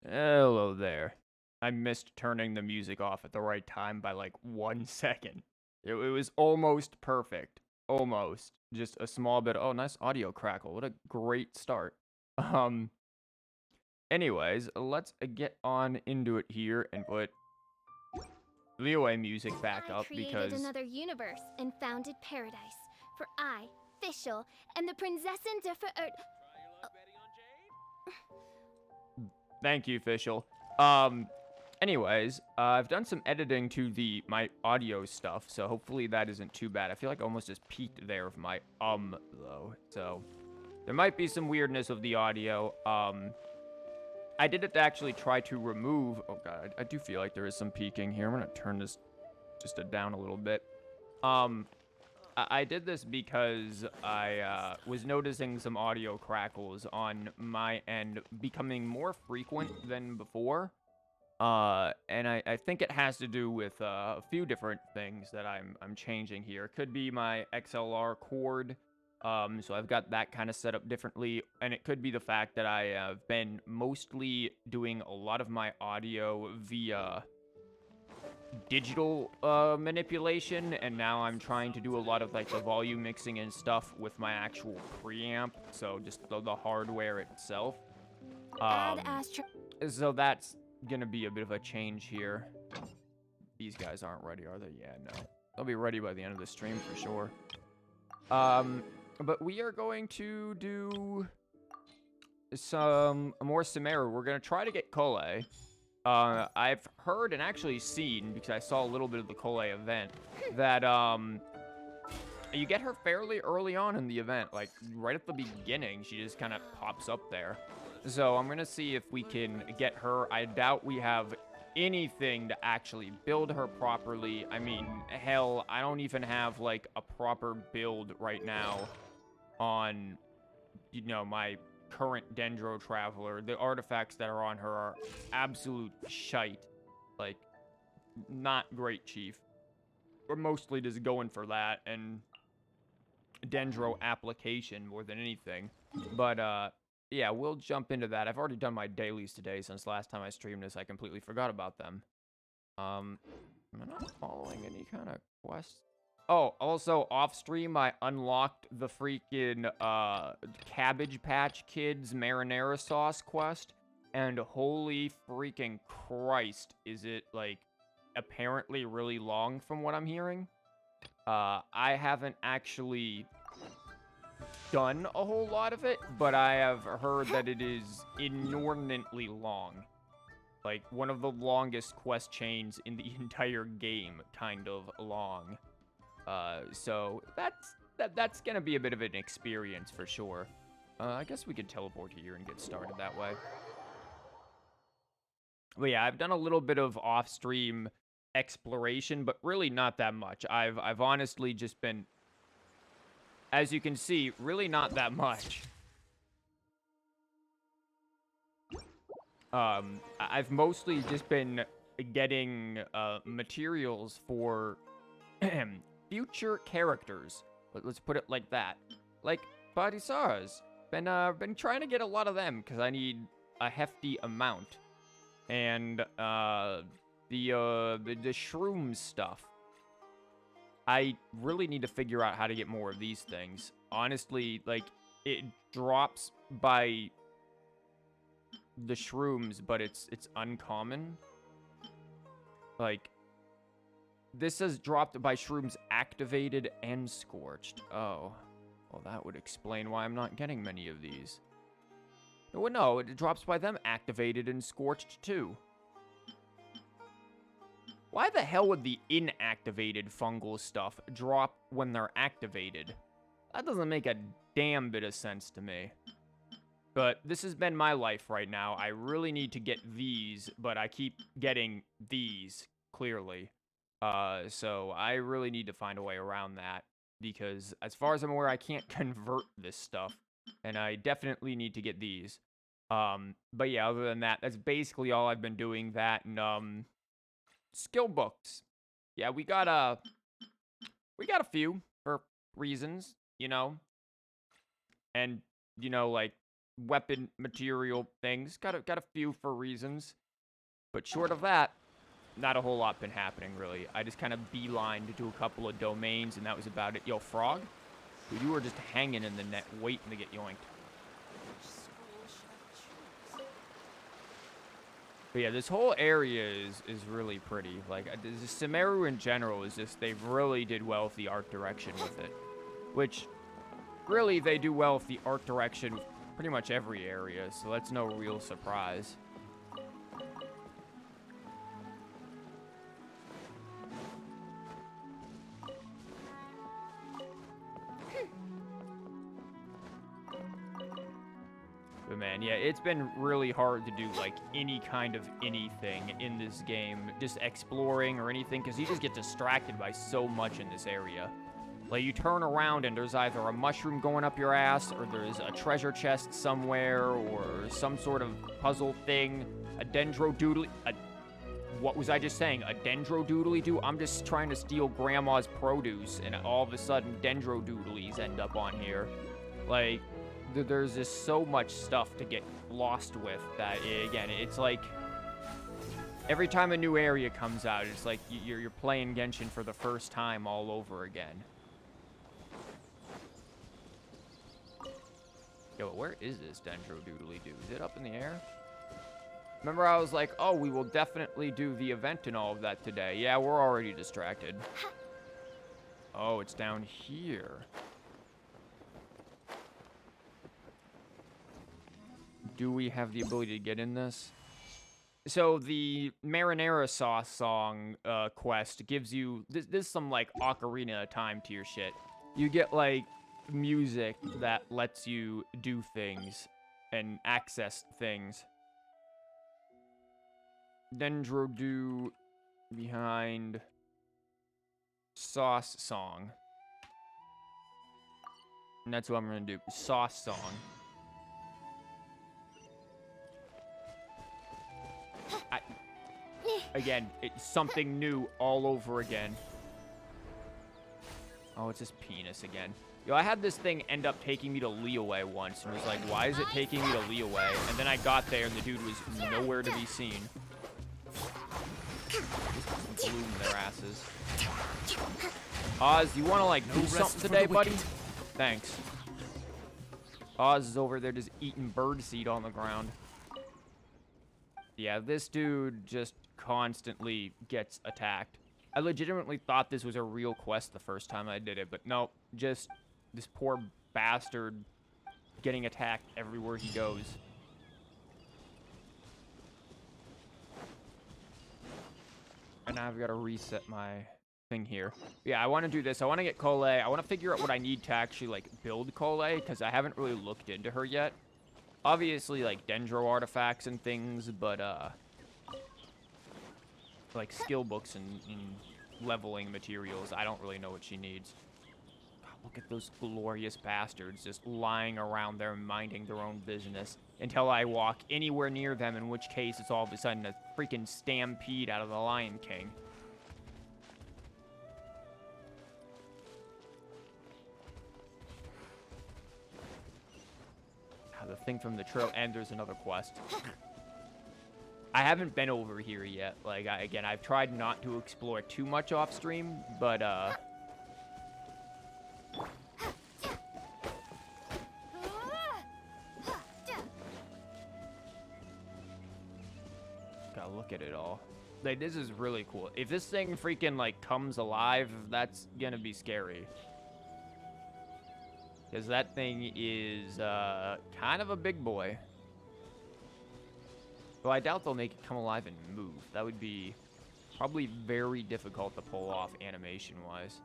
Hello there. I missed turning the music off at the right time by like 1 second. It was almost perfect. Almost. Just a small bit. Oh, nice audio crackle. What a great start. Um, anyways, let's get on into it here and put Liyue music back I up created because another universe and founded paradise. For I, Fischl, am the Prinzessin de thank you, official. Anyways, I've done some editing to my audio stuff, so hopefully that isn't too bad. I feel like I almost just peaked there with my though. So there might be some weirdness of the audio. I did actually try to remove. Oh god, I do feel like there is some peaking here. I'm gonna turn this just down a little bit. I did this because I was noticing some audio crackles on my end becoming more frequent than before. And I think it has to do with a few different things that I'm changing here. It could be my XLR cord. So I've got that kind of set up differently, and it could be the fact that I have been mostly doing a lot of my audio via digital manipulation, and now I'm trying to do a lot of like the volume mixing and stuff with my actual preamp, so just the hardware itself. Add Um, Astro. so that's gonna be a bit of a change here. These guys aren't ready, are they? Yeah, no. They'll be ready by the end of the stream for sure. But we are going to do some more sumeru. We're gonna try to get Collei. I've heard and actually seen, because I saw a little bit of the Collei event, that you get her fairly early on in the event, like right at the beginning. She just kind of pops up there. So I'm gonna see if we can get her. I doubt we have anything to actually build her properly. I mean, hell, I don't even have like a proper build right now on, my current Dendro Traveler. The artifacts that are on her are absolute shite. Like, not great, Chief. We're mostly just going for that and Dendro application more than anything. But, yeah, we'll jump into that. I've already done my dailies today since last time I streamed this. I completely forgot about them. Am I not following any kind of quest? Oh, also off stream, I unlocked the freaking Cabbage Patch Kids marinara sauce quest, and holy freaking Christ, is it like apparently really long from what I'm hearing. I haven't actually done a whole lot of it, but I have heard that it is inordinately long. Like, one of the longest quest chains in the entire game, kind of long. So that's gonna be a bit of an experience for sure. I guess we could teleport here and get started that way. But yeah, I've done a little bit of off-stream exploration, but really not that much. I've honestly just been, as you can see, really not that much. I've mostly just been getting materials for future characters. Let's put it like that. Like Bodhisars. Been trying to get a lot of them because I need a hefty amount. And the shroom stuff. I really need to figure out how to get more of these things. Honestly, like, it drops by the shrooms, but it's uncommon. Like, this says dropped by shrooms activated and scorched. Oh, well, that would explain why I'm not getting many of these. Well, no, it drops by them activated and scorched too. Why the hell would the inactivated fungal stuff drop when they're activated? That doesn't make a damn bit of sense to me. But this has been my life right now. I really need to get these, but I keep getting these, clearly. So I really need to find a way around that, because as far as I'm aware, I can't convert this stuff, and I definitely need to get these. But yeah, other than that, that's basically all I've been doing. That and skill books. Yeah, we got a few for reasons, and like weapon material things. Got a few for reasons. But short of that, not a whole lot been happening, really. I just kind of beelined to a couple of domains, and that was about it. Yo, Frog, you were just hanging in the net waiting to get yoinked. But yeah, this whole area is really pretty. Like, the Sumeru in general is just, they really did well with the art direction with it. Which, really, they do well with the art direction with pretty much every area, so that's no real surprise. But man, yeah, it's been really hard to do, like, any kind of anything in this game. Just exploring or anything, because you just get distracted by so much in this area. Like, you turn around and there's either a mushroom going up your ass, or there's a treasure chest somewhere, or some sort of puzzle thing, a dendrodoodly... What was I just saying? A dendrodoodly-doo? I'm just trying to steal Grandma's produce, and all of a sudden, dendrodoodlies end up on here. Like... There's just so much stuff to get lost with that, again, it's like every time a new area comes out, it's like you're playing Genshin for the first time all over again. Yo, where is this Dendrodoodly-doo? Is it up in the air? Remember I was like, oh, we will definitely do the event and all of that today. Yeah, we're already distracted. Oh, it's down here. Do we have the ability to get in this? So the marinara sauce song quest gives you this some like ocarina time to your shit. You get like music that lets you do things and access things. Dendrodoo behind sauce song. And that's what I'm gonna do. Sauce song. Again, it's something new all over again. Oh, it's his penis again. Yo, I had this thing end up taking me to Liyue once, and was like, why is it taking me to Liyue? And then I got there, and the dude was nowhere to be seen. Just blew in their asses. Oz, you want to, like, do something today, buddy? Thanks. Oz is over there just eating birdseed on the ground. Yeah, this dude just constantly gets attacked. I legitimately thought this was a real quest the first time I did it, but no, just this poor bastard getting attacked everywhere he goes. And now I've got to reset my thing here. Yeah, I want to do this. I want to get Collei. I want to figure out what I need to actually, like, build Collei, because I haven't really looked into her yet. Obviously, like, dendro artifacts and things, but, like, skill books and leveling materials, I don't really know what she needs. God, look at those glorious bastards just lying around there minding their own business until I walk anywhere near them, in which case it's all of a sudden a freaking stampede out of the Lion King. The thing from the trail, and there's another quest. I haven't been over here yet. Like, again, I've tried not to explore too much off stream, but gotta look at it all. Like, this is really cool. If this thing freaking, like, comes alive, that's gonna be scary. Because that thing is kind of a big boy. Though I doubt they'll make it come alive and move. That would be probably very difficult to pull off animation-wise.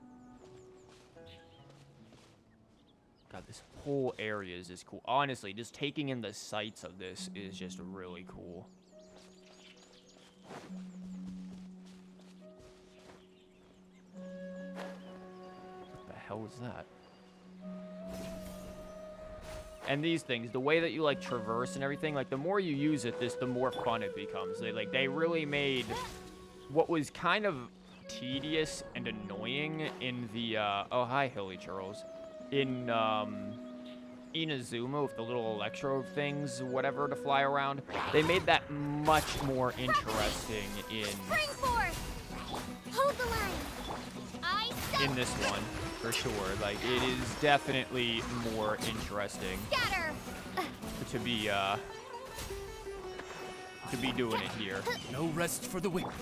God, this whole area is just cool. Honestly, just taking in the sights of this is just really cool. What the hell is that? And these things, the way that you, like, traverse and everything, like, the more you use it, the more fun it becomes. They really made what was kind of tedious and annoying in the, oh, hi, Hilly Charles. In, Inazuma with the little electro things, whatever, to fly around. They made that much more interesting Spring forth! Hold the line! in this one, for sure. Like, it is definitely more interesting Scatter! to be doing it here. No rest for the wicked.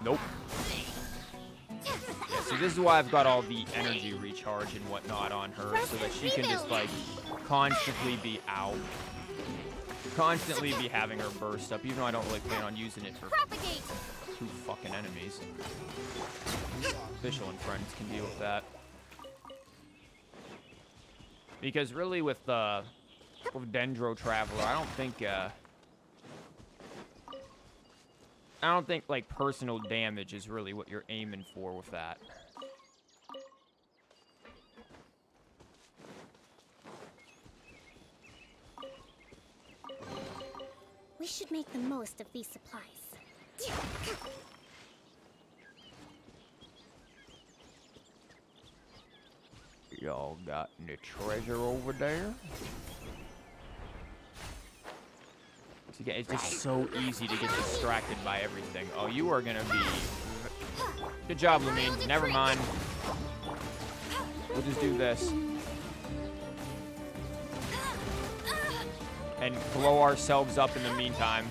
Nope. Yeah, see, this is why I've got all the energy recharge and whatnot on her, so that she can just, like, constantly be out. Constantly be having her burst up, even though I don't really plan on using it for Propagate! 2 fucking enemies. Official and friends can deal with that. Because really with Dendro Traveler, I don't think like personal damage is really what you're aiming for with that. We should make the most of these supplies. Y'all got any treasure over there? Again, it's just so easy to get distracted by everything. Oh, you are gonna be... Good job, Lumine. Never mind. We'll just do this. And blow ourselves up in the meantime.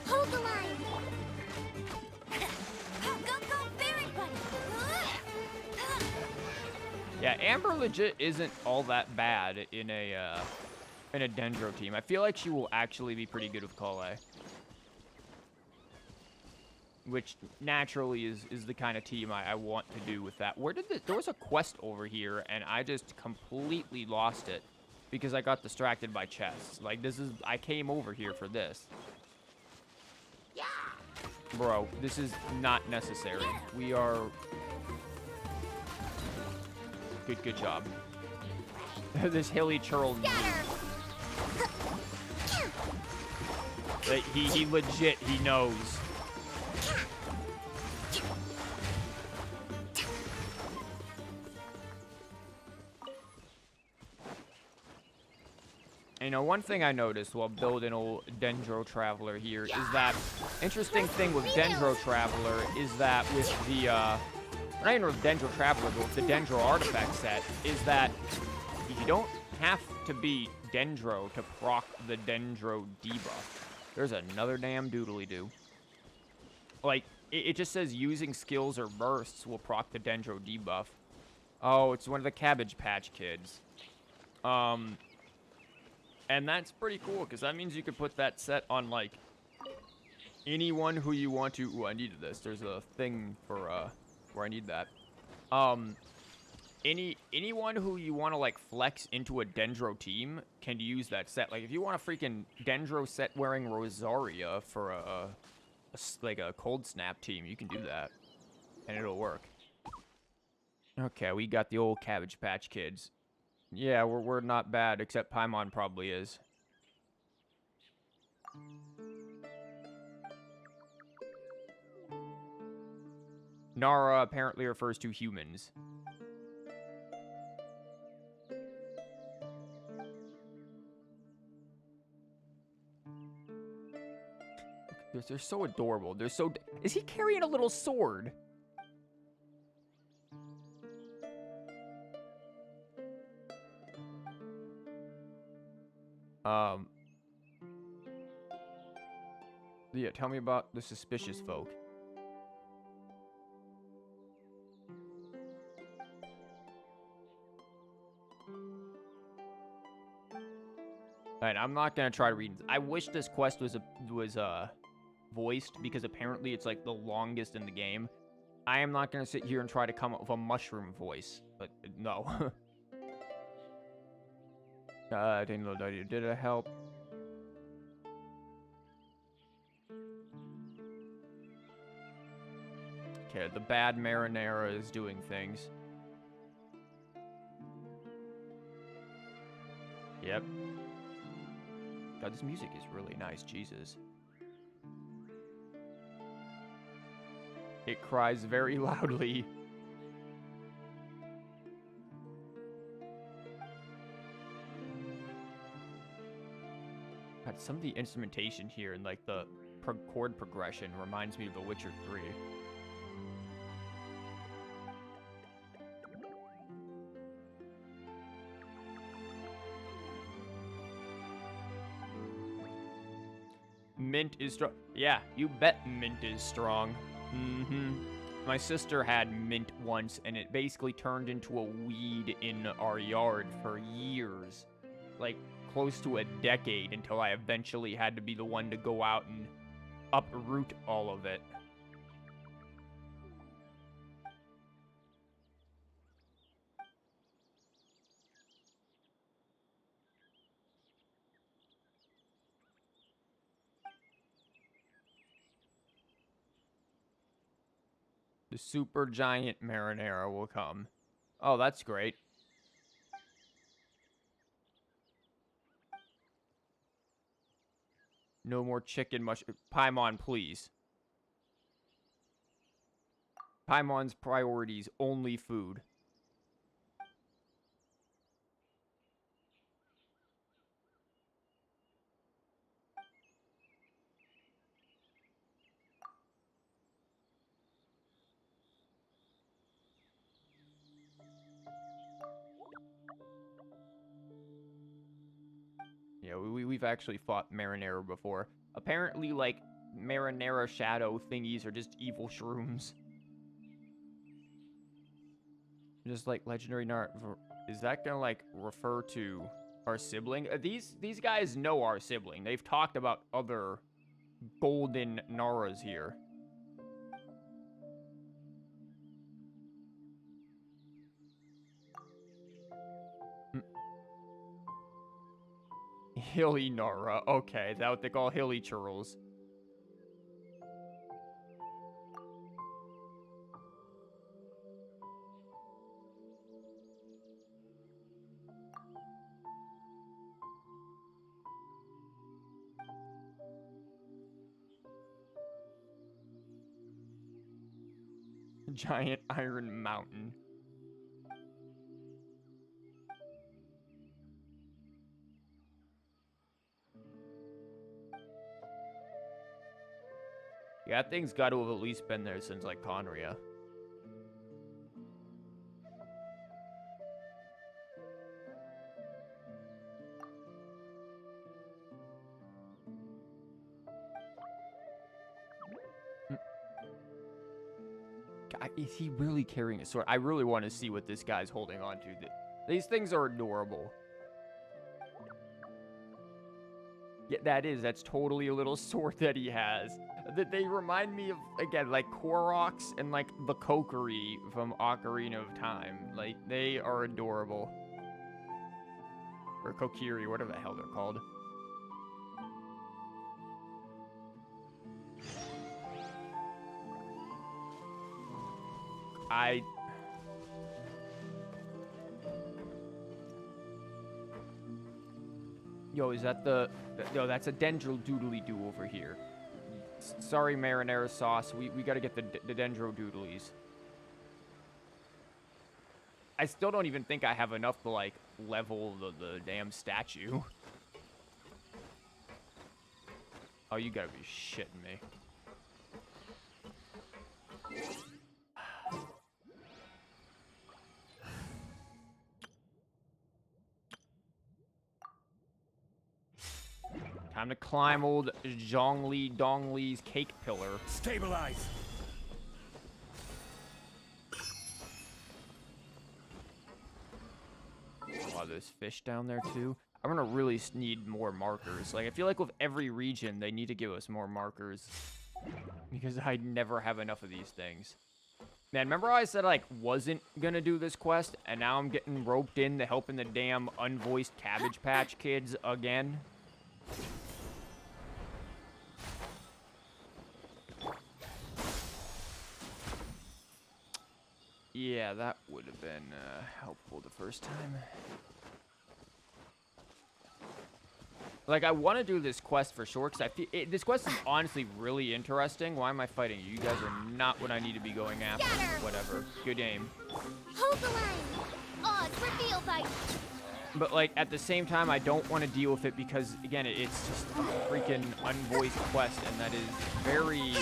Hold the line! Go, Fairy Bunny! Yeah, Amber legit isn't all that bad in a Dendro team. I feel like she will actually be pretty good with Collei. Which naturally is the kind of team I want to do with that. There was a quest over here, and I just completely lost it because I got distracted by chests. Like, I came over here for this. Yeah! Bro, this is not necessary. We are... Good job. This hilly churl. He legit, he knows. You know, one thing I noticed while building old Dendro Traveler here is that interesting thing with Dendro Traveler is that with the, not even with Dendro Traveler, but with the Dendro Artifact set, is that you don't have to be Dendro to proc the Dendro debuff. There's another damn doodly-doo. Like, it just says using skills or bursts will proc the Dendro debuff. Oh, it's one of the Cabbage Patch kids. And that's pretty cool, because that means you could put that set on, like, anyone who you want to... Ooh, I needed this. There's a thing for, where I need that. Anyone who you want to, like, flex into a Dendro team can use that set. Like, if you want a freaking Dendro set wearing Rosaria for like a Cold Snap team, you can do that. And it'll work. Okay, we got the old Cabbage Patch Kids. Yeah, we're not bad, except Paimon probably is. Nara apparently refers to humans. They're so adorable. They're so... Is he carrying a little sword? Yeah, tell me about the suspicious folk. Alright, I'm not gonna try to read. I wish this quest was voiced, because apparently it's like the longest in the game. I am not gonna sit here and try to come up with a mushroom voice, but no. I didn't know that. Did it help? Okay, the bad marinara is doing things. Yep. God, this music is really nice, Jesus. It cries very loudly. God, some of the instrumentation here and like the chord progression reminds me of The Witcher 3. Mint is strong. Yeah, you bet mint is strong. My sister had mint once, and it basically turned into a weed in our yard for years. Like, close to a decade, until I eventually had to be the one to go out and uproot all of it. The super giant marinara will come. Oh, that's great. No more chicken mush. Paimon, please. Paimon's priorities, only food. Yeah, we've actually fought marinara before. Apparently, like, marinara shadow thingies are just evil shrooms. Just like legendary nar. Is that gonna like refer to our sibling? These guys know our sibling. They've talked about other golden Naras here. Hilly Nara. Okay, is that what they call hilly churls? Giant iron mountain. Yeah, that thing's got to have at least been there since, like, Conria. God, is he really carrying a sword? I really want to see what this guy's holding on to. These things are adorable. Yeah, that's totally a little sword that he has. They remind me of, again, like Koroks and like the Kokiri from Ocarina of Time. Like, they are adorable. Or Kokiri, whatever the hell they're called. Yo, is that the... No, that's a Dendro Doodly-Doo over here. Sorry, marinara sauce. We gotta get the Dendro Doodlies. I still don't even think I have enough to, like, level the damn statue. Oh, you gotta be shitting me. Time to climb old Zhongli Dongli's cake pillar. Stabilize. Oh, there's fish down there too. I'm gonna really need more markers. Like, I feel like with every region, they need to give us more markers. Because I never have enough of these things. Man, remember how I said I, like, wasn't gonna do this quest? And now I'm getting roped into helping the damn unvoiced Cabbage Patch Kids again? Yeah, that would have been helpful the first time. Like, I want to do this quest for sure, because this quest is honestly really interesting. Why am I fighting you? You guys are not what I need to be going after. Scatter. Whatever. Good aim. Hold the line. Odds reveal fight. But, like, at the same time, I don't want to deal with it because, again, it's just a freaking unvoiced quest, and that is very,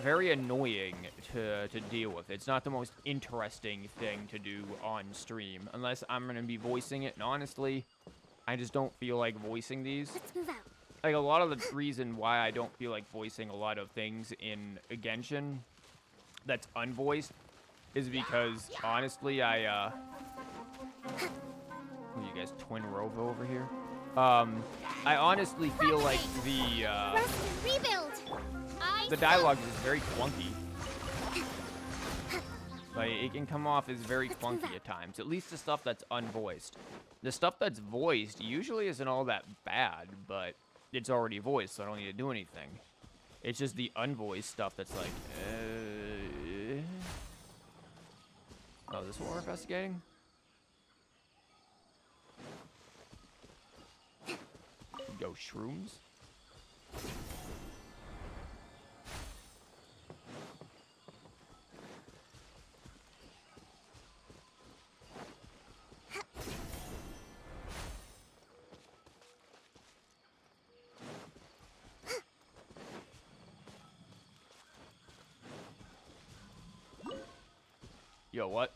very annoying to deal with. It's not the most interesting thing to do on stream, unless I'm going to be voicing it, and honestly, I just don't feel like voicing these. Let's move out. Like, a lot of the reason why I don't feel like voicing a lot of things in Genshin that's unvoiced is because, honestly, oh, you guys twin Rovo over here? I honestly feel like Rest and rebuild. the dialogue is very clunky. Like, it can come off as very clunky at times. At least the stuff that's unvoiced. The stuff that's voiced usually isn't all that bad, but it's already voiced, so I don't need to do anything. It's just the unvoiced stuff that's like, Oh, this is what we're investigating? Go shrooms? Yo, what?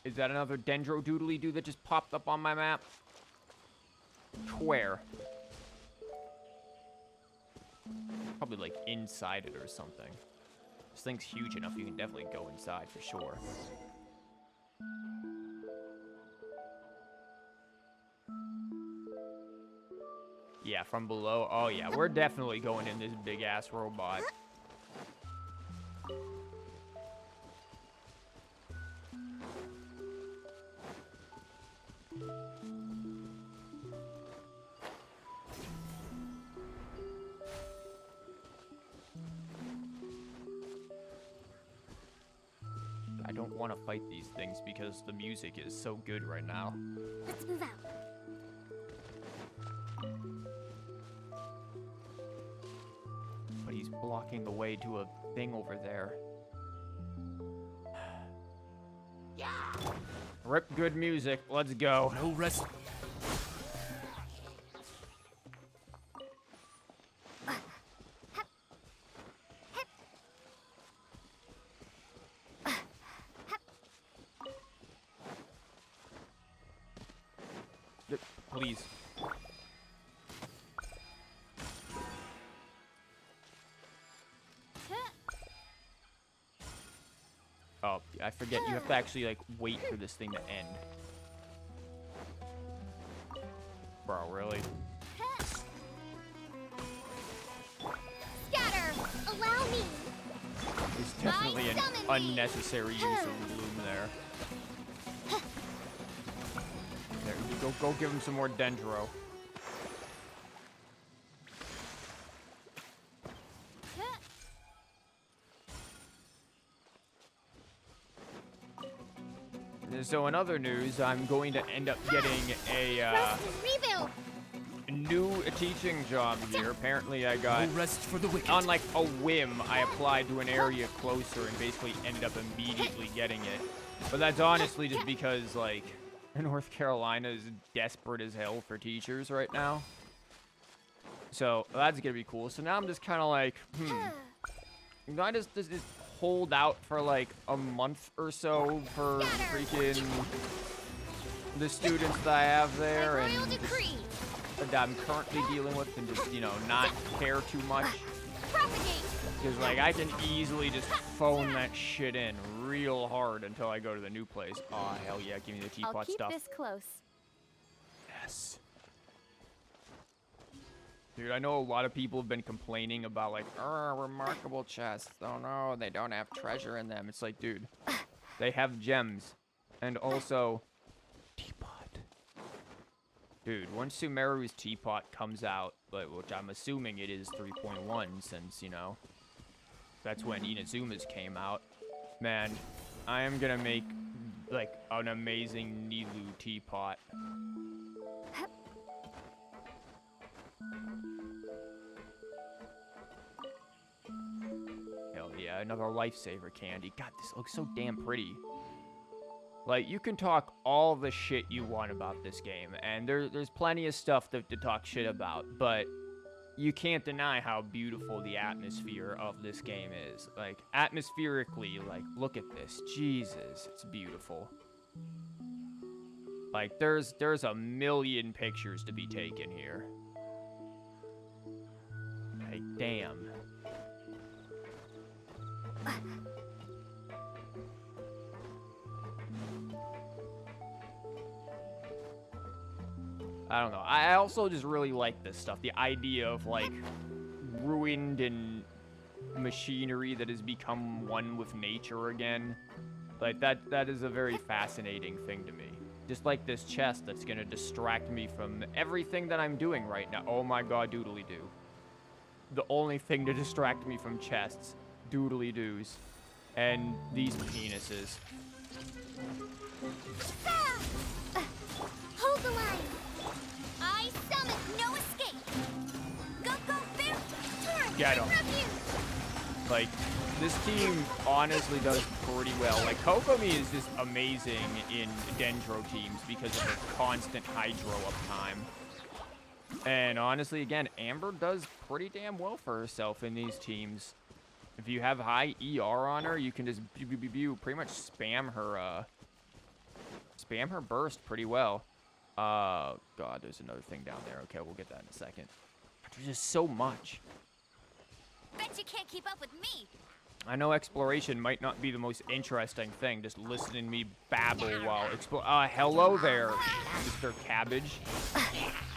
Is that another dendro doodly dude that just popped up on my map? Where? Probably like inside it or something. This thing's huge enough you can definitely go inside for sure. Yeah, from below. Oh yeah, we're definitely going in this big ass robot. I don't want to fight these things because the music is so good right now. Let's move out. But he's blocking the way to a thing over there. Yeah. Rip good music. Let's go. No rest. Please. Oh, I forget. You have to actually, like, wait for this thing to end. Bro, really? Scatter. Allow me. There's definitely an unnecessary use of bloom there. There, you go give him some more dendro. So in other news, I'm going to end up getting a Rebuild. new teaching job here. Apparently I got, No rest for the wicked. on like a whim, I applied to an area closer and basically ended up immediately getting it. But that's honestly just because, like, North Carolina is desperate as hell for teachers right now. So that's gonna be cool. So now I'm just kind of like, can I just hold out for like a month or so for freaking the students that I have there and Royal decree. that I'm currently dealing with, and just, you know, not care too much. Propagate. Because, like, I can easily just phone that shit in real hard until I go to the new place. Oh, hell yeah, give me the I'll teapot keep stuff. this close. Yes. Dude, I know a lot of people have been complaining about, like, remarkable chests. Oh no, they don't have treasure in them. It's like, dude, they have gems. And also, teapot. Dude, once Sumeru's teapot comes out, which I'm assuming it is 3.1, since, you know, that's when Inazuma's came out. Man, I am gonna make, like, an amazing Nilou teapot. another lifesaver candy. God, this looks so damn pretty. Like, you can talk all the shit you want about this game, and there's plenty of stuff to talk shit about, but you can't deny how beautiful the atmosphere of this game is. Like, atmospherically, like, look at this. Jesus, it's beautiful. Like, there's a million pictures to be taken here. Like, damn. I don't know. I also just really like this stuff. The idea of, like, ruined and machinery that has become one with nature again. Like, that is a very fascinating thing to me. Just like this chest that's gonna distract me from everything that I'm doing right now. Oh my god, doodly-doo. The only thing to distract me from chests. Doodly-doos. And these penises. Hold the line. I summon no escape. Go, bear. Turn. Get 'em. Like, this team honestly does pretty well. Like, Kokomi is just amazing in Dendro teams because of the constant Hydro uptime. And honestly, again, Amber does pretty damn well for herself in these teams. If you have high ER on her, you can just pretty much spam her burst pretty well. God, there's another thing down there. Okay, we'll get that in a second. But there's just so much. Bet you can't keep up with me. I know exploration might not be the most interesting thing, just listening to me babble while hello there, Mr. Cabbage.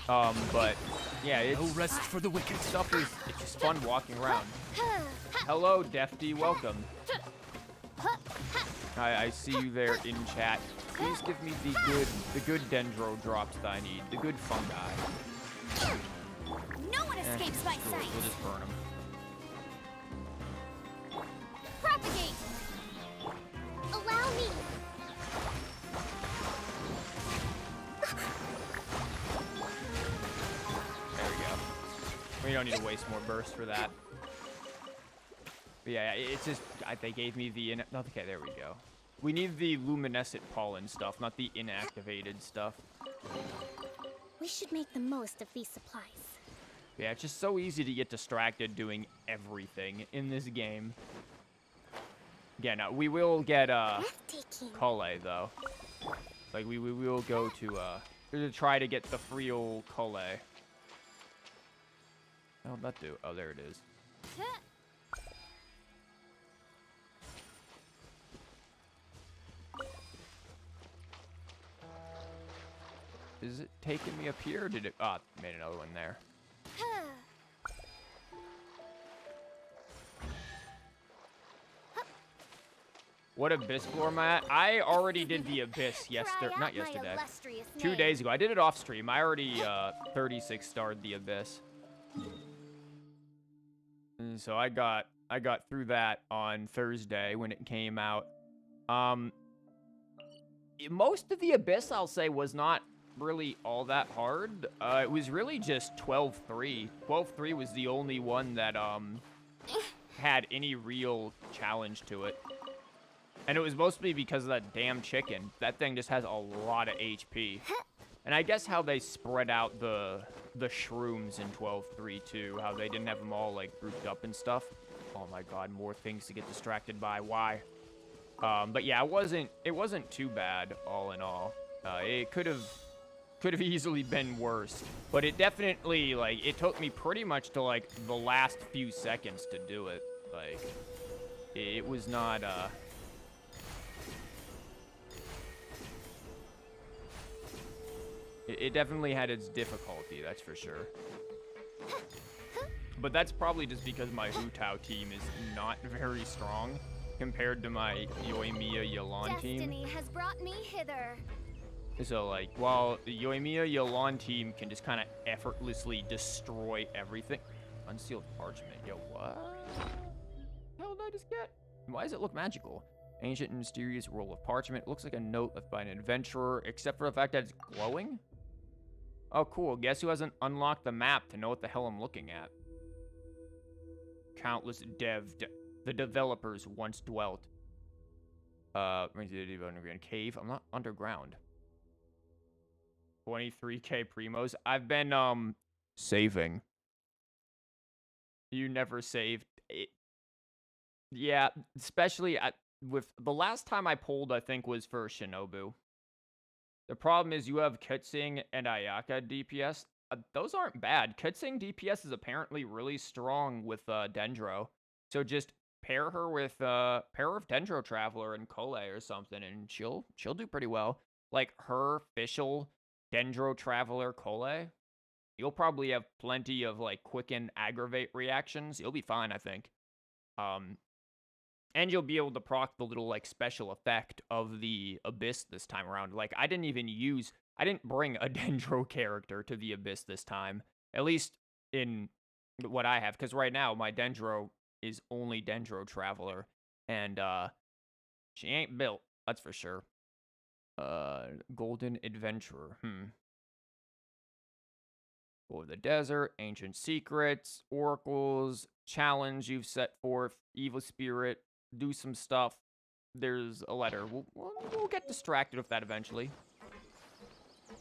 But yeah, it's No rest for the wicked. it's just fun walking around. Hello, Defty, welcome. I see you there in chat. Please give me the good dendro drops that I need, the good fungi. No one escapes my sight. We'll just burn them. Propagate. Allow me. There we go. We don't need to waste more bursts for that. But yeah, it's just, they gave me the, okay, there we go. We need the luminescent pollen stuff, not the inactivated stuff. We should make the most of these supplies. Yeah, it's just so easy to get distracted doing everything in this game. Yeah, no, we will get, Breathtaking. Collei, though. Like, we will go to try to get the Friel Collei. How'd that do? Oh, there it is. Is it taking me up here? Or did it? Ah, made another one there. What abyss floor am I at? I already did the abyss yesterday. Not yesterday. 2 days ago. I did it off stream. I already 36 starred the abyss. And so I got through that on Thursday when it came out. Most of the abyss, I'll say, was not really all that hard. It was really just 12-3. 12-3 was the only one that had any real challenge to it. And it was mostly because of that damn chicken. That thing just has a lot of HP. And I guess how they spread out the shrooms in 12-3 too, how they didn't have them all like grouped up and stuff. Oh my god, more things to get distracted by. Why? But yeah, it wasn't too bad all in all. It could have easily been worse, but it definitely, like, it took me pretty much to like the last few seconds to do it. Like, it was not it definitely had its difficulty, that's for sure. But that's probably just because my Hu Tao team is not very strong compared to my Yoimiya Yelan team. Destiny has brought me hither. So, like, while the Yoimiya Yelan team can just kind of effortlessly destroy everything. Unsealed parchment. Yo, what? The hell did I just get? Why does it look magical? Ancient and mysterious roll of parchment. It looks like a note left by an adventurer, except for the fact that it's glowing. Oh, cool. Guess who hasn't unlocked the map to know what the hell I'm looking at? Countless the developers once dwelt. Underground cave. I'm not underground. 23k primos. I've been saving. You never saved it. Yeah, especially with the last time I pulled, I think was for Shinobu. The problem is you have Kutsing and Ayaka DPS. Those aren't bad. Kutsing DPS is apparently really strong with Dendro. So just pair her with Dendro Traveler and Collei or something, and she'll do pretty well. Like her official Dendro Traveler Collei, you'll probably have plenty of like quicken aggravate reactions. You'll be fine, I think. And you'll be able to proc the little like special effect of the Abyss this time around. Like I didn't bring a Dendro character to the Abyss this time. At least in what I have, because right now my Dendro is only Dendro Traveler, and she ain't built, that's for sure. Golden Adventurer. Over the desert, ancient secrets, oracles, challenge you've set forth, evil spirit, do some stuff. There's a letter. We'll get distracted with that eventually.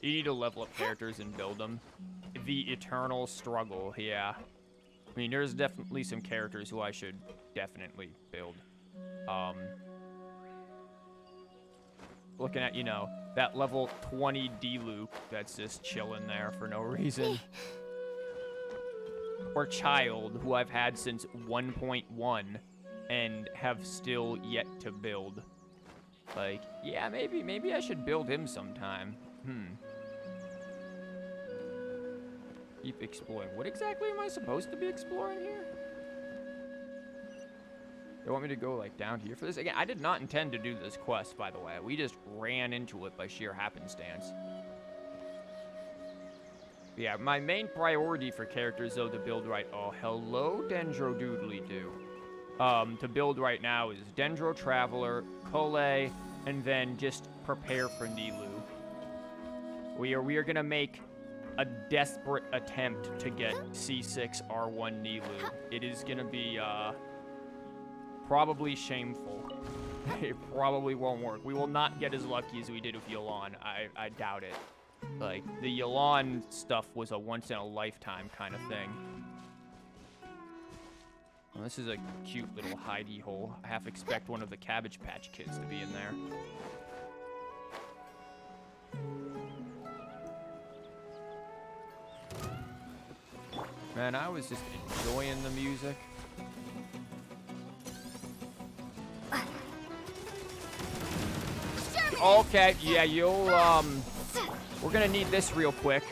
You need to level up characters and build them. The eternal struggle, yeah. I mean, there's definitely some characters who I should definitely build. Looking at, you know, that level 20 Nilou that's just chilling there for no reason. Or Child, who I've had since 1.1 and have still yet to build. Like, yeah, maybe I should build him sometime. Keep exploring. What exactly am I supposed to be exploring here? They want me to go, like, down here for this? Again, I did not intend to do this quest, by the way. We just ran into it by sheer happenstance. Yeah, my main priority for characters, though, to build right... Oh, hello, Dendro Doodly-Doo. To build right now is Dendro Traveler, Collei, and then just prepare for Nilou. We are gonna make a desperate attempt to get C6 R1 Nilou. It is gonna be, probably shameful. It probably won't work. We will not get as lucky as we did with Yelan. I doubt it. Like, the Yelan stuff was a once-in-a-lifetime kind of thing. Well, this is a cute little hidey hole. I half expect one of the Cabbage Patch Kids to be in there. Man, I was just enjoying the music. Okay, yeah, you'll, we're gonna need this real quick.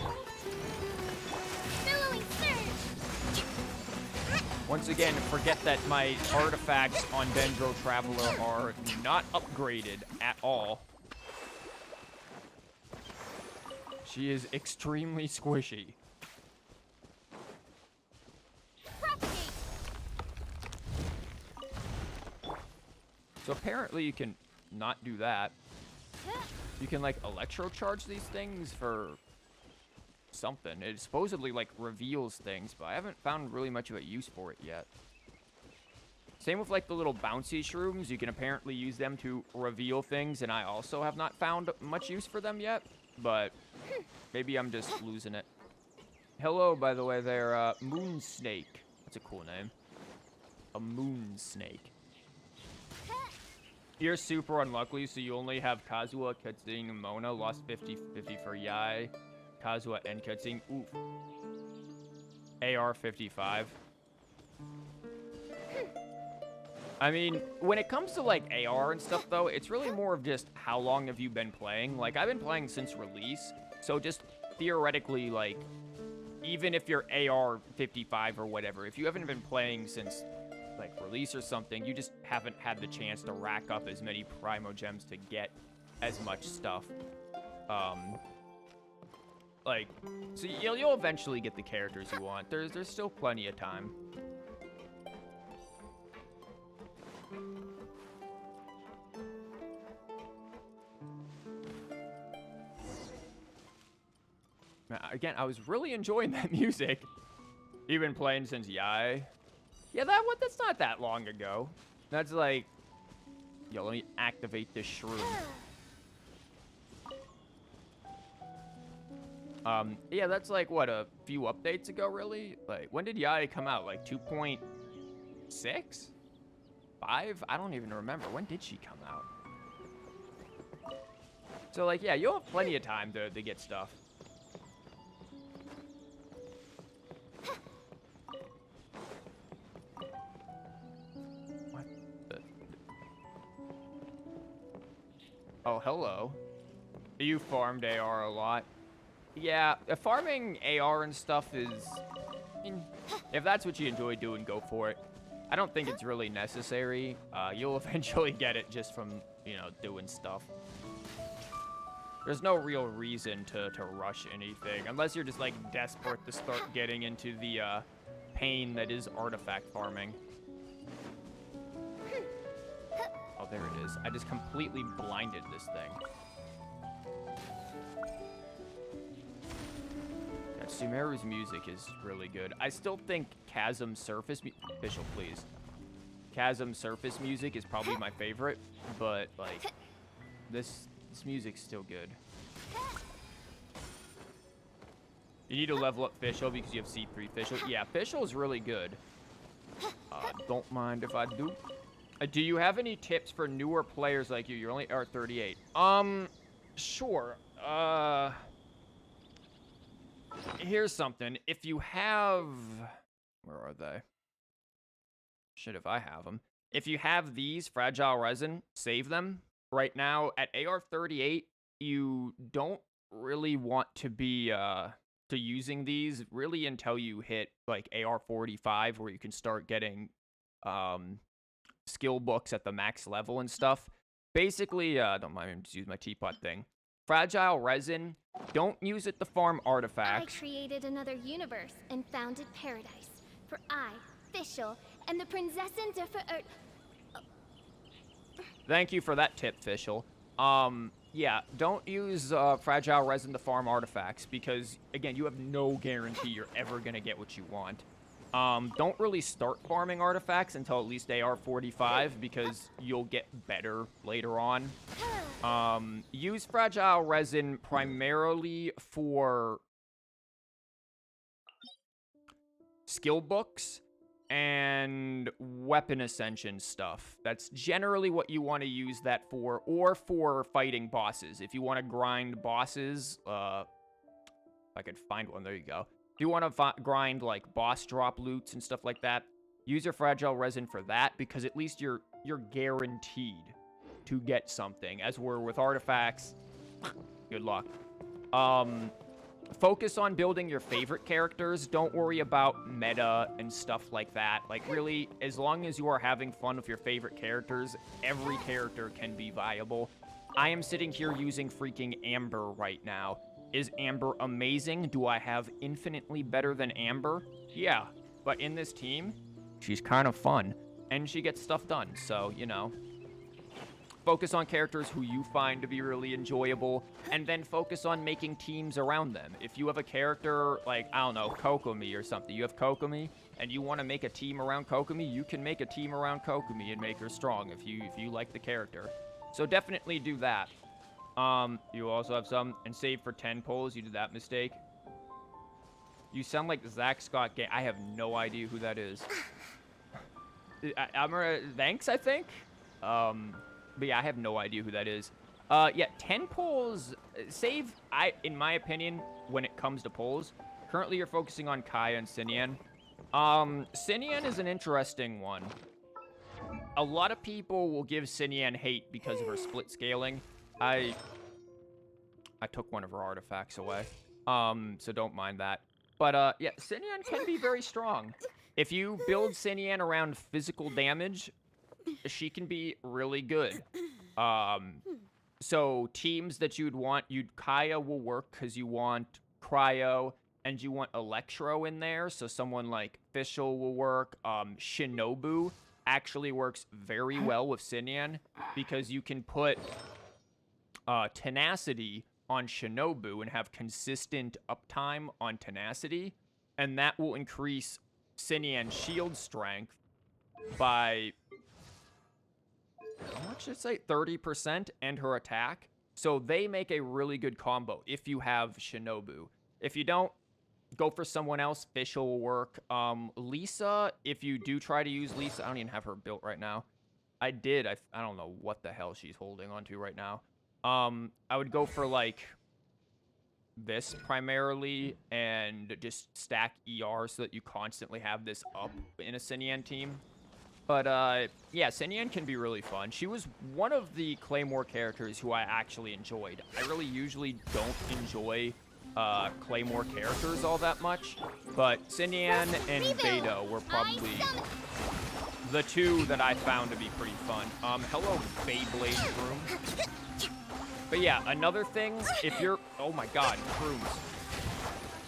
Once again, forget that my artifacts on Dendro Traveler are not upgraded at all. She is extremely squishy. So apparently you can not do that. You can, like, electrocharge these things for something. It supposedly, like, reveals things, but I haven't found really much of a use for it yet. Same with, like, the little bouncy shrooms. You can apparently use them to reveal things, and I also have not found much use for them yet, but maybe I'm just losing it. Hello, by the way, there, Moon Snake. That's a cool name. A Moon Snake. You're super unlucky, so you only have Kazuha, Kutsing, and Mona. Lost 50-50 for Yai, Kazuha, and Kutsing. Oof. AR 55. I mean, when it comes to, like, AR and stuff, though, it's really more of just how long have you been playing. Like, I've been playing since release, so just theoretically, like, even if you're AR 55 or whatever, if you haven't been playing since, like, release or something, you just haven't had the chance to rack up as many Primo Gems to get as much stuff. Like, so you'll eventually get the characters you want. There's still plenty of time. Again, I was really enjoying that music. You've been playing since Yai. Yeah, that's not that long ago. That's like, yo, let me activate this shroom. Yeah, that's like, what, a few updates ago, really? Like, when did Yai come out? Like, 2.6? 5? I don't even remember. When did she come out? So, like, yeah, you'll have plenty of time to get stuff. What the... Oh, hello. You farmed AR a lot. Yeah, farming AR and stuff is... I mean, if that's what you enjoy doing, go for it. I don't think it's really necessary. You'll eventually get it just from, you know, doing stuff. There's no real reason to rush anything, unless you're just, like, desperate to start getting into the pain that is artifact farming. Oh, there it is. I just completely blinded this thing. Yeah, Sumeru's music is really good. I still think Chasm Surface... Official, please. Chasm Surface music is probably my favorite, but, like, this music's still good. You need to level up Fischl because you have C3 Fischl. Yeah, Fischl is really good. Don't mind if I do. Do you have any tips for newer players like you? You're only R38. Sure. Here's something. If you have... Where are they? Shit, if I have them. If you have these, Fragile Resin, save them. Right now, at AR38, you don't really want to be to using these really until you hit like AR45, where you can start getting skill books at the max level and stuff. Basically, don't mind me, just use my teapot thing. Fragile Resin, don't use it to farm artifacts. I created another universe and founded paradise. For I, Fischl, and the Prinzessin de Thank you for that tip, Fischl. Yeah, don't use Fragile Resin to farm artifacts, because, again, you have no guarantee you're ever going to get what you want. Don't really start farming artifacts until at least AR45, because you'll get better later on. Use Fragile Resin primarily for skill books and weapon ascension stuff. That's generally what you want to use that for, or for fighting bosses. If you want to grind bosses, if I could find one, there you go. If you want to grind, like, boss drop loots and stuff like that, use your Fragile Resin for that, because at least you're guaranteed to get something. As we're with artifacts, good luck. Focus on building your favorite characters. Don't worry about meta and stuff like that. Like, really, as long as you are having fun with your favorite characters, every character can be viable. I am sitting here using freaking Amber right now. Is Amber amazing? Do I have infinitely better than Amber? Yeah, but in this team, she's kind of fun, and she gets stuff done, so, you know. Focus on characters who you find to be really enjoyable, and then focus on making teams around them. If you have a character like, I don't know, Kokomi or something, you have Kokomi, and you want to make a team around Kokomi, you can make a team around Kokomi and make her strong if you like the character. So definitely do that. You also have some, and save for 10 polls, you did that mistake. You sound like Zach Scott Gay. I have no idea who that is. Thanks, I think? But yeah, I have no idea who that is. Yeah, 10 polls, save, in my opinion, when it comes to polls. Currently, you're focusing on Kaya and Sinian. Sinian is an interesting one. A lot of people will give Sinian hate because of her split scaling. I took one of her artifacts away, so don't mind that. But, yeah, Sinian can be very strong. If you build Sinian around physical damage, she can be really good. So teams that you'd want, Kaya will work because you want Cryo and you want Electro in there. So someone like Fischl will work. Shinobu actually works very well with Sinian because you can put Tenacity on Shinobu and have consistent uptime on Tenacity, and that will increase Sinian's shield strength by, how much did it say? 30% and her attack. So they make a really good combo if you have Shinobu. If you don't, go for someone else. Fischl will work. Lisa, if you do try to use Lisa, I don't even have her built right now. I did. I don't know what the hell she's holding onto right now. I would go for, like, this primarily and just stack ER so that you constantly have this up in a Xinyan team. But, yeah, Xinyan can be really fun. She was one of the Claymore characters who I actually enjoyed. I really usually don't enjoy Claymore characters all that much, but Xinyan and Beidou were probably the two that I found to be pretty fun. Hello, Beyblade Groom. But yeah, another thing, if you're, oh my god, Brooms.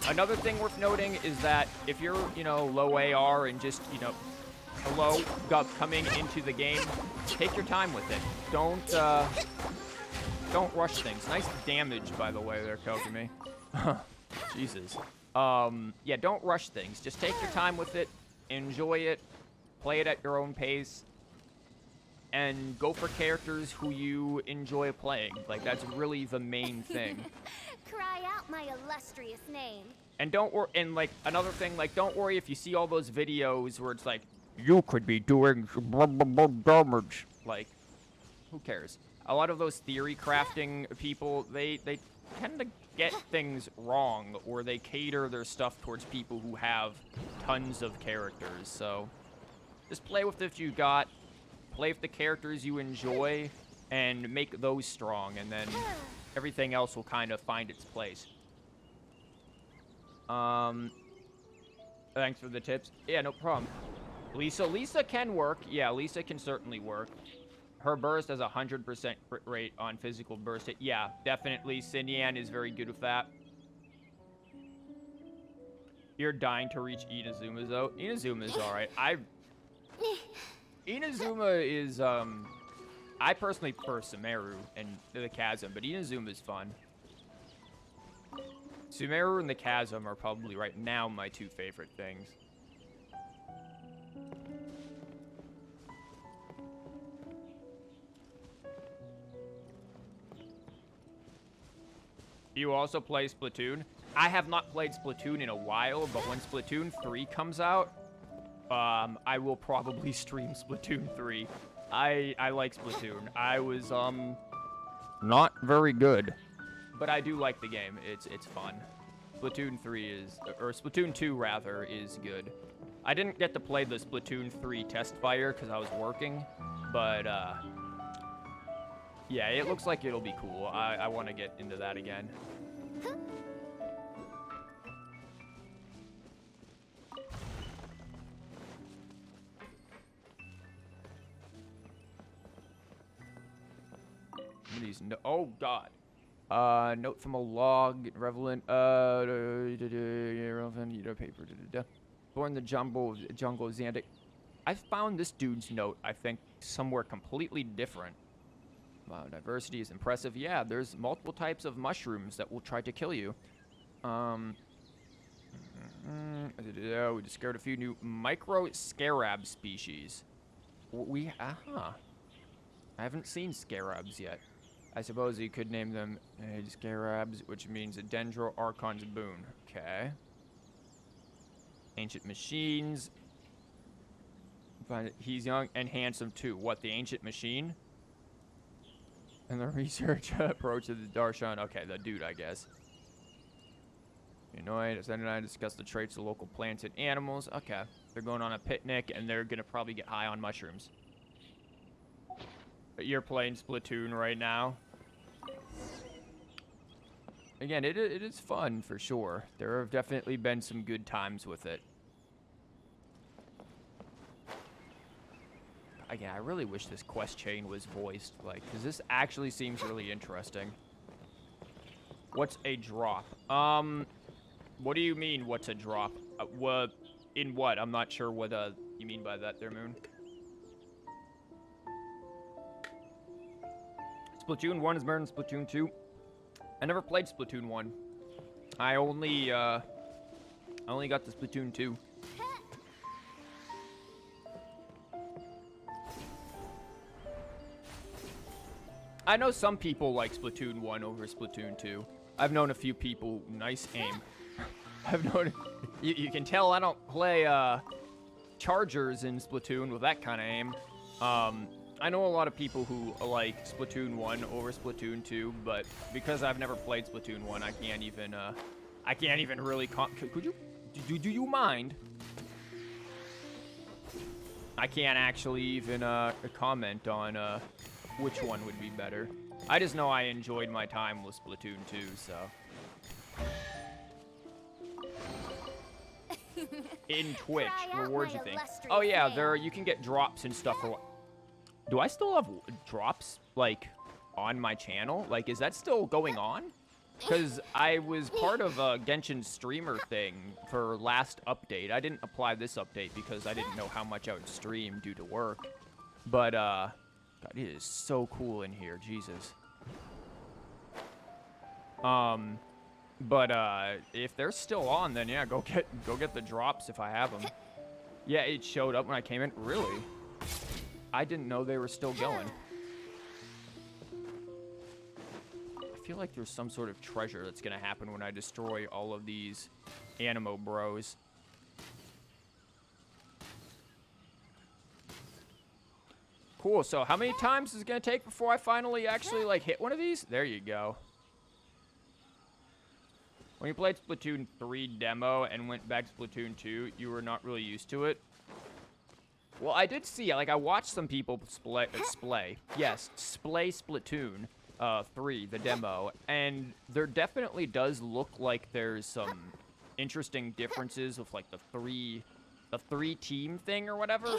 Another thing worth noting is that if you're, you know, low AR and just, you know, coming into the game, take your time with it. Don't rush things. Nice damage, by the way, there, Kokumi. Jesus. Yeah, don't rush things. Just take your time with it, enjoy it, play it at your own pace, and go for characters who you enjoy playing. Like, that's really the main thing. Cry out my illustrious name. And don't worry, and like, another thing, like, don't worry if you see all those videos where it's like, you could be doing blah, blah, blah damage. Like, who cares? A lot of those theory crafting people, they tend to get things wrong, or they cater their stuff towards people who have tons of characters. So just play with what you got, play with the characters you enjoy, and make those strong, and then everything else will kind of find its place. Thanks for the tips. Yeah, no problem. Lisa can work. Yeah, Lisa can certainly work. Her burst has a 100% crit rate on physical burst hit. Yeah, definitely. Xinyan is very good with that. You're dying to reach Inazuma, though. Inazuma's alright. Inazuma is, I personally prefer Sumeru and the Chasm, but Inazuma's fun. Sumeru and the Chasm are probably right now my two favorite things. You also play Splatoon? I have not played Splatoon in a while, but when Splatoon 3 comes out, I will probably stream Splatoon 3. I like Splatoon. I was, not very good, but I do like the game. It's fun. Splatoon 3 is, or Splatoon 2 rather, is good. I didn't get to play the Splatoon 3 test fire because I was working, but, yeah, it looks like it'll be cool. I want to get into that again. These oh god. Note from a log, relevant, relevant, paper, born the jungle Xandic. I found this dude's note, I think, somewhere completely different. Wow, diversity is impressive. Yeah, there's multiple types of mushrooms that will try to kill you. We discovered a few new micro scarab species. I haven't seen scarabs yet. I suppose you could name them scarabs, which means a Dendro Archon's boon. Okay. Ancient machines. But he's young and handsome too. What, the ancient machine? And the research approach of the Darshan. Okay, the dude, I guess. Annoyed. Sen and I discussed the traits of local plants and animals. Okay. They're going on a picnic, and they're going to probably get high on mushrooms. But you're playing Splatoon right now. Again, it is fun, for sure. There have definitely been some good times with it. Again, I really wish this quest chain was voiced, like, because this actually seems really interesting. What's a drop? What do you mean, what's a drop? In what? I'm not sure what, you mean by that there, Moon. Splatoon 1 is better than Splatoon 2. I never played Splatoon 1. I only got the Splatoon 2. I know some people like Splatoon 1 over Splatoon 2. I've known a few people. Nice aim. I've known... You can tell I don't play chargers in Splatoon with that kind of aim. I know a lot of people who like Splatoon 1 over Splatoon 2, but because I've never played Splatoon 1, I can't even really... Could you... Do you mind? I can't actually even comment on which one would be better. I just know I enjoyed my time with Splatoon 2, so... In Twitch, rewards you think. Oh yeah, you can get drops and stuff for what? Do I still have drops, like, on my channel? Like, is that still going on? Because I was part of a Genshin streamer thing for last update. I didn't apply this update because I didn't know how much I would stream due to work. But, God, it is so cool in here, Jesus. But, if they're still on, then yeah, go get the drops if I have them. Yeah, it showed up when I came in. Really? I didn't know they were still going. I feel like there's some sort of treasure that's gonna happen when I destroy all of these Animo bros. Cool, so how many times is it gonna take before I finally actually, like, hit one of these? There you go. When you played Splatoon 3 demo and went back to Splatoon 2, you were not really used to it? Well, I did see, like, I watched some people splay Splatoon 3, the demo, and there definitely does look like there's some interesting differences with, like, the three team thing or whatever.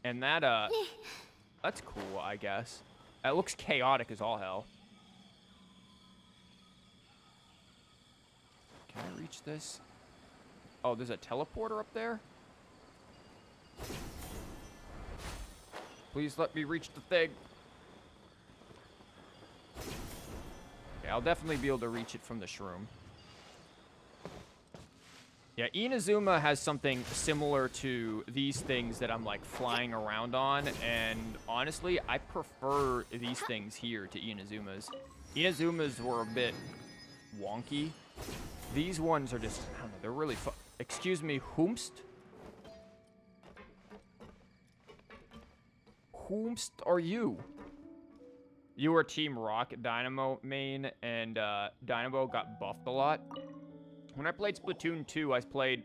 And that's cool, I guess. It looks chaotic as all hell. Can I reach this? Oh, there's a teleporter up there? Please let me reach the thing. Okay, I'll definitely be able to reach it from the shroom. Yeah, Inazuma has something similar to these things that I'm, like, flying around on, and honestly, I prefer these things here to Inazuma's. Inazuma's were a bit wonky. These ones are just, I don't know, they're really fun. Excuse me, whomst? Whomst are you? You were Team Rock Dynamo main, and Dynamo got buffed a lot. When I played Splatoon 2, I played...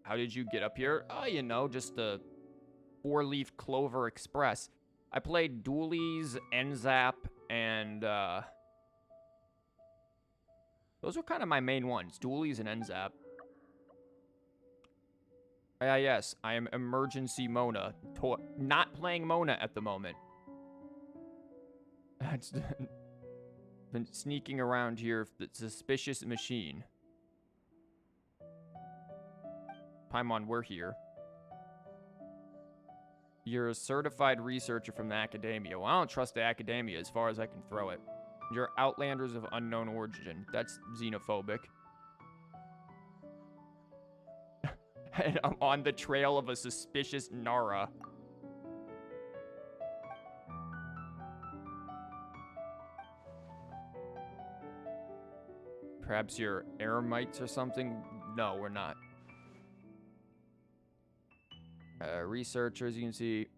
How did you get up here? Oh, you know, just the 4-leaf Clover Express. I played Dualies, Enzap, and... Those were kind of my main ones, Dualies and Enzap. Yes, I am Emergency Mona. Not playing Mona at the moment. That's been sneaking around here with the suspicious machine. Paimon, we're here. You're a certified researcher from the academia. Well, I don't trust the academia as far as I can throw it. You're outlanders of unknown origin. That's xenophobic. And I'm on the trail of a suspicious Nara. Perhaps you're eremites or something? No, we're not. Researchers, you can see.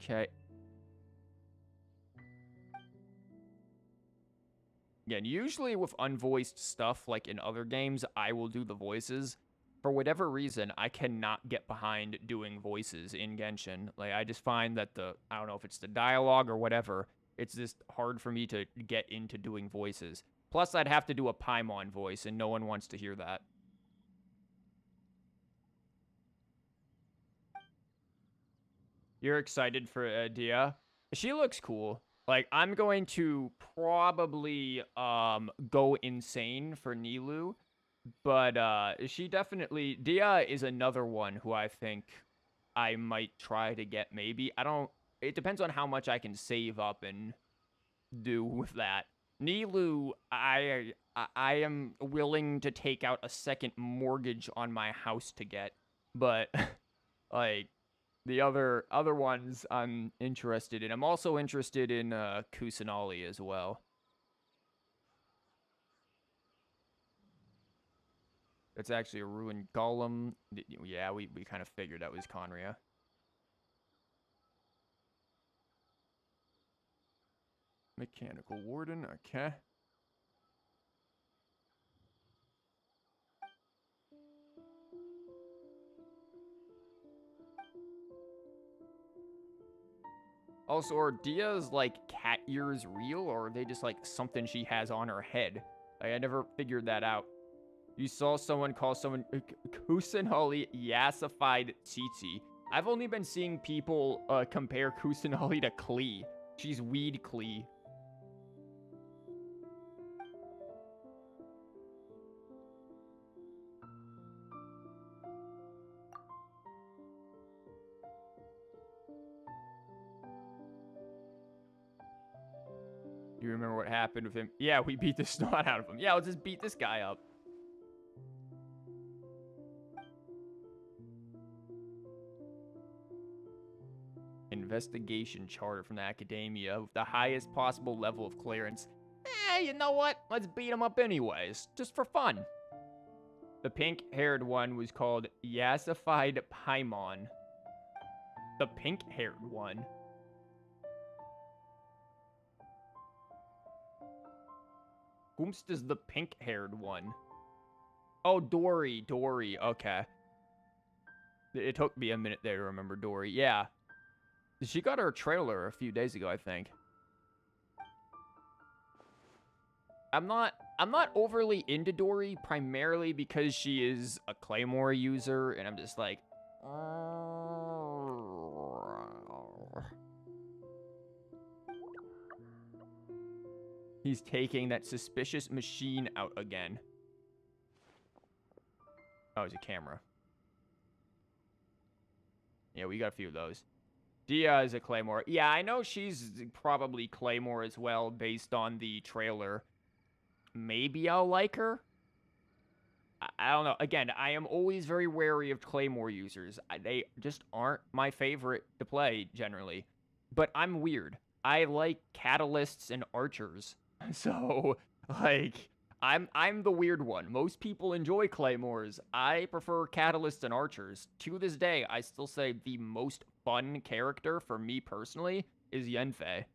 Okay. Again, usually with unvoiced stuff, like in other games, I will do the voices. For whatever reason, I cannot get behind doing voices in Genshin. Like, I just find that I don't know if it's the dialogue or whatever, it's just hard for me to get into doing voices. Plus, I'd have to do a Paimon voice, and no one wants to hear that. You're excited for Dia? She looks cool. Like, I'm going to probably go insane for Nilou, but she definitely... Dia is another one who I think I might try to get maybe. It depends on how much I can save up and do with that. Nilou, I am willing to take out a second mortgage on my house to get, but, like... The other ones I'm interested in. I'm also interested in Kusanali as well. That's actually a ruined golem. Yeah, we kind of figured that was Conria. Mechanical warden, okay. Also, are Dia's, like, cat ears real, or are they just, like, something she has on her head? Like, I never figured that out. You saw someone call someone Kusanali yassified Tsitsi. I've only been seeing people compare Kusanali to Klee. She's weed Klee. You remember what happened with him? Yeah, we beat the snot out of him. Yeah, let's just beat this guy up. Investigation charter from the academia with the highest possible level of clearance. You know what? Let's beat him up anyways, just for fun. The pink-haired one was called Yassified Paimon. The pink-haired one. Whomst is the pink-haired one? Oh, Dory, okay. It took me a minute there to remember Dory, yeah. She got her trailer a few days ago, I think. I'm not overly into Dory, primarily because she is a Claymore user, and I'm just like... He's taking that suspicious machine out again. Oh, it's a camera. Yeah, we got a few of those. Dia is a Claymore. Yeah, I know she's probably Claymore as well, based on the trailer. Maybe I'll like her? I don't know. Again, I am always very wary of Claymore users. They just aren't my favorite to play, generally. But I'm weird. I like catalysts and archers. So, like, I'm the weird one. Most people enjoy Claymores. I prefer catalysts and archers. To this day, I still say the most fun character for me personally is Yenfei.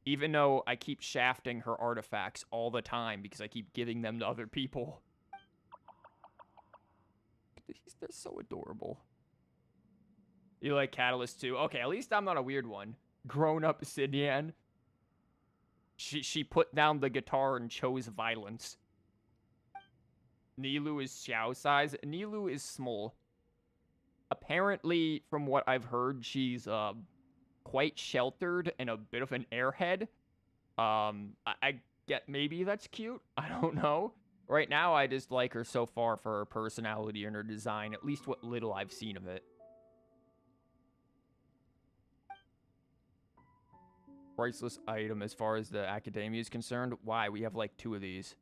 Even though I keep shafting her artifacts all the time because I keep giving them to other people. They're so adorable. You like Catalyst too? Okay, at least I'm not a weird one. Grown-up Sidian. She put down the guitar and chose violence. Nilou is Xiao size. Nilou is small. Apparently, from what I've heard, she's quite sheltered and a bit of an airhead. I get maybe that's cute. I don't know. Right now, I just like her so far for her personality and her design, at least what little I've seen of it. Priceless item as far as the academia is concerned. Why? We have like 2 of these.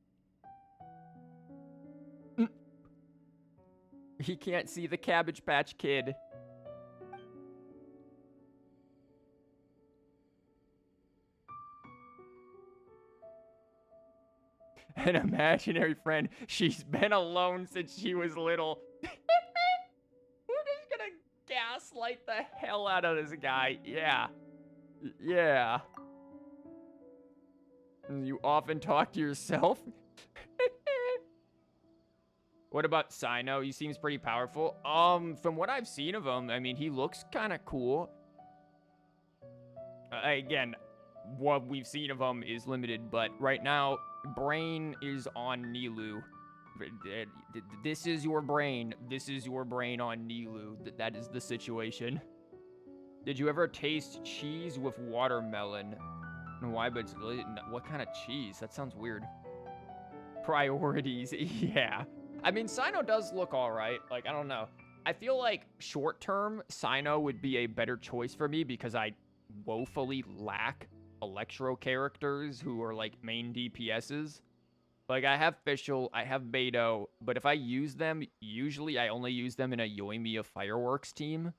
He can't see the Cabbage Patch Kid. An imaginary friend. She's been alone since she was little. We're just gonna gaslight the hell out of this guy. Yeah. Yeah. You often talk to yourself? What about Sino? He seems pretty powerful. From what I've seen of him, I mean, he looks kind of cool. Again, what we've seen of him is limited, but right now, brain is on Nilou. This is your brain. This is your brain on Nilou. That is the situation. Did you ever taste cheese with watermelon? Why, but what kind of cheese? That sounds weird. Priorities, yeah. I mean, Sino does look alright. Like, I don't know. I feel like short-term, Sino would be a better choice for me because I woefully lack Electro characters who are, like, main DPSs. Like, I have Fischl, I have Beto, but if I use them, usually I only use them in a Yoimiya Fireworks team.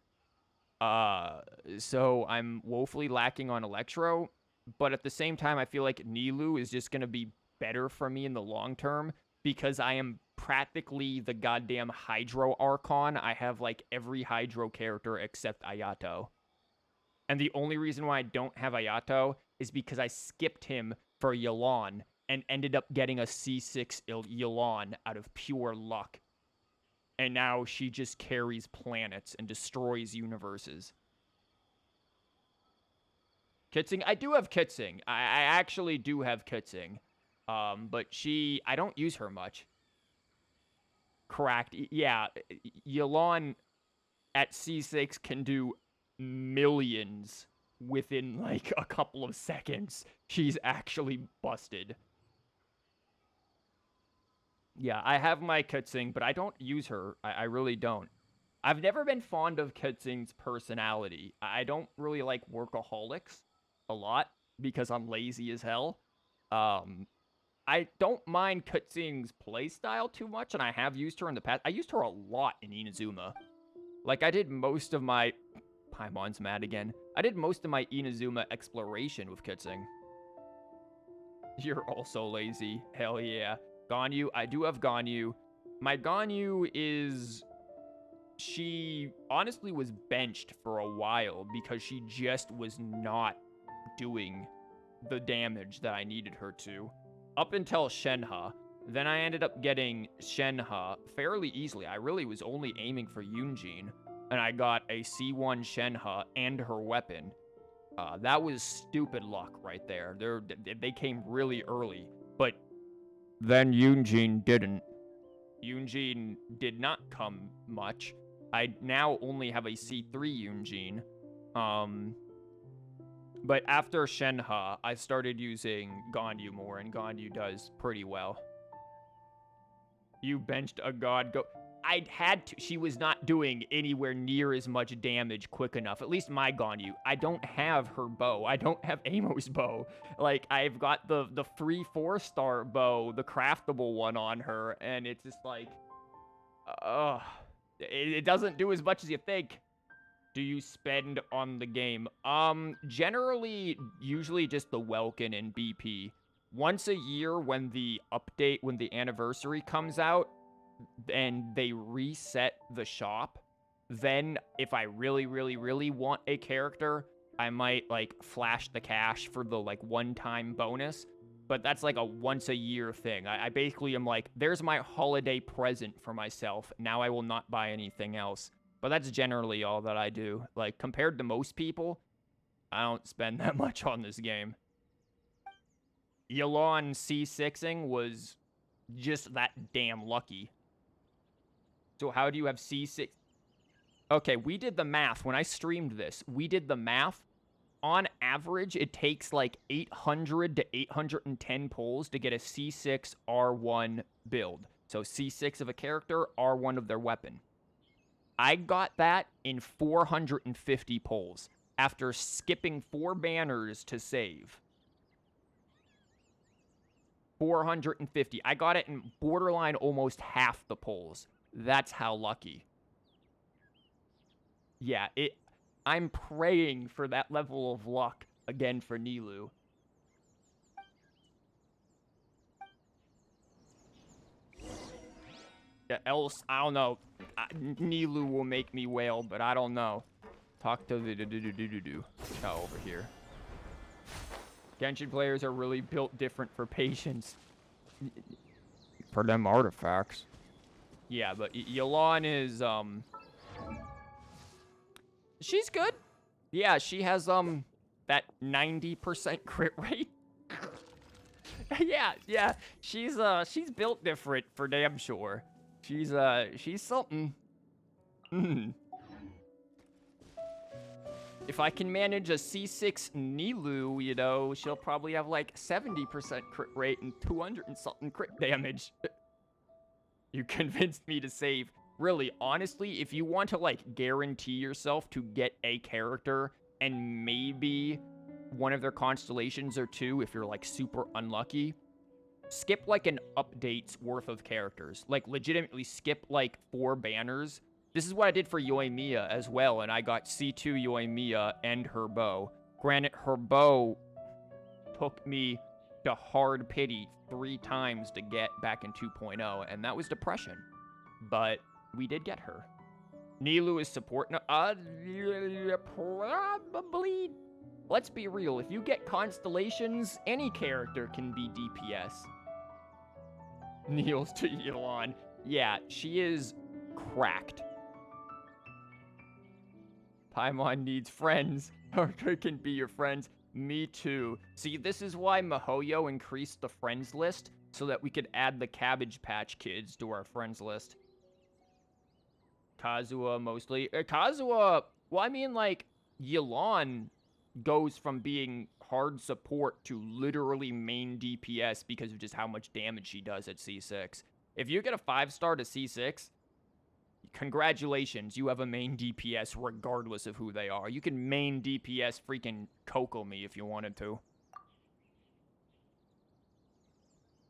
So I'm woefully lacking on Electro, but at the same time, I feel like Nilou is just gonna be better for me in the long term because I am practically the goddamn Hydro Archon. I have like every Hydro character except Ayato. And the only reason why I don't have Ayato is because I skipped him for Yelan and ended up getting a C6 Yelan out of pure luck. And now she just carries planets and destroys universes. Kitsing, I do have Kitsing. I actually do have Kitsing. But I don't use her much. Correct. Yeah, Yelan at C6 can do millions within like a couple of seconds. She's actually busted. Yeah, I have my Kitsing, but I don't use her. I really don't. I've never been fond of Kitsing's personality. I don't really like workaholics a lot because I'm lazy as hell. I don't mind Kitsing's playstyle too much, and I have used her in the past. I used her a lot in Inazuma. Like, I did most of my... Paimon's mad again. I did most of my Inazuma exploration with Kitsing. You're also lazy. Hell yeah. Ganyu, I do have Ganyu. My Ganyu is... She honestly was benched for a while because she just was not doing the damage that I needed her to. Up until Shenhe. Then I ended up getting Shenhe fairly easily. I really was only aiming for Yunjin. And I got a C1 Shenhe and her weapon. That was stupid luck right there. They came really early. But then Yunjin didn't. Yunjin did not come much. I now only have a C3 Yunjin. But after Shenhe, I started using Ganyu more, and Ganyu does pretty well. You benched a god go... I had to. She was not doing anywhere near as much damage quick enough. At least my Ganyu. I don't have her bow. I don't have Amos's bow. Like, I've got the free 4-star bow, the craftable one on her, and it's just like... It doesn't do as much as you think. Do you spend on the game? Generally, usually just the Welkin and BP. Once a year when the update, when the anniversary comes out, and they reset the shop, then if I really, really, really want a character, I might, like, flash the cash for the, like, one-time bonus. But that's, like, a once-a-year thing. I basically am like, there's my holiday present for myself. Now I will not buy anything else. But that's generally all that I do. Like, compared to most people, I don't spend that much on this game. Yelan C6ing was just that damn lucky. So how do you have C6? Okay, we did the math. When I streamed this, we did the math. On average, it takes like 800 to 810 pulls to get a C6 R1 build. So C6 of a character, R1 of their weapon. I got that in 450 pulls after skipping 4 banners to save. 450. I got it in borderline almost half the pulls. That's how lucky. Yeah, I'm praying for that level of luck again for Nilou. Yeah, else, I don't know. Nilou will make me wail, but I don't know. Talk to the cow over here. Genshin players are really built different for patience. For them artifacts. Yeah, but Yelan is, she's good. Yeah, she has, that 90% crit rate. yeah. She's built different for damn sure. She's something. If I can manage a C6 Nilou, you know, she'll probably have like 70% crit rate and 200 and something crit damage. You convinced me to save. Really, honestly, if you want to, like, guarantee yourself to get a character and maybe one of their constellations or two, if you're, like, super unlucky, skip, like, an update's worth of characters. Like, legitimately skip, like, 4 banners This is what I did for Yoimiya as well, and I got C2 Yoimiya and her bow. Granted, her bow took me to hard pity 3 times to get back in 2.0, and that was depression. But we did get her. Nilou is support. No, probably. Let's be real. If you get constellations, any character can be DPS. Kneels to Elon. Yeah, she is cracked. Paimon needs friends. Arthur can be your friends. Me too. See, this is why MiHoYo increased the friends list, so that we could add the Cabbage Patch Kids to our friends list. Kazuha, mostly. Kazuha, well, I mean, like, Yelan goes from being hard support to literally main DPS because of just how much damage she does at C6. If you get a 5-star to C6, congratulations, you have a main DPS regardless of who they are. You can main DPS freaking Kokomi if you wanted to.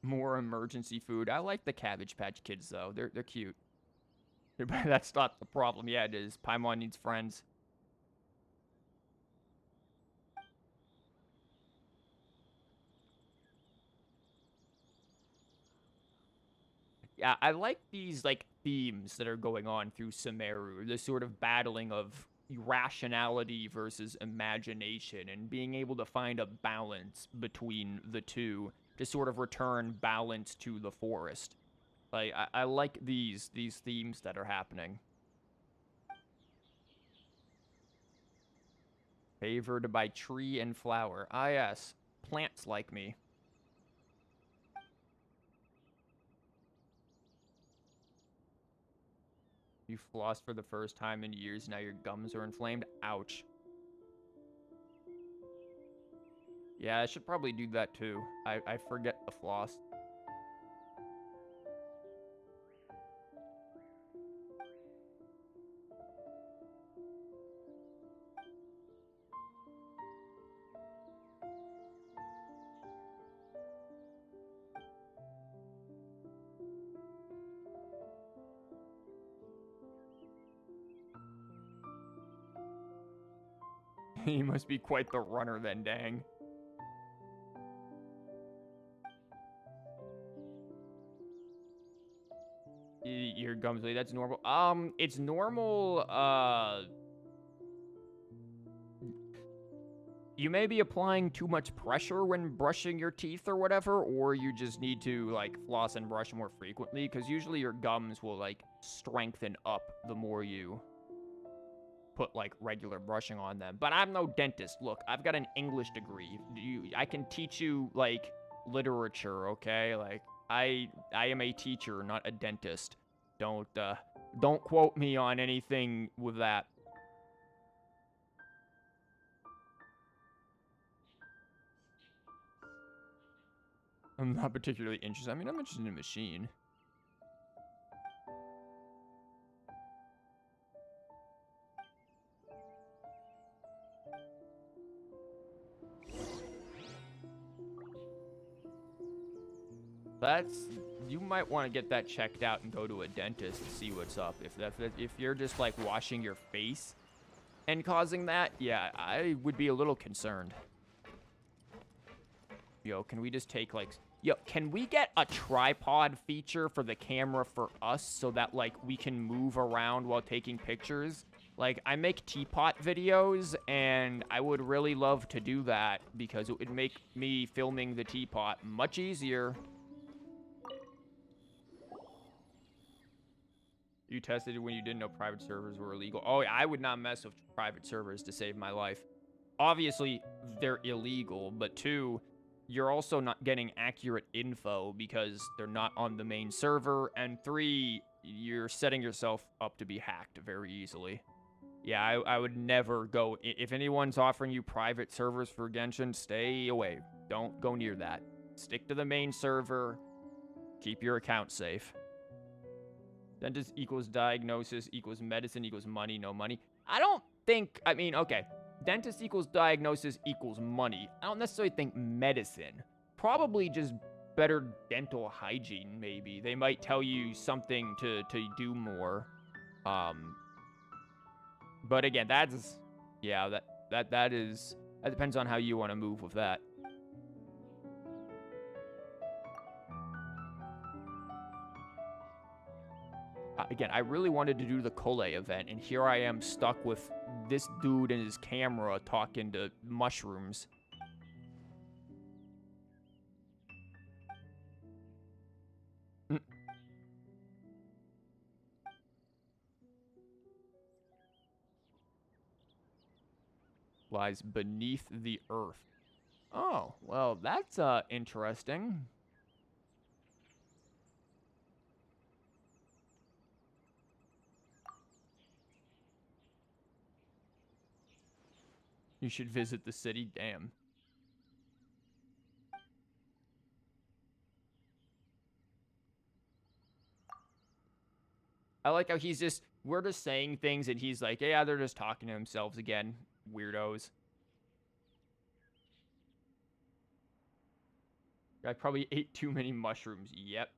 More emergency food. I like the Cabbage Patch Kids, though. They're cute. That's not the problem. Yeah, it is. Paimon needs friends. Yeah, I like these, like, themes that are going on through Sumeru. The sort of battling of rationality versus imagination and being able to find a balance between the two to sort of return balance to the forest. Like, I like these themes that are happening. Favored by tree and flower. Ah, yes. Plants like me. You flossed for the first time in years, now your gums are inflamed. Ouch. Yeah, I should probably do that too. I forget the floss. He must be quite the runner then, dang. Your gums, that's normal. It's normal, you may be applying too much pressure when brushing your teeth or whatever, or you just need to, like, floss and brush more frequently, because usually your gums will, like, strengthen up the more you put, like, regular brushing on them. But I'm no dentist. Look, I've got an English degree. I can teach you, like, literature, okay? Like, I am a teacher, not a dentist. Don't quote me on anything with that. I'm not particularly interested. I mean, I'm interested in a machine. You might want to get that checked out and go to a dentist to see what's up. If you're just, like, washing your face and causing that, yeah, I would be a little concerned. Yo, can we just take, like... Yo, can we get a tripod feature for the camera for us so that, like, we can move around while taking pictures? Like, I make teapot videos, and I would really love to do that because it would make me filming the teapot much easier. You tested it when you didn't know private servers were illegal. Oh, yeah, I would not mess with private servers to save my life. Obviously, they're illegal, but 2, you're also not getting accurate info because they're not on the main server, and 3, you're setting yourself up to be hacked very easily. Yeah, I would never go... If anyone's offering you private servers for Genshin, stay away. Don't go near that. Stick to the main server. Keep your account safe. Dentist equals diagnosis equals medicine equals money, no money. I don't think... I mean, okay. Dentist equals diagnosis equals money. I don't necessarily think medicine. Probably just better dental hygiene, maybe. They might tell you something to do more. But again, that's, yeah, that depends on how you want to move with that. Again, I really wanted to do the Collei event, and here I am stuck with this dude and his camera talking to mushrooms. Lies beneath the earth. Oh, well, that's interesting. You should visit the city. Damn. I like how we're just saying things and he's like, yeah, they're just talking to themselves again. Weirdos. I probably ate too many mushrooms. Yep.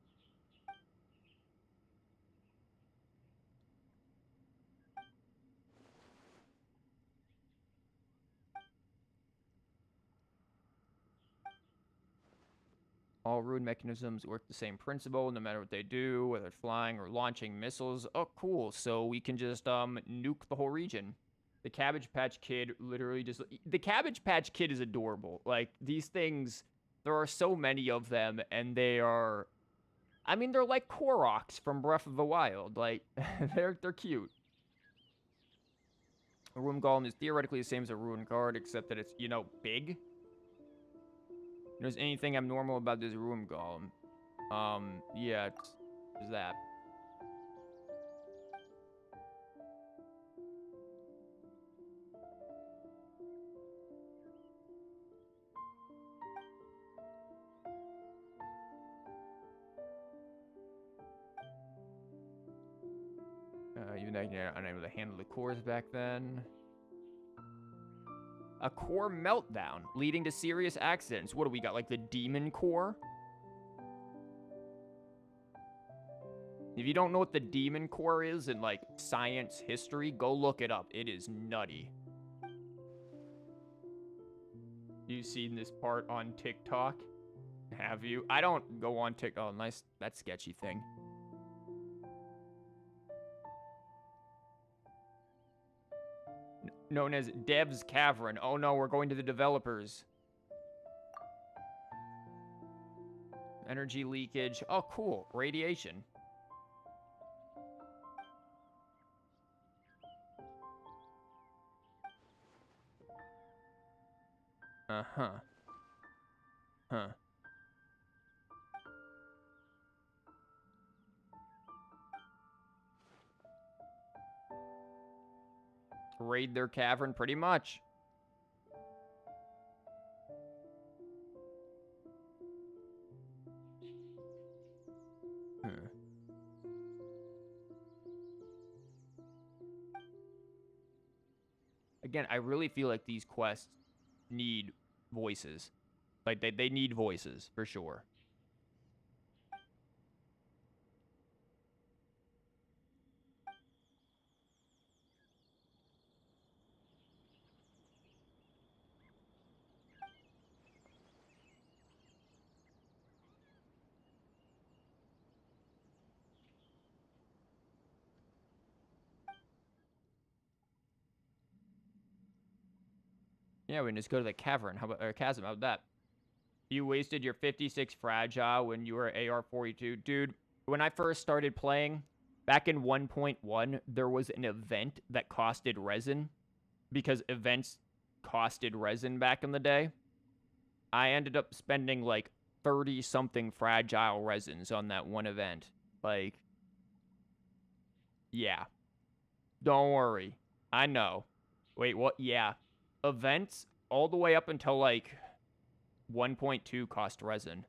All rune mechanisms work the same principle, no matter what they do, whether it's flying or launching missiles. Oh, cool. So we can just nuke the whole region. The Cabbage Patch Kid literally just... The Cabbage Patch Kid is adorable. Like, these things, there are so many of them, and they are... I mean, they're like Koroks from Breath of the Wild. Like, they're cute. A Rune Golem is theoretically the same as a Rune Guard, except that it's, you know, big. If there's anything abnormal about this Rune Golem. Yeah, it's that. Even though you're unable to handle the cores back then. A core meltdown, leading to serious accidents. What do we got, like the demon core? If you don't know what the demon core is in, like, science history, go look it up. It is nutty. You've seen this part on TikTok? Have you? I don't go on TikTok. Oh, nice. That sketchy thing. Known as Dev's Cavern. Oh no, we're going to the developers. Energy leakage. Oh, cool. Radiation. Uh-huh. Huh. Raid their cavern, pretty much. Again, I really feel like these quests need voices. Like, they need voices, for sure. Yeah, we can just go to the cavern. How about, or chasm? How about that? You wasted your 56 fragile when you were AR-42. Dude, when I first started playing, back in 1.1, there was an event that costed resin. Because events costed resin back in the day. I ended up spending like 30-something fragile resins on that one event. Like, yeah. Don't worry. I know. Wait, what? Yeah. Events all the way up until like 1.2 cost resin.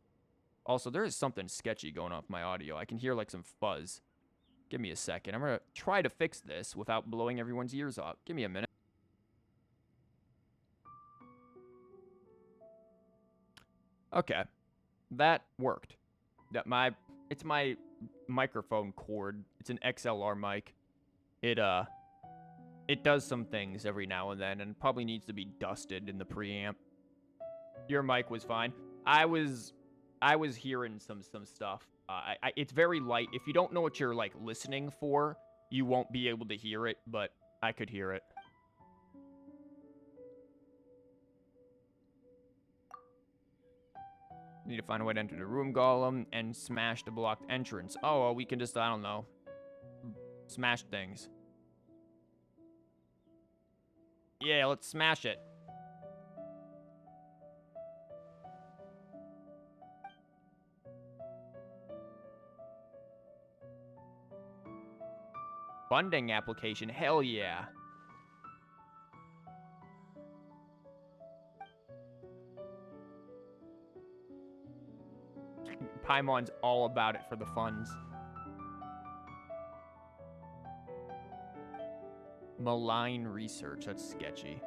Also, there is something sketchy going on with my audio. I can hear like some fuzz. Give me a second. I'm going to try to fix this without blowing everyone's ears off. Give me a minute. Okay. That worked. It's my microphone cord. It's an XLR mic. it does some things every now and then, and probably needs to be dusted in the preamp. Your mic was fine. I was hearing some stuff. It's very light. If you don't know what you're like listening for, you won't be able to hear it, but I could hear it. Need to find a way to enter the room golem and smash the blocked entrance. Oh, well, we can just, I don't know, smash things. Yeah, let's smash it. Funding application, hell yeah. Paimon's all about it for the funds. Malign research, that's sketchy.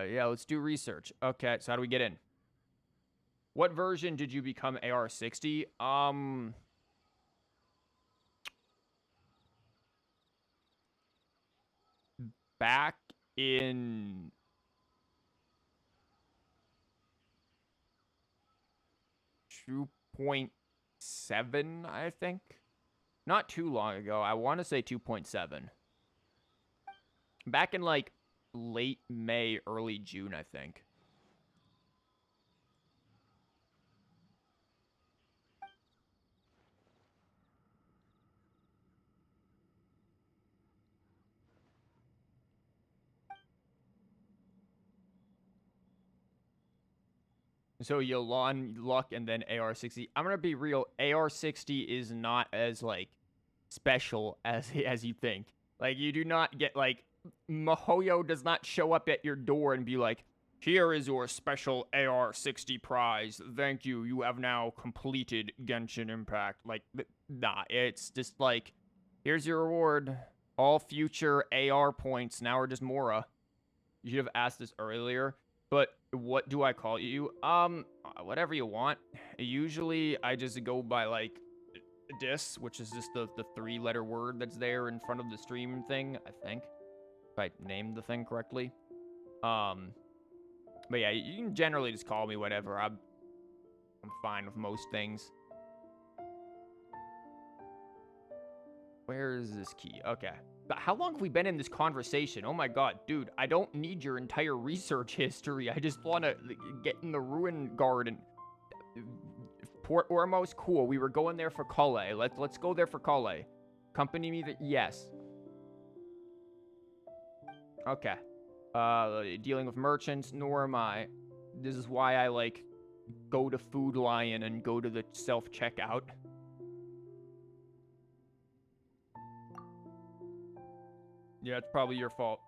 Yeah, let's do research. Okay, so how do we get in? What version did you become AR-60? Back in 2.7, I think. Not too long ago. I want to say 2.7. Back in like late May, early June, I think. So Yolan, Luck, and then AR-60. I'm gonna be real. AR-60 is not as like special as you think. Like, you do not get like Mihoyo does not show up at your door and be like, "Here is your special AR-60 prize. Thank you. You have now completed Genshin Impact." Like, nah. It's just like, here's your reward. All future AR points now are just Mora. You should have asked this earlier. But what do I call you? Whatever you want. Usually, I just go by, like, dis, which is just the 3-letter word that's there in front of the stream thing, I think. If I named the thing correctly. But yeah, you can generally just call me whatever. I'm fine with most things. Where is this key? Okay. But how long have we been in this conversation? Oh my god, dude, I don't need your entire research history. I just want to get in the ruin garden. Port Ormos, cool. We were going there for Collei. Let's go there for Collei. Company me yes. Okay. Dealing with merchants, nor am I. This is why I, like, go to Food Lion and go to the self-checkout. Yeah, it's probably your fault.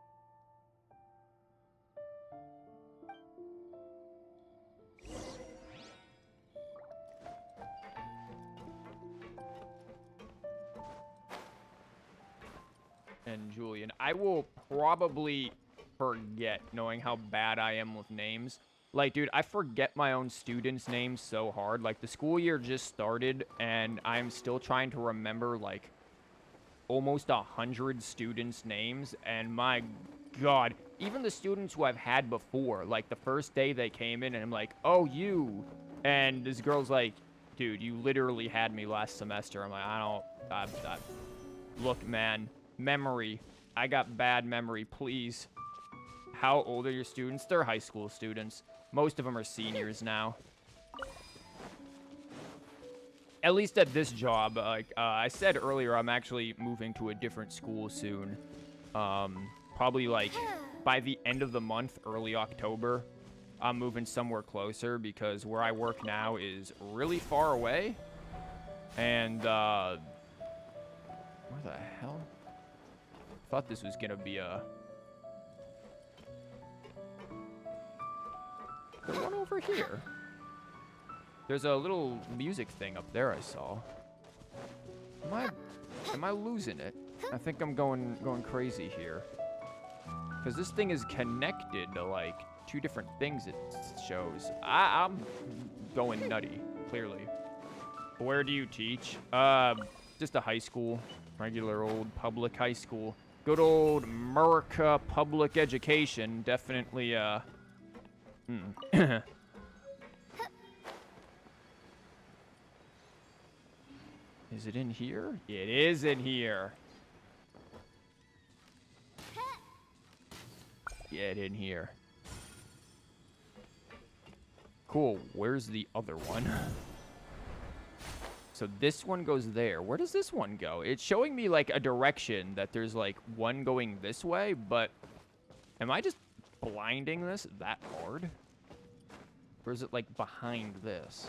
And Julian, I will probably forget, knowing how bad I am with names. Like, dude, I forget my own students' names so hard. Like, the school year just started, and I'm still trying to remember, like, almost 100 students' names, and my god, even the students who I've had before, like, the first day they came in, and I'm like, "Oh, you," and this girl's like, "Dude, you literally had me last semester." I'm like, look, man, memory, I got bad memory, please. How old are your students? They're high school students. Most of them are seniors now. At least at this job. Like I said earlier, I'm actually moving to a different school soon. Probably like by the end of the month, early October, I'm moving somewhere closer because where I work now is really far away. And where the hell? I thought this was gonna be a... There's one over here. There's a little music thing up there I saw. Am I losing it? I think I'm going crazy here. Because this thing is connected to, like, 2 different things it shows. I'm going nutty, clearly. Where do you teach? Just a high school. Regular old public high school. Good old America public education. Definitely, Is it in here? It is in here. Get in here. Cool. Where's the other one? So this one goes there. Where does this one go? It's showing me, like, a direction that there's, like, one going this way, but am I just blinding this that hard? Or is it, like, behind this?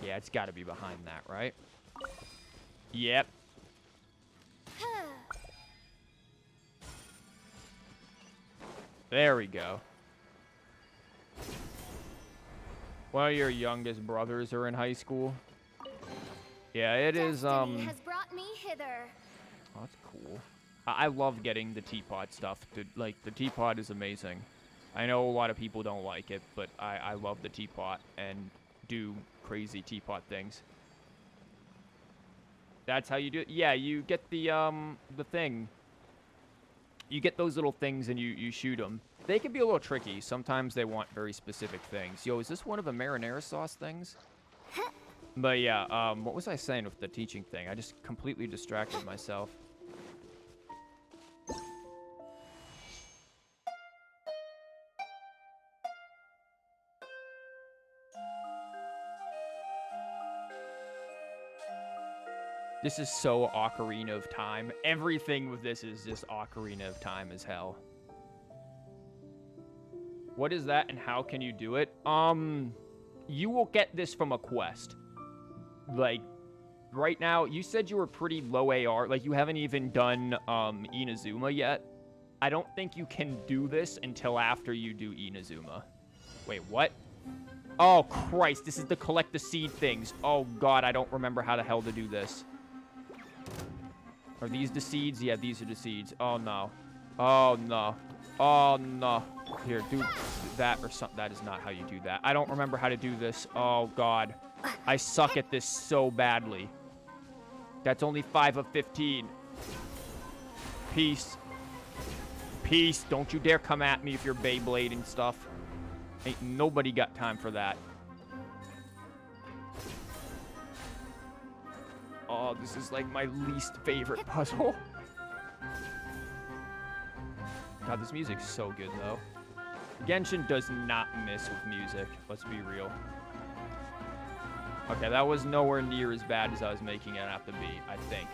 Yeah, it's got to be behind that, right? Yep. There we go. One of your youngest brothers are in high school. Yeah, it is, Destiny has brought me hither. Oh, that's cool. I love getting the teapot stuff. Like, the teapot is amazing. I know a lot of people don't like it, but I love the teapot and do crazy teapot things. That's how you do it? Yeah, you get the thing. You get those little things and you shoot them. They can be a little tricky. Sometimes they want very specific things. Yo, is this one of the marinara sauce things? But yeah, what was I saying with the teaching thing? I just completely distracted myself. This is so Ocarina of Time. Everything with this is just Ocarina of Time as hell. What is that and how can you do it? You will get this from a quest. Like, right now, you said you were pretty low AR. Like, you haven't even done, Inazuma yet. I don't think you can do this until after you do Inazuma. Wait, what? Oh, Christ, this is the collect the seed things. Oh, God, I don't remember how the hell to do this. Are these the seeds? Yeah, these are the seeds. Oh, no. Oh, no. Oh, no. Here, do that or something. That is not how you do that. I don't remember how to do this. Oh, God. I suck at this so badly. That's only 5 of 15. Peace. Peace. Don't you dare come at me if you're Beyblade and stuff. Ain't nobody got time for that. Oh, this is like my least favorite puzzle. God, this music's so good, though. Genshin does not miss with music. Let's be real. Okay, that was nowhere near as bad as I was making it have to be, I think.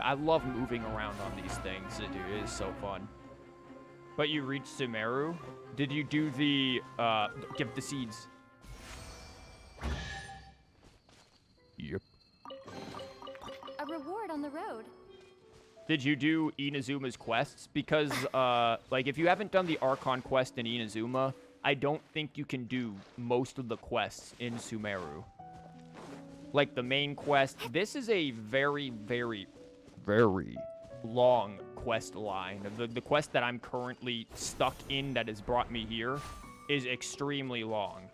I love moving around on these things. It is so fun. But you reached Sumeru? Did you do the, give the seeds? Yep. A reward on the road. Did you do Inazuma's quests? Because, like, if you haven't done the Archon quest in Inazuma, I don't think you can do most of the quests in Sumeru. Like, the main quest. This is a very, very, very long quest line. The quest that I'm currently stuck in that has brought me here is extremely long.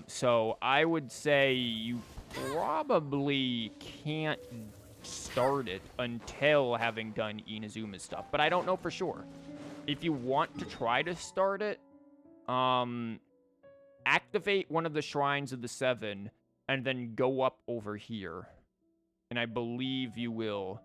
So I would say you probably can't start it until having done Inazuma's stuff, but I don't know for sure. If you want to try to start it, activate one of the shrines of the 7 and then go up over here. And I believe you will.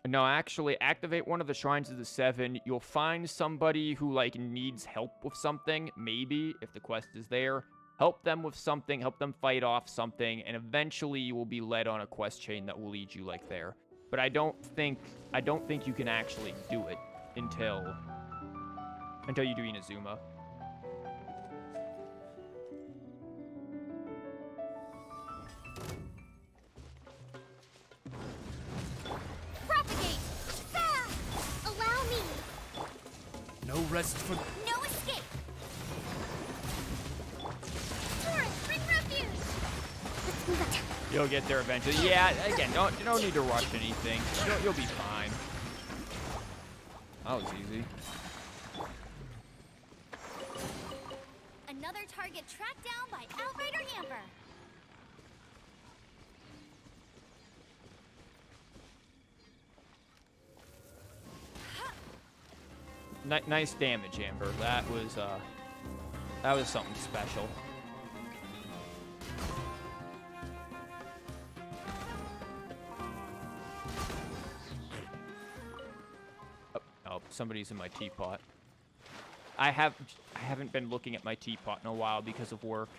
No, actually, activate one of the shrines of the 7. You'll find somebody who, like, needs help with something, maybe, if the quest is there. Help them with something, help them fight off something, and eventually you will be led on a quest chain that will lead you, like, there. But I don't think you can actually do it until you do Inazuma. Allow me. No rest for... No escape. You'll get there eventually. Yeah, again, you don't need to rush anything. You'll be fine. That was easy. Another target tracked down by Outrider Amber. Nice damage, Amber. That was something special. Oh, somebody's in my teapot. I haven't been looking at my teapot in a while because of work.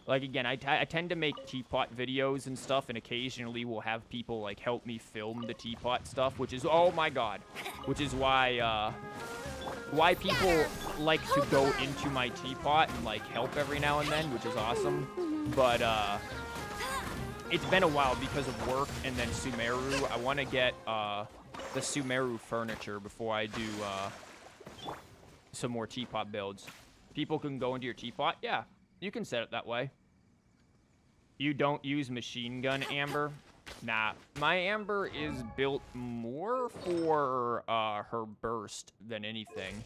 Like, again, I tend to make teapot videos and stuff, and occasionally we'll have people, like, help me film the teapot stuff, which is, oh my god, which is why people like to go into my teapot and, like, help every now and then, which is awesome. But, it's been a while because of work and then Sumeru. I want to get, the Sumeru furniture before I do, some more teapot builds. People can go into your teapot? Yeah, you can set it that way. You don't use machine gun Amber? Nah, my Amber is built more for her burst than anything.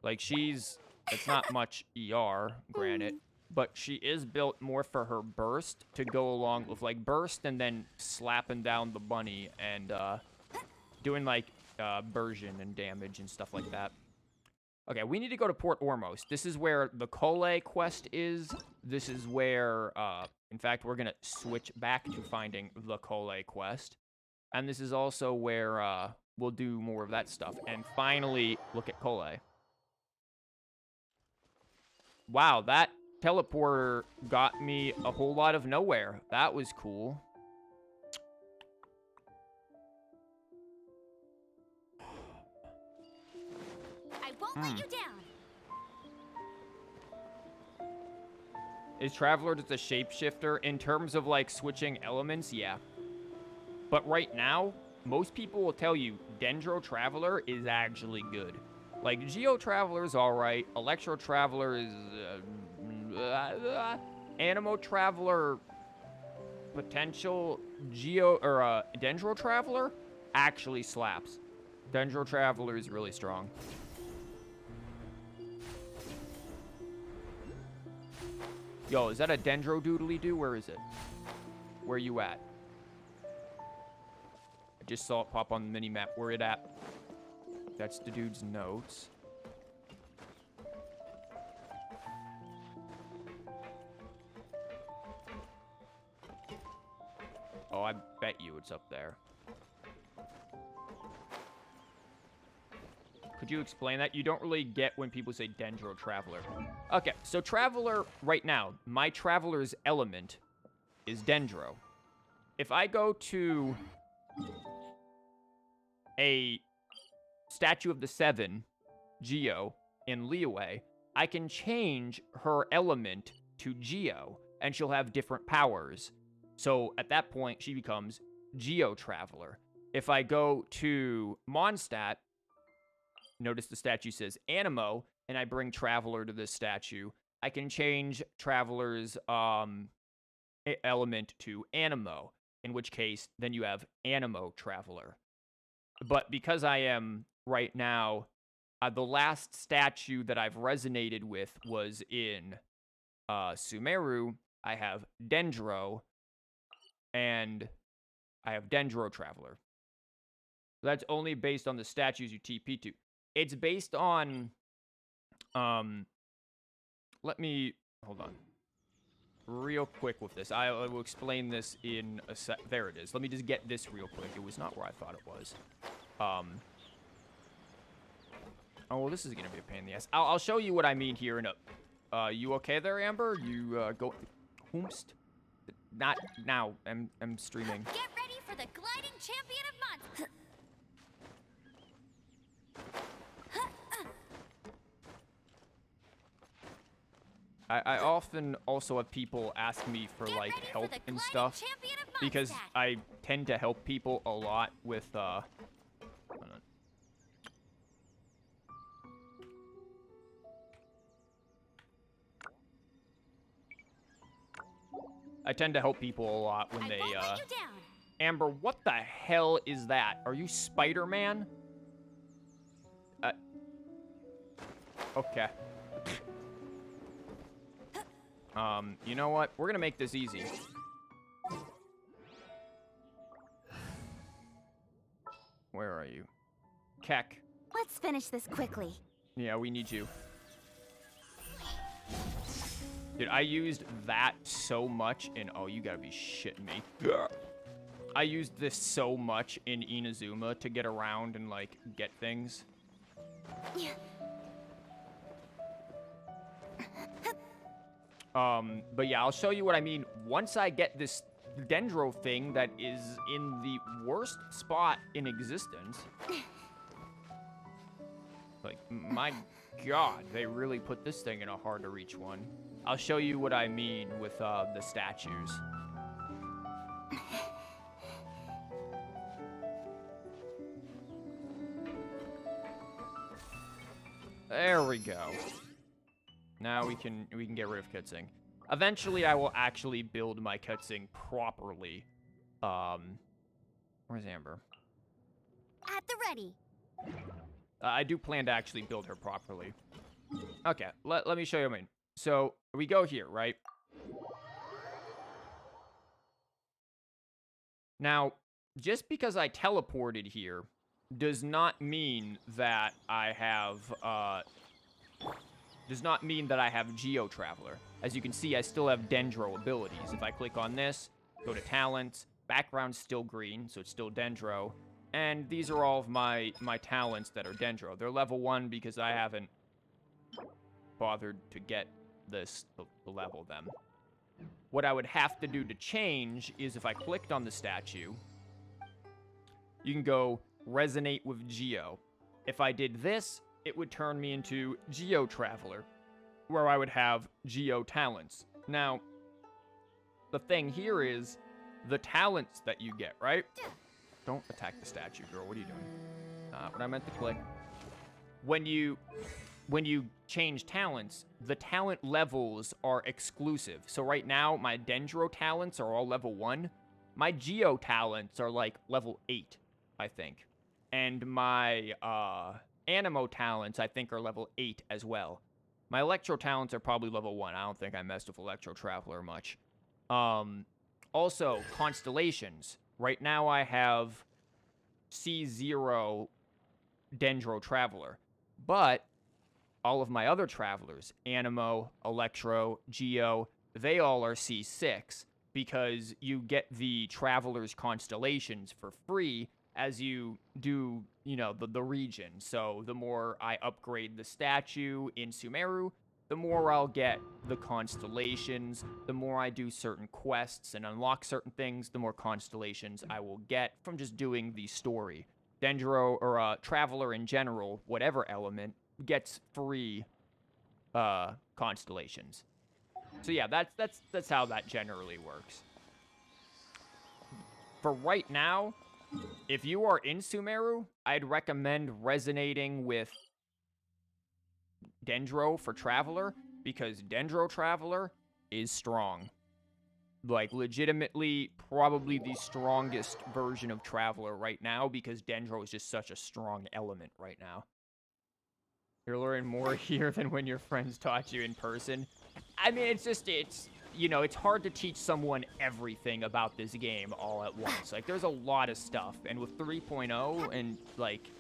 Like, it's not much ER, granted, but she is built more for her burst to go along with, like, burst and then slapping down the bunny and doing, like, bursion and damage and stuff like that. Okay, we need to go to Port Ormos. This is where the Collei quest is. This is where, in fact, we're going to switch back to finding the Collei quest. And this is also where we'll do more of that stuff. And finally, look at Collei. Wow, that teleporter got me a whole lot of nowhere. That was cool. Won't let you down. Is Traveler just a shapeshifter? In terms of, like, switching elements, yeah. But right now, most people will tell you Dendro Traveler is actually good. Like, Geo Traveler is alright. Electro Traveler is... Animo Traveler... Potential... Dendro Traveler actually slaps. Dendro Traveler is really strong. Yo, is that a Dendro Doodly-Doo? Where is it? Where you at? I just saw it pop on the mini-map. Where it at? That's the dude's notes. Oh, I bet you it's up there. Could you explain that? You don't really get when people say Dendro Traveler. Okay, so Traveler, right now, my Traveler's element is Dendro. If I go to a Statue of the Seven, Geo, in Liyue, I can change her element to Geo, and she'll have different powers. So at that point, she becomes Geo Traveler. If I go to Mondstadt, notice the statue says Animo, and I bring Traveler to this statue, I can change Traveler's element to Animo, in which case, then you have Animo Traveler. But because I am, right now, the last statue that I've resonated with was in Sumeru, I have Dendro, and I have Dendro Traveler. That's only based on the statues you TP to. It's based on, let me, hold on, real quick with this. I will explain this in a sec. There it is. Let me just get this real quick. It was not where I thought it was. Oh, well, this is going to be a pain in the ass. I'll show you what I mean here in a, you okay there, Amber? You, go, whomst? Not now. I'm streaming. Get ready for the gliding champion of monsters. I often also have people ask me for, like, help and stuff, because I tend to help people a lot with, hold on. I tend to help people a lot when I they, won't let you down. Amber, what the hell is that? Are you Spider-Man? Okay. You know what? We're gonna make this easy. Where are you? Keck. Let's finish this quickly. Yeah, we need you. Dude, I used that so much in... Oh, you gotta be shitting me. I used this so much in Inazuma to get around and, like, get things. Yeah. But yeah, I'll show you what I mean. Once I get this dendro thing that is in the worst spot in existence... Like, my god, they really put this thing in a hard-to-reach one. I'll show you what I mean with, the statues. There we go. Now we can get rid of Kitsing. Eventually, I will actually build my Kitsing properly. Where's Amber? At the ready. I do plan to actually build her properly. Okay, let me show you what I mean. So, we go here, right? Now, just because I teleported here does not mean that I have, Geo Traveler. As you can see, I still have Dendro abilities. If I click on this, go to Talents, background's still green, so it's still Dendro. And these are all of my talents that are Dendro. They're level 1 because I haven't bothered to get this to level them. What I would have to do to change is if I clicked on the statue, you can go resonate with Geo. If I did this, it would turn me into Geo Traveler, where I would have Geo talents. Now, the thing here is the talents that you get, right? Don't attack the statue, girl. What are you doing? Not what I meant to click. When you change talents, the talent levels are exclusive. So right now, my Dendro talents are all level 1. My Geo talents are like level 8, I think. And my Animo talents, I think, are level 8 as well. My Electro talents are probably level 1. I don't think I messed with Electro Traveler much. Also, Constellations. Right now I have C0 Dendro Traveler. But all of my other Travelers, Animo, Electro, Geo, they all are C6 because you get the Traveler's Constellations for free as you do, you know, the region. So the more I upgrade the statue in Sumeru, the more I'll get the constellations. The more I do certain quests and unlock certain things, the more constellations I will get from just doing the story. Dendro, or Traveler in general, whatever element, gets free constellations. So yeah, that's how that generally works. For right now, if you are in Sumeru, I'd recommend resonating with Dendro for Traveler, because Dendro Traveler is strong. Like, legitimately, probably the strongest version of Traveler right now, because Dendro is just such a strong element right now. You're learning more here than when your friends taught you in person. I mean, you know, it's hard to teach someone everything about this game all at once. Like, there's a lot of stuff, and with 3.0 and, like,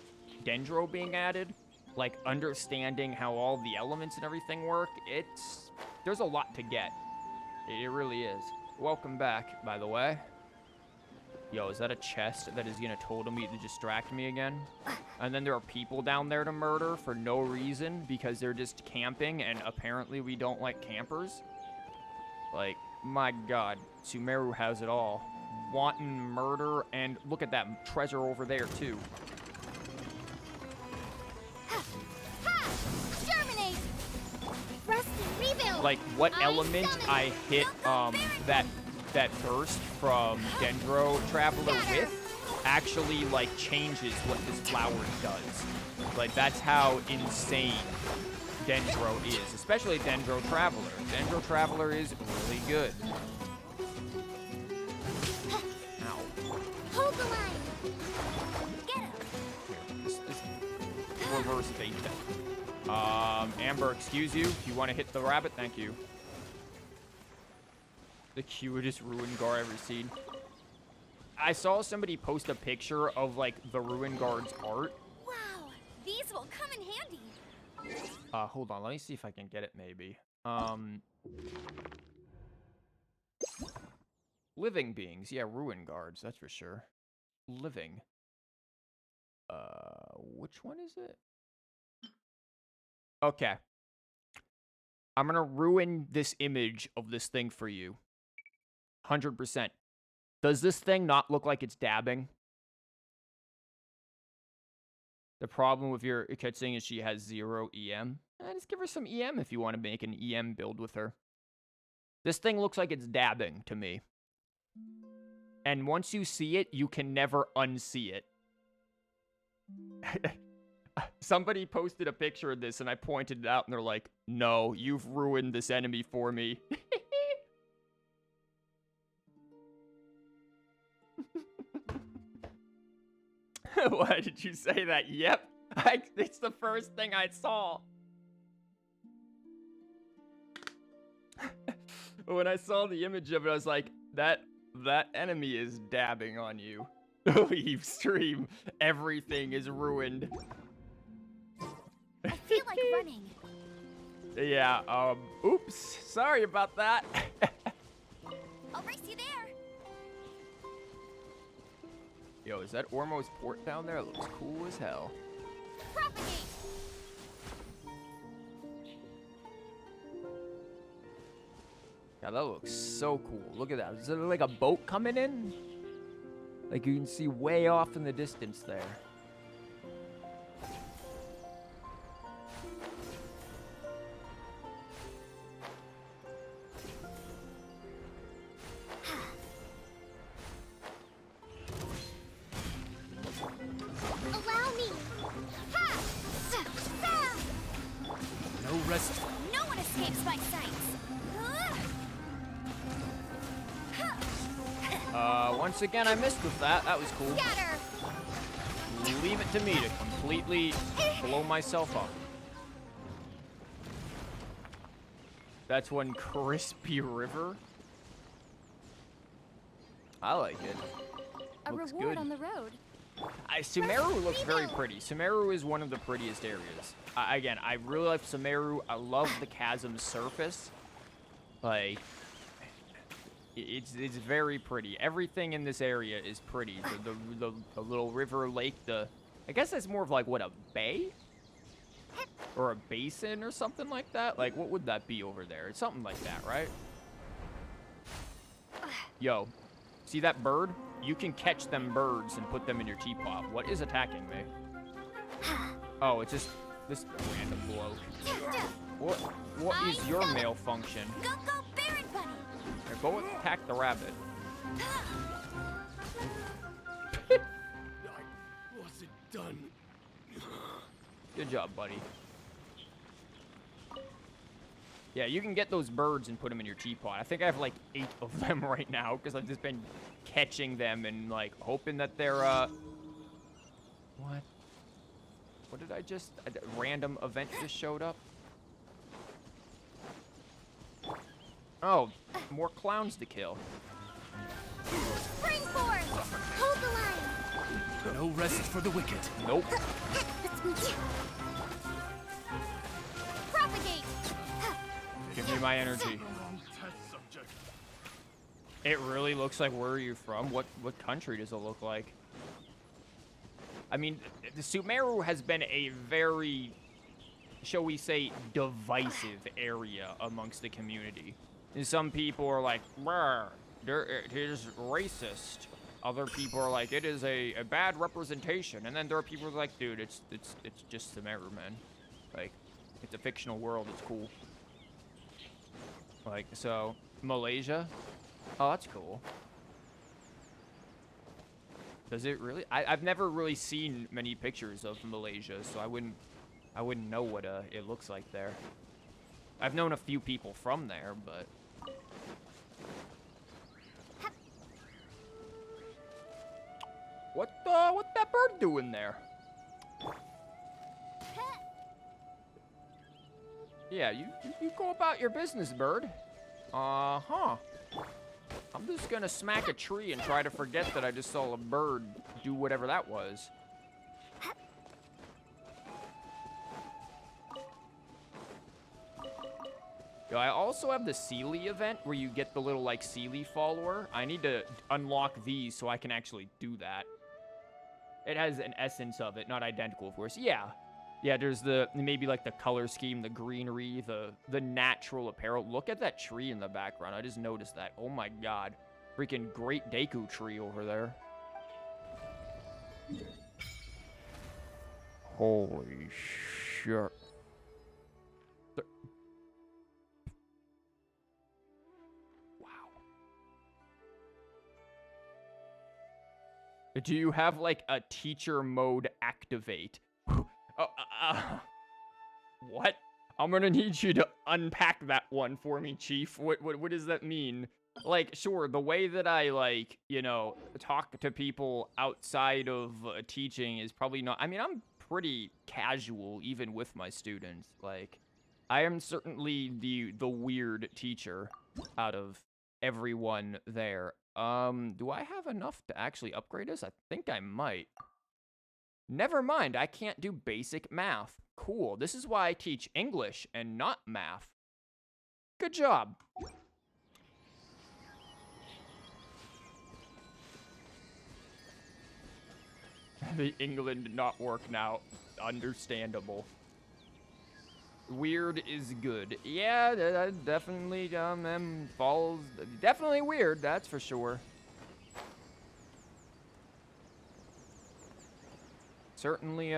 Dendro being added, like, understanding how all the elements and everything work, there's a lot to get. It really is. Welcome back, by the way. Yo, is that a chest that is gonna totally distract me again? And then there are people down there to murder for no reason because they're just camping, and apparently we don't like campers? Like, my god, Sumeru has it all. Wanton murder, and look at that treasure over there, too. Germinate! Rust and rebuild! Like, what element I hit, that burst from Dendro Traveler with actually, like, changes what this flower does. Like, that's how insane Dendro is, especially Dendro Traveler. Dendro Traveler is really good. reverse bait them. Amber, excuse you. If you want to hit the rabbit, thank you. The cutest ruin guard I've ever seen. I saw somebody post a picture of, like, the ruin guard's art. Wow, these will come in handy. Hold on. Let me see if I can get it, maybe. Living beings. Yeah, ruin guards. That's for sure. Living. Which one is it? Okay. I'm gonna ruin this image of this thing for you. 100%. Does this thing not look like it's dabbing? The problem with your Kitsing is she has 0 EM. Just give her some EM if you want to make an EM build with her. This thing looks like it's dabbing to me. And once you see it, you can never unsee it. Somebody posted a picture of this and I pointed it out and they're like, no, you've ruined this enemy for me. Why did you say that? Yep. It's the first thing I saw. When I saw the image of it, I was like, that enemy is dabbing on you. Leave stream. Everything is ruined. I feel like running. Yeah, oops. Sorry about that. I'll race you there. Yo, is that Ormo's port down there? It looks cool as hell. Propagate. Yeah, that looks so cool. Look at that. Is there like a boat coming in? Like you can see way off in the distance there. Allow me. Ha! No rest. No one escapes my sights. Once again, I missed with that. That was cool. Scatter. Leave it to me to completely blow myself up. That's one crispy river. I like it. A Looks reward good. on the road. Sumeru looks very pretty. Sumeru is one of the prettiest areas. Again, I really like Sumeru. I love the chasm surface. Like, it's very pretty. Everything in this area is pretty. The little river lake. I guess that's more of like what, a bay or a basin or something like that. Like, what would that be over there? It's something like that, right? Yo, see that bird? You can catch them birds and put them in your teapot. What is attacking me? Oh, it's just this random bloke. What is your malfunction? Go, Baron Bunny. Here, go attack the rabbit. I wasn't done. Good job, buddy. Yeah, you can get those birds and put them in your teapot. I think I have like 8 of them right now because I've just been catching them and like hoping that they're what? What did I just? A random event just showed up. Oh, more clowns to kill. Spring forth. Hold the line. No rest for the wicked. Nope. Propagate. Give me my energy. It really looks like, where are you from? What country does it look like? I mean, the Sumeru has been a very, shall we say, divisive area amongst the community. And some people are like, "Brr, it is racist." Other people are like, it is a bad representation. And then there are people who are like, dude, it's just Sumeru, man. Like, it's a fictional world. It's cool. Like, so, Malaysia? Oh, that's cool. Does it really? I've never really seen many pictures of Malaysia, so I wouldn't know what it looks like there. I've known a few people from there, but what that bird doing there? Yeah, you go about your business, bird. Uh-huh. I'm just gonna smack a tree and try to forget that I just saw a bird do whatever that was. Yo, I also have the Sealy event where you get the little, like, Sealy follower. I need to unlock these so I can actually do that. It has an essence of it, not identical, of course. Yeah. Yeah, there's maybe, like, the color scheme, the greenery, the natural apparel. Look at that tree in the background. I just noticed that. Oh, my God. Freaking Great Deku tree over there. Holy shit. Do you have, like, a teacher mode activate? What? I'm gonna need you to unpack that one for me, Chief. What does that mean? Like, sure, the way that I, like, you know, talk to people outside of teaching is probably not... I mean, I'm pretty casual, even with my students. Like, I am certainly the weird teacher out of everyone there. Do I have enough to actually upgrade this? I think I might. Never mind, I can't do basic math. Cool, this is why I teach English and not math. Good job. The England did not work now. Understandable. Weird is good. Yeah, that definitely falls. Definitely weird, that's for sure. Certainly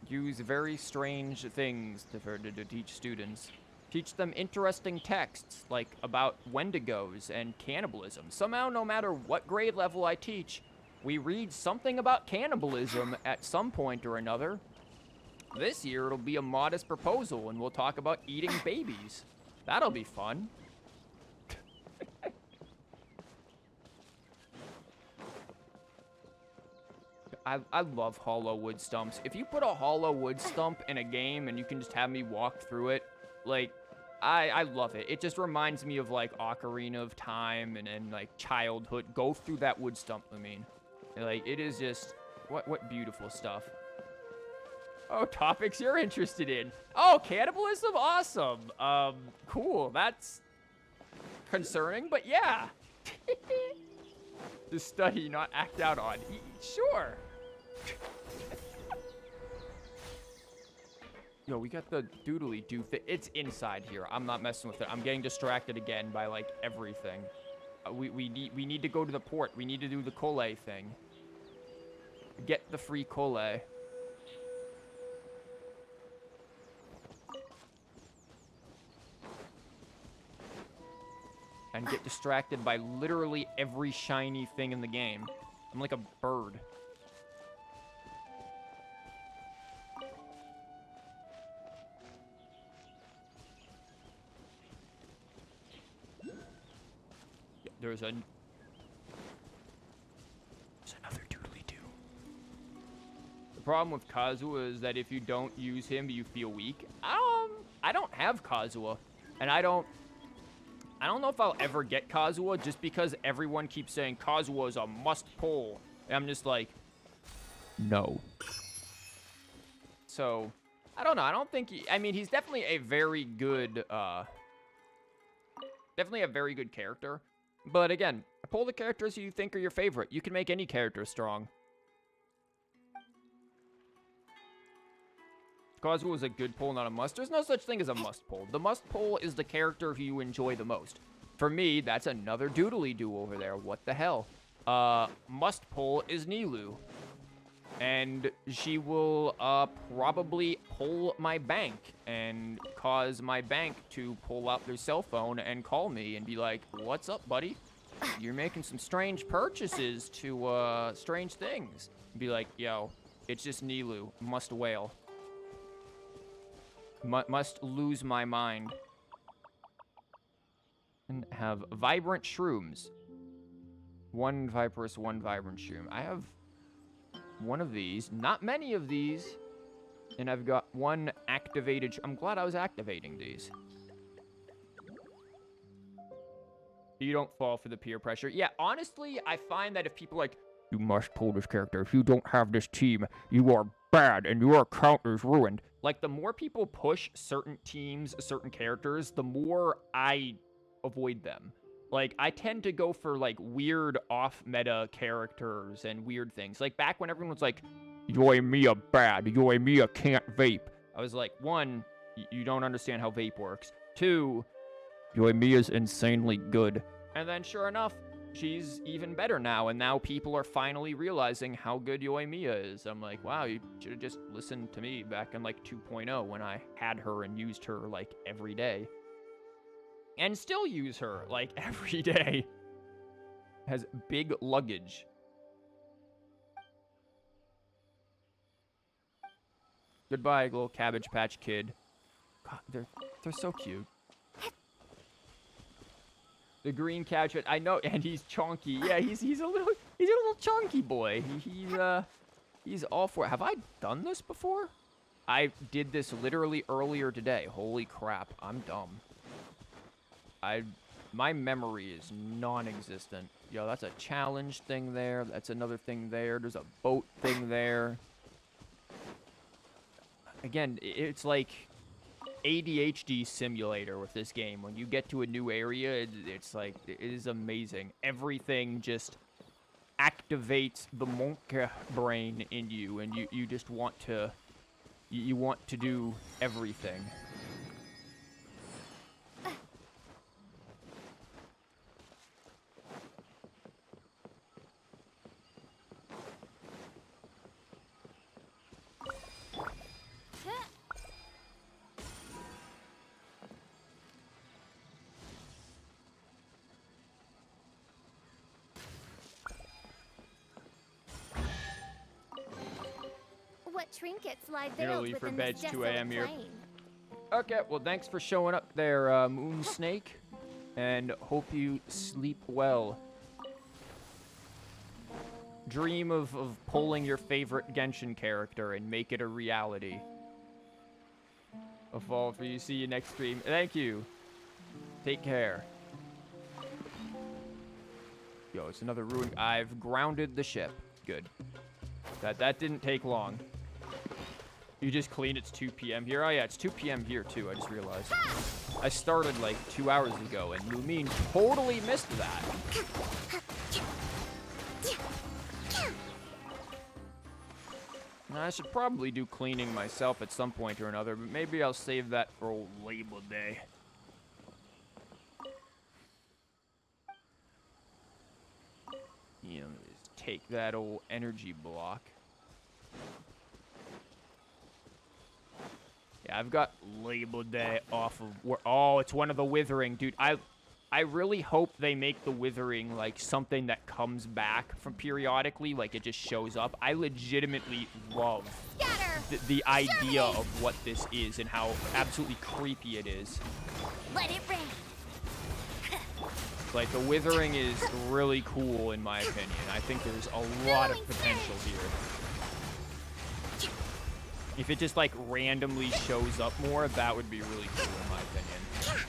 use very strange things to teach students. Teach them interesting texts, like about Wendigos and cannibalism. Somehow, no matter what grade level I teach, we read something about cannibalism at some point or another. This year, it'll be a modest proposal, and we'll talk about eating babies. That'll be fun. I love hollow wood stumps. If you put a hollow wood stump in a game and you can just have me walk through it, like, I love it. It just reminds me of, like, Ocarina of Time and like, childhood. Go through that wood stump, I mean. Like, it is just... What beautiful stuff. Oh, topics you're interested in. Oh, cannibalism? Awesome. Cool. That's concerning, but yeah. To study, not act out on. Sure. Yo, we got the doodly-doo thing. It's inside here. I'm not messing with it. I'm getting distracted again by, like, everything. We need to go to the port. We need to do the Collei thing. Get the free Collei. And get distracted by literally every shiny thing in the game. I'm like a bird. There's another doodly-doo. The problem with Kazuha is that if you don't use him, you feel weak. I don't have Kazuha, and I don't know if I'll ever get Kazuha just because everyone keeps saying Kazuha is a must-pull. And I'm just like, no. So, I don't know. I don't think I mean, he's definitely a very good, character. But again, pull the characters you think are your favorite. You can make any character strong. Kazuha is a good pull, not a must. There's no such thing as a must pull. The must pull is the character who you enjoy the most. For me, that's another doodly-doo over there. What the hell? Must pull is Nilou. And she will probably pull my bank and cause my bank to pull out their cell phone and call me and be like, what's up, buddy? You're making some strange purchases to strange things. Be like, yo, it's just Nilou. Must wail. Must lose my mind. And have vibrant shrooms. One Viperous, one vibrant shroom. I have one of these. Not many of these. And I've got one active activated. I'm glad I was activating these. You don't fall for the peer pressure. Yeah, honestly, I find that if people like, you must pull this character. If you don't have this team, you are bad and your account is ruined. Like, the more people push certain teams, certain characters, the more I avoid them. Like, I tend to go for, like, weird off-meta characters and weird things. Like, back when everyone was like, Yoimiya bad, Yoimiya can't vape. I was like, one, you don't understand how vape works. Two, Yoimiya's insanely good. And then, sure enough, she's even better now, and now people are finally realizing how good Yoimiya is. I'm like, wow, you should have just listened to me back in, like, 2.0 when I had her and used her, like, every day. And still use her, like, every day. Has big luggage. Goodbye, little Cabbage Patch Kid. God, they're so cute. The green Cabbage Patch, I know, and he's chunky. Yeah, he's a little chunky boy. He's all for it. Have I done this before? I did this literally earlier today. Holy crap, I'm dumb. My memory is non-existent. Yo, that's a challenge thing there. That's another thing there. There's a boat thing there. Again, it's like ADHD simulator with this game. When you get to a new area, it's like, it is amazing. Everything just activates the monkey brain in you, and you just want to, you want to do everything. What trinkets lie You're gonna veiled leave for within bed this 2 desolate a.m. here. plain? Okay, well, thanks for showing up there, Moon Snake, and hope you sleep well. Dream of pulling your favorite Genshin character and make it a reality. Evolve for you. See you next stream. Thank you. Take care. Yo, it's another ruin. I've grounded the ship. Good. That didn't take long. You just cleaned. It's 2 p.m. here. Oh yeah, it's 2 p.m. here too. I just realized. I started like 2 hours ago, and Lumin totally missed that. Now, I should probably do cleaning myself at some point or another, but maybe I'll save that for old Labor Day. Yeah, let me just take that old energy block. Yeah, I've got Labor Day off of work. Oh, it's one of the Withering. Dude, I really hope they make the Withering, like, something that comes back from periodically, like, it just shows up. I legitimately love the idea of what this is and how absolutely creepy it is. Let it rain. Like, the Withering is really cool, in my opinion. I think there's a lot of potential here. If it just, like, randomly shows up more, that would be really cool, in my opinion.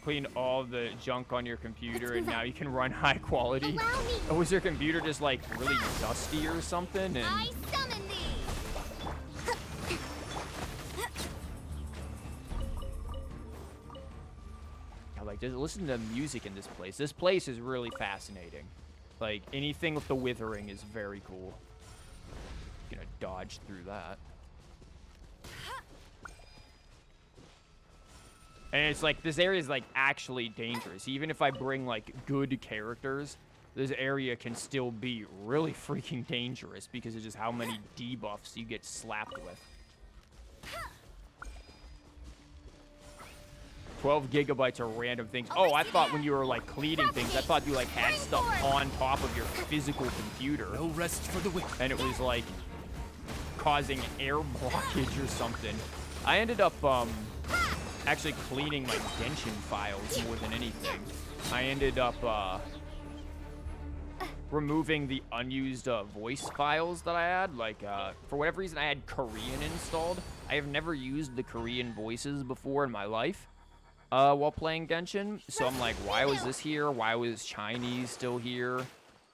Clean all the junk on your computer, and now you can run high quality. Oh, was your computer just, like, really dusty or something? And I summon thee. yeah, like, just listen to the music in this place. This place is really fascinating. Like, anything with the Withering is very cool. Gonna dodge through that. And it's like, this area is, like, actually dangerous. Even if I bring, like, good characters, this area can still be really freaking dangerous because of just how many debuffs you get slapped with. 12 gigabytes of random things. Oh, I thought when you were, like, cleaning things, I thought you, like, had stuff on top of your physical computer. No rest for the wicked. And it was, like, causing air blockage or something. I ended up, actually cleaning my Genshin files more than anything. I ended up, removing the unused voice files that I had. Like, for whatever reason, I had Korean installed. I have never used the Korean voices before in my life while playing Genshin. So I'm like, why was this here? Why was Chinese still here?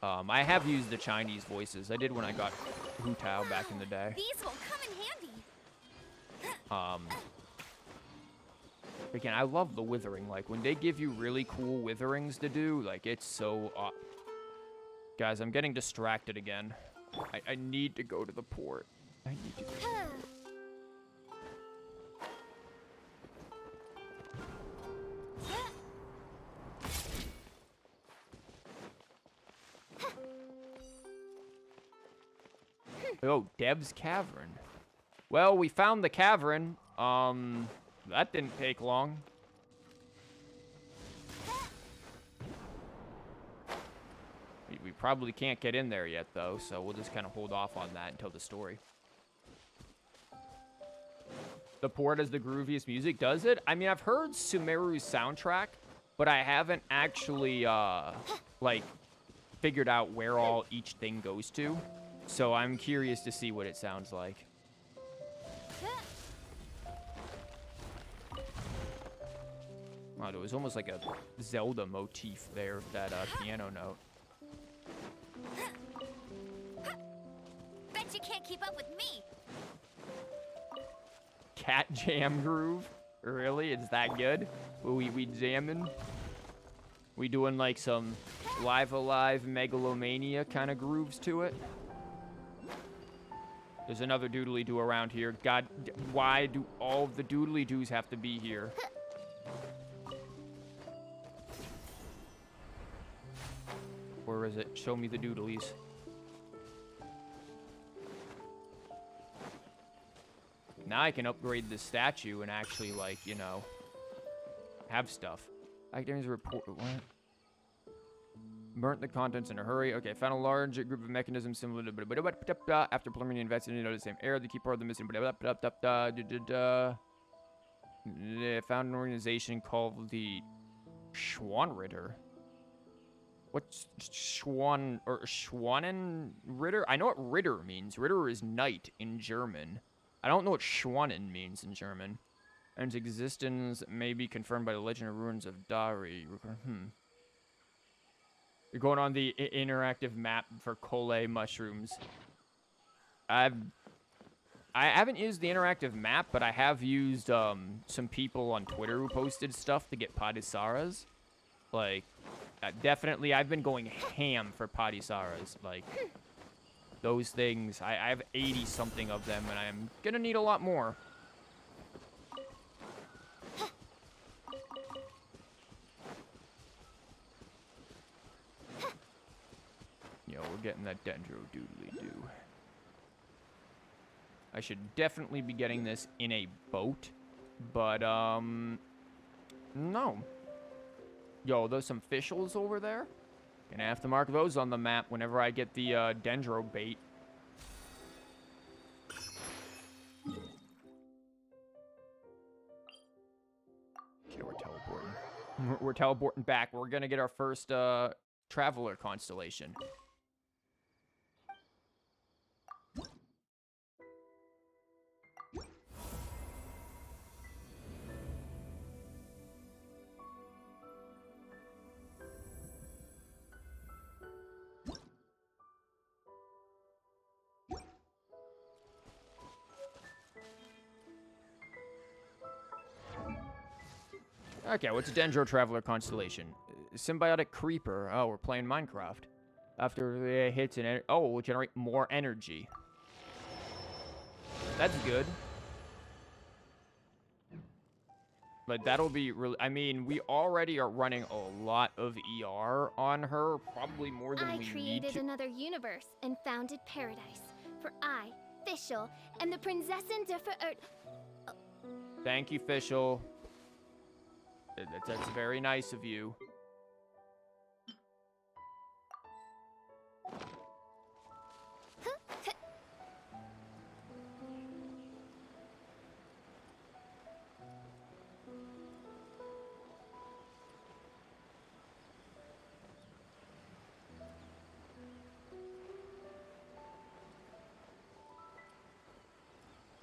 I have used the Chinese voices. I did when I got Hu Tao back in the day. These will come in handy. Again, I love the withering. Like, when they give you really cool witherings to do, like, it's so... Guys, I'm getting distracted again. I need to go to the port. I need to go. Oh, Deb's Cavern. Well, we found the cavern. That didn't take long. We probably can't get in there yet, though, so we'll just kind of hold off on that until the story. The port has the grooviest music, does it? I mean, I've heard Sumeru's soundtrack, but I haven't actually, like, figured out where all each thing goes to. So I'm curious to see what it sounds like. Wow, there was almost like a Zelda motif there, that piano note. Bet you can't keep up with me. Cat jam groove? Really? It's that good? We jamming? We doing like some Live Alive Megalomania kind of grooves to it? There's another doodly-doo around here. God, why do all of the doodly-doos have to be here? Where is it? Show me the doodlies. Now I can upgrade the statue and actually, like, you know, have stuff. Academy's report. What? Burnt the contents in a hurry. Okay, found a large group of mechanisms similar to after preliminary investigation into the same area. The key part of the missing. They found an organization called the Schwanritter. What's Schwan or Schwanen Ritter? I know what Ritter means. Ritter is knight in German. I don't know what Schwanen means in German. And its existence may be confirmed by the legend of ruins of Dari. You're going on the interactive map for Collei mushrooms. I haven't used the interactive map, but I have used some people on Twitter who posted stuff to get Padisaras. Like, definitely, I've been going ham for Padisaras. Like, those things, I have 80-something of them, and I'm gonna need a lot more. Yo, we're getting that Dendro Doodly-Doo. I should definitely be getting this in a boat, but, no. Yo, there's some fishels over there. Gonna have to mark those on the map whenever I get the, Dendro bait. Okay, we're teleporting. We're teleporting back. We're gonna get our first, Traveler constellation. Okay, what's a Dendro Traveler constellation? Symbiotic Creeper. Oh, we're playing Minecraft. After it hits an... Oh, we'll generate more energy. That's good. But that'll be really... I mean, we already are running a lot of ER on her. Probably more than we need to. I created another universe and founded paradise. For I, Fischl, and the Prinzessin de Thank you, Fischl. That's very nice of you.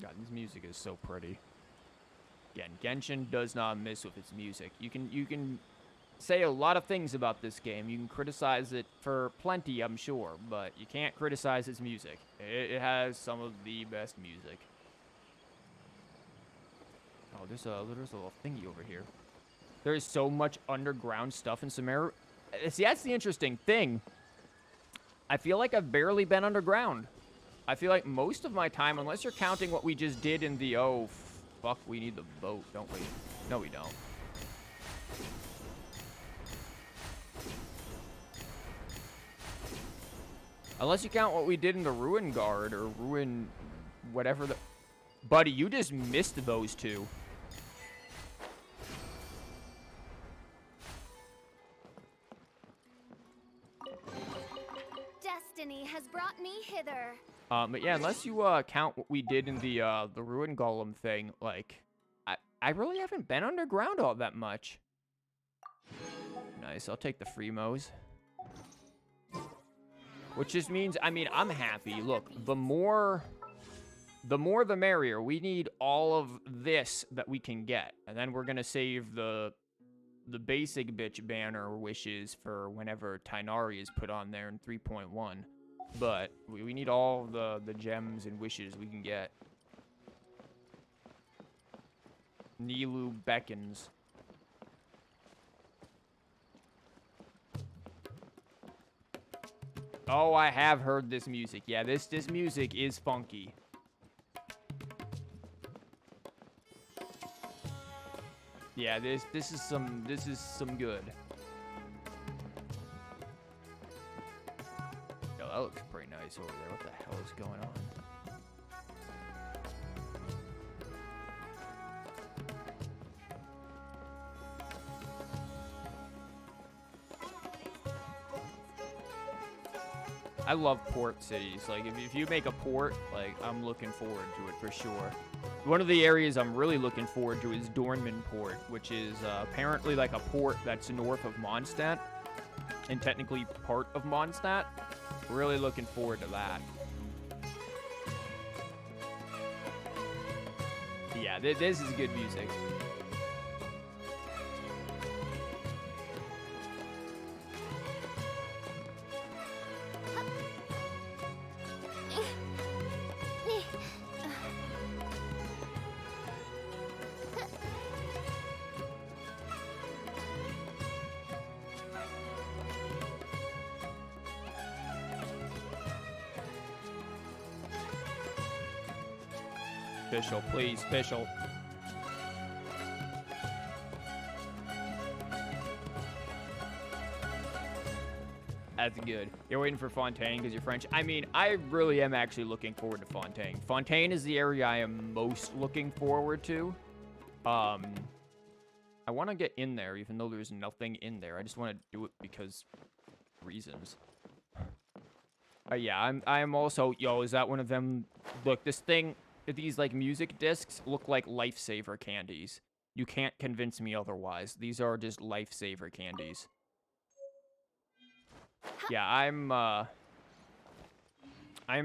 God, this music is so pretty. Again, Genshin does not miss with its music. You can say a lot of things about this game. You can criticize it for plenty, I'm sure, but you can't criticize its music. It has some of the best music. Oh, there's a little thingy over here. There's so much underground stuff in Sumeru. See, that's the interesting thing. I feel like I've barely been underground. I feel like most of my time, unless you're counting what we just did in the... Oh, fuck, we need the boat, don't we? No, we don't. Unless you count what we did in the Ruin Guard or Ruin... whatever the... Buddy, you just missed those two. Destiny has brought me hither. But yeah, unless you count what we did in the Ruin Golem thing, like, I really haven't been underground all that much. Nice, I'll take the Freemos. Which just means, I mean, I'm happy. Look, the more the merrier. We need all of this that we can get. And then we're gonna save the basic bitch banner wishes for whenever Tighnari is put on there in 3.1. But we need all the gems and wishes we can get. Nilou beckons. Oh, I have heard this music. Yeah, this music is funky. Yeah, this is some good. Yo, that looks pretty nice over there. What the hell is going on? I love port cities. Like, if you make a port, like, I'm looking forward to it for sure. One of the areas I'm really looking forward to is Dornman Port, which is apparently like a port that's north of Mondstadt, and technically part of Mondstadt. Really looking forward to that. Yeah, this is good music. Official, please, official. That's good. You're waiting for Fontaine because you're French. I mean, I really am actually looking forward to Fontaine. Fontaine is the area I am most looking forward to. I want to get in there, even though there's nothing in there. I just want to do it because reasons. Yeah, I'm also... Yo, is that one of them? Look, this thing... These, like, music discs look like lifesaver candies. You can't convince me otherwise. These are just lifesaver candies. Yeah, I am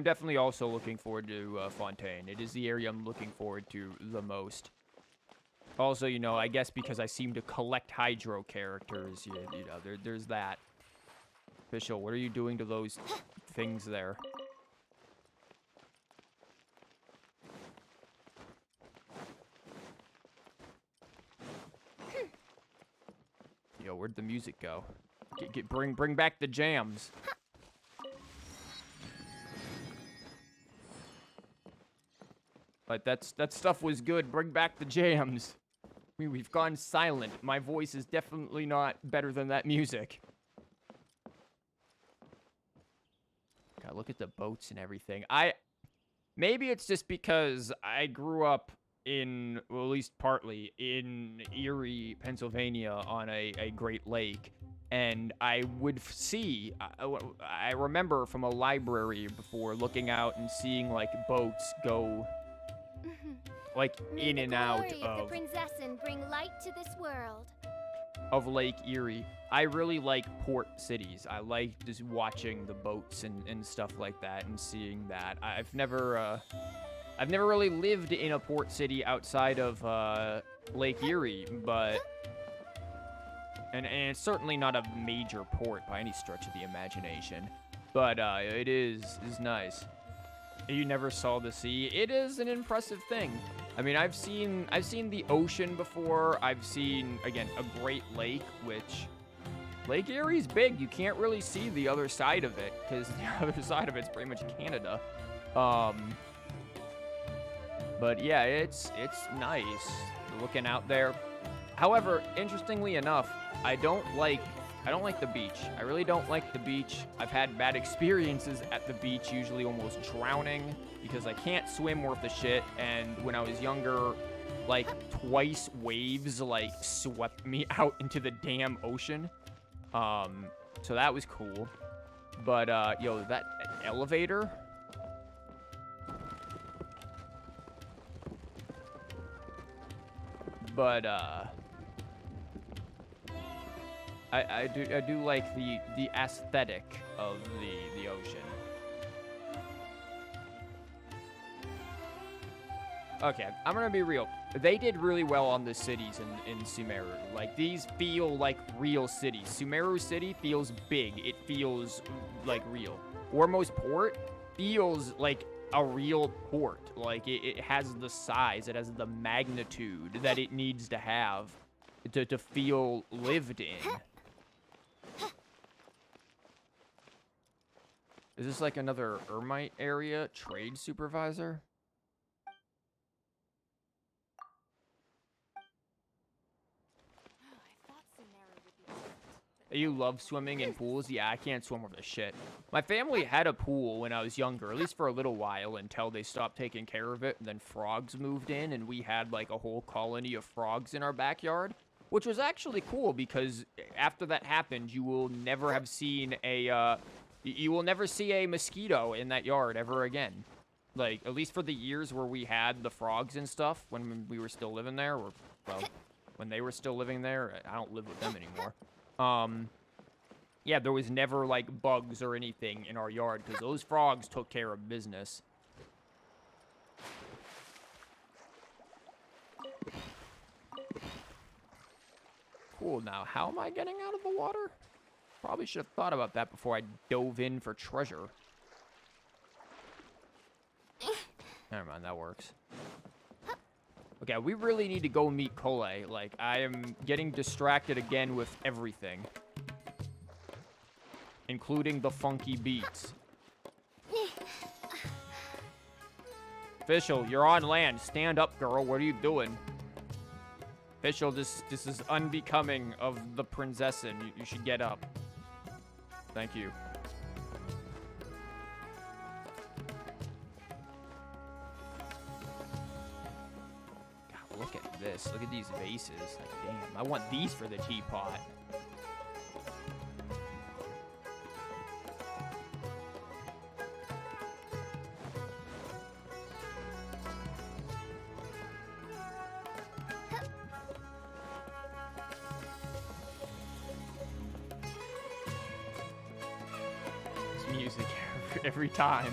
definitely also looking forward to Fontaine. It is the area I'm looking forward to the most. Also, you know, I guess because I seem to collect Hydro characters, you know, there's that. Official, what are you doing to those things there? Yo, where'd the music go? Bring back the jams. Like, that stuff was good. Bring back the jams. We've gone silent. My voice is definitely not better than that music. God, look at the boats and everything. Maybe it's just because I grew up in, well, at least partly, in Erie, Pennsylvania, on a Great Lake. And I would see, I remember from a library before looking out and seeing, like, boats go, like, in and out of the princess and bring light to this world. Of Lake Erie. I really like port cities. I like just watching the boats and stuff like that and seeing that. I've never I've never really lived in a port city outside of Lake Erie, but and it's certainly not a major port by any stretch of the imagination. But it is nice. You never saw the sea. It is an impressive thing. I mean, I've seen the ocean before. I've seen, again, a Great Lake, which Lake Erie's big. You can't really see the other side of it because the other side of it's pretty much Canada. But yeah, it's nice looking out there. However, interestingly enough, I don't like the beach. I really don't like the beach. I've had bad experiences at the beach, usually almost drowning because I can't swim worth a shit. And when I was younger, like twice waves like swept me out into the damn ocean. So that was cool. But yo, that elevator. But I do like the aesthetic of the ocean. Okay, I'm gonna be real. They did really well on the cities in Sumeru. Like, these feel like real cities. Sumeru City feels big. It feels like real. Ormuz Port feels like a real port. Like, it has the size, it has the magnitude that it needs to have to feel lived in. Is this like another Ermite area? Trade supervisor? You love swimming in pools? Yeah, I can't swim worth a shit. My family had a pool when I was younger, at least for a little while, until they stopped taking care of it, and then frogs moved in, and we had like a whole colony of frogs in our backyard, which was actually cool, because after that happened, you will never have seen a, you will never see a mosquito in that yard ever again. Like, at least for the years where we had the frogs and stuff, when we were still living there, or, well, when they were still living there. I don't live with them anymore. Yeah, there was never, like, bugs or anything in our yard, because those frogs took care of business. Cool, now, how am I getting out of the water? Probably should have thought about that before I dove in for treasure. Never mind, that works. Okay, we really need to go meet Collei. Like, I am getting distracted again with everything. Including the funky beats. Official, you're on land. Stand up, girl. What are you doing? Official, this is unbecoming of the prinzessin. You should get up. Thank you. God, look at this. Look at these vases. Like, damn, I want these for the teapot. Music every time.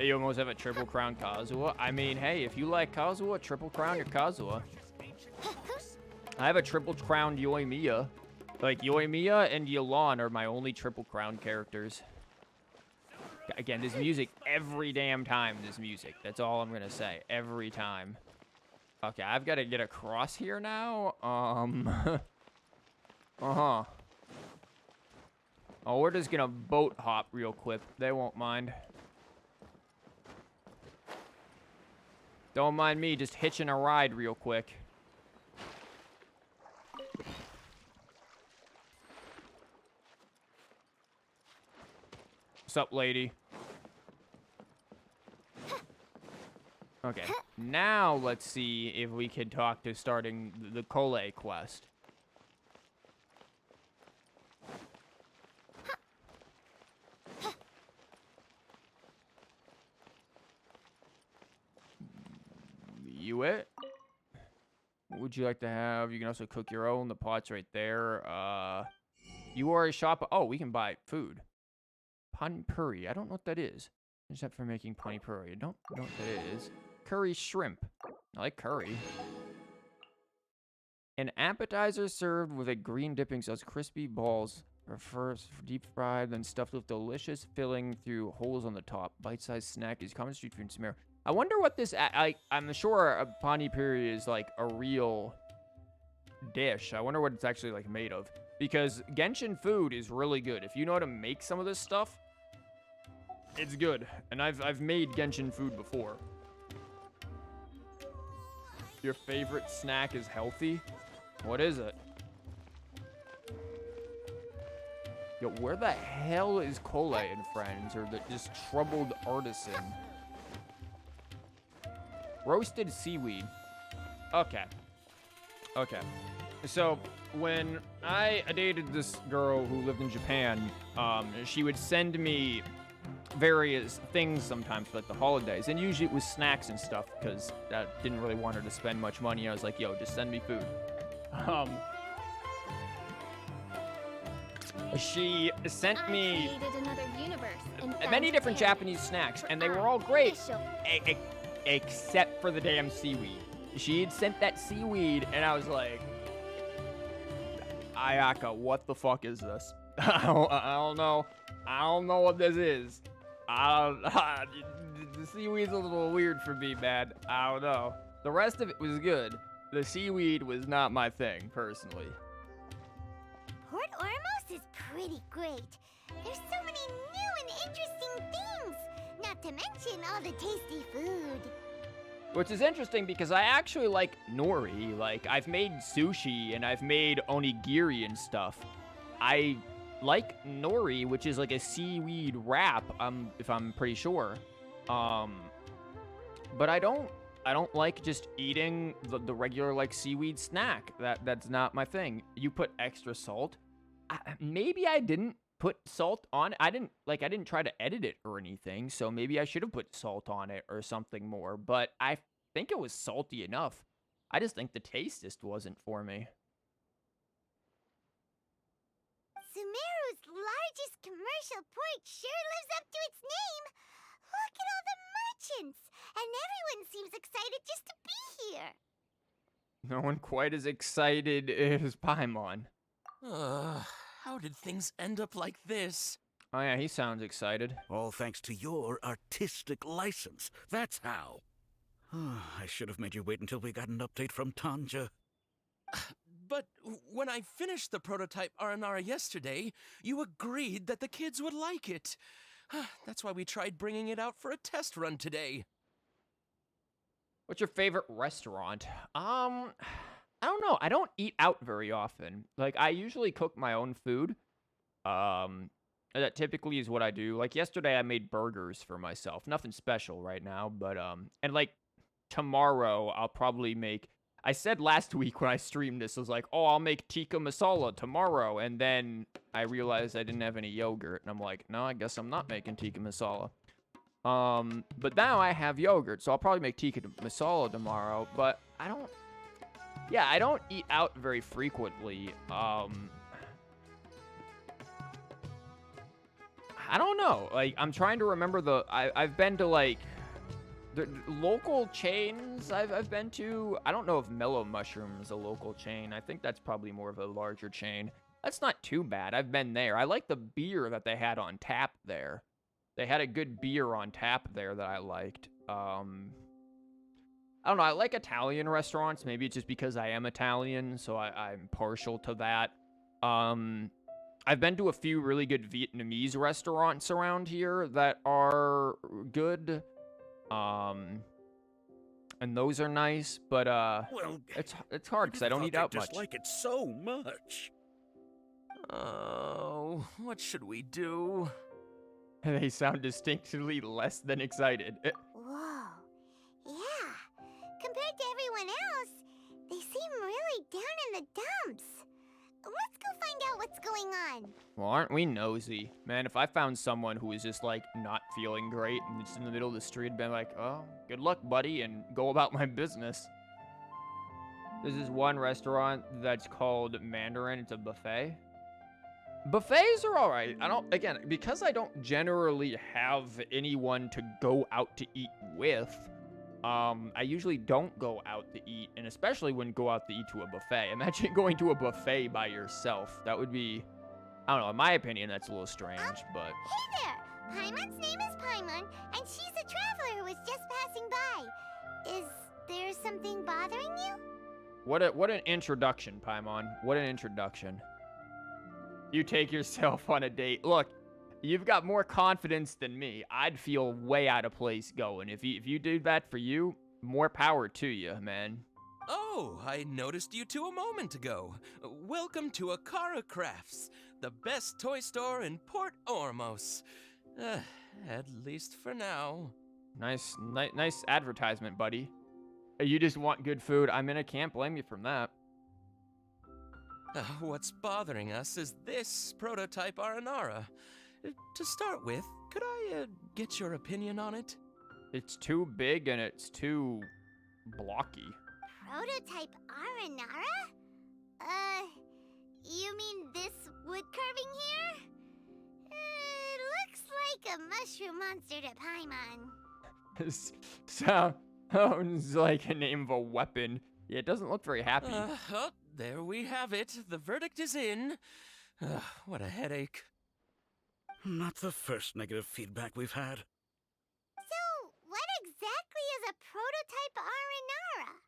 You almost have a triple crown Kazuha. I mean, hey, if you like Kazuha, triple crown your Kazuha. I have a triple crown Yoimiya. Like, Yoimiya and Yelan are my only triple crown characters. Again, this music, every damn time, this music. That's all I'm gonna say. Every time. Okay, I've got to get across here now. Uh-huh. Oh, we're just gonna boat hop real quick. They won't mind. Don't mind me just hitching a ride real quick. Sup, lady? Okay, now let's see if we can talk to starting the Collei quest. You it? What would you like to have? You can also cook your own. The pot's right there. You are a shop. Oh, we can buy food. Pani puri. I don't know what that is. Except for making pani puri. I don't know what that is. Curry shrimp. I like curry. An appetizer served with a green dipping sauce. Crispy balls are first deep fried, then stuffed with delicious filling through holes on the top. Bite-sized snack is common street food in sumeru. I wonder what this... I'm sure a pani puri is like a real dish. I wonder what it's actually like made of. Because Genshin food is really good. If you know how to make some of this stuff, it's good. And I've made Genshin food before. Your favorite snack is healthy? What is it? Yo, where the hell is Collei and friends? Or this troubled artisan? Roasted seaweed. Okay. Okay. So, when I dated this girl who lived in Japan, she would send me various things sometimes for like the holidays, and usually it was snacks and stuff because I didn't really want her to spend much money. I was like, yo, just send me food. She sent me many different Japanese snacks, and they were all great, except for the damn seaweed. She had sent that seaweed, and I was like, Ayaka, what the fuck is this? I don't know. I don't know what this is. The seaweed's a little weird for me, man. I don't know. The rest of it was good. The seaweed was not my thing, personally. Port Ormos is pretty great. There's so many new and interesting things. Not to mention all the tasty food. Which is interesting because I actually like nori. Like, I've made sushi and I've made onigiri and stuff. I like nori, which is like a seaweed wrap, if I'm pretty sure. But I don't like just eating the regular like seaweed snack. That's not my thing. You put extra salt. Maybe I didn't put salt on it. I didn't try to edit it or anything, so maybe I should have put salt on it or something more, but I think it was salty enough. I just think the taste just wasn't for me. Sumeru's largest commercial port sure lives up to its name. Look at all the merchants, and everyone seems excited just to be here. No one quite as excited as Paimon. How did things end up like this? Oh yeah, he sounds excited. All thanks to your artistic license. That's how. I should have made you wait until we got an update from Tanja. But when I finished the prototype Aranara yesterday, you agreed that the kids would like it. That's why we tried bringing it out for a test run today. What's your favorite restaurant? I don't know. I don't eat out very often. Like, I usually cook my own food. That typically is what I do. Like, yesterday I made burgers for myself. Nothing special right now, but, and like, tomorrow I'll probably make... I said last week when I streamed this, I was like, oh, I'll make tikka masala tomorrow, and then I realized I didn't have any yogurt, and I'm like, no, I guess I'm not making tikka masala. But now I have yogurt, so I'll probably make tikka masala tomorrow, but I don't... Yeah, I don't eat out very frequently. I don't know. Like, I'm trying to remember I've been to, like... The local chains I've been to. I don't know if Mellow Mushroom is a local chain. I think that's probably more of a larger chain. That's not too bad. I've been there. I like the beer that they had on tap there. They had a good beer on tap there that I liked. I don't know. I like Italian restaurants. Maybe it's just because I am Italian, so I'm partial to that. I've been to a few really good Vietnamese restaurants around here that are good. And those are nice, but Well, it's hard because I don't eat out much. Just like it so much. Oh, what should we do? They sound distinctly less than excited. Whoa. Yeah. Compared to everyone else, they seem really down in the dumps. Let's go find out what's going on. Well, aren't we nosy? Man, if I found someone who was just, like, not feeling great and just in the middle of the street, I'd been like, oh, good luck, buddy, and go about my business. There's this one restaurant that's called Mandarin. It's a buffet. Buffets are alright. Again, because I don't generally have anyone to go out to eat with, I usually don't go out to eat, and especially when go out to eat to a buffet. Imagine going to a buffet by yourself. That would be, I don't know, in my opinion, that's a little strange, but... Hey there! Paimon's name is Paimon, and she's a traveler who was just passing by. Is there something bothering you? What an introduction, Paimon. What an introduction. You take yourself on a date. Look, you've got more confidence than me. I'd feel way out of place going. If you do that for you, more power to you, man. Oh, I noticed you two a moment ago. Welcome to Akara Crafts, the best toy store in Port Ormos. At least for now. Nice advertisement, buddy. You just want good food. I mean, I can't blame you from that. What's bothering us is this prototype Aranara. To start with, could I get your opinion on it? It's too big and it's too blocky. Prototype Aranara? You mean this wood carving here? It looks like a mushroom monster to Paimon. Sounds like a name of a weapon. Yeah, it doesn't look very happy. Oh, there we have it. The verdict is in. What a headache. Not the first negative feedback we've had. So, what exactly is a prototype Aranara?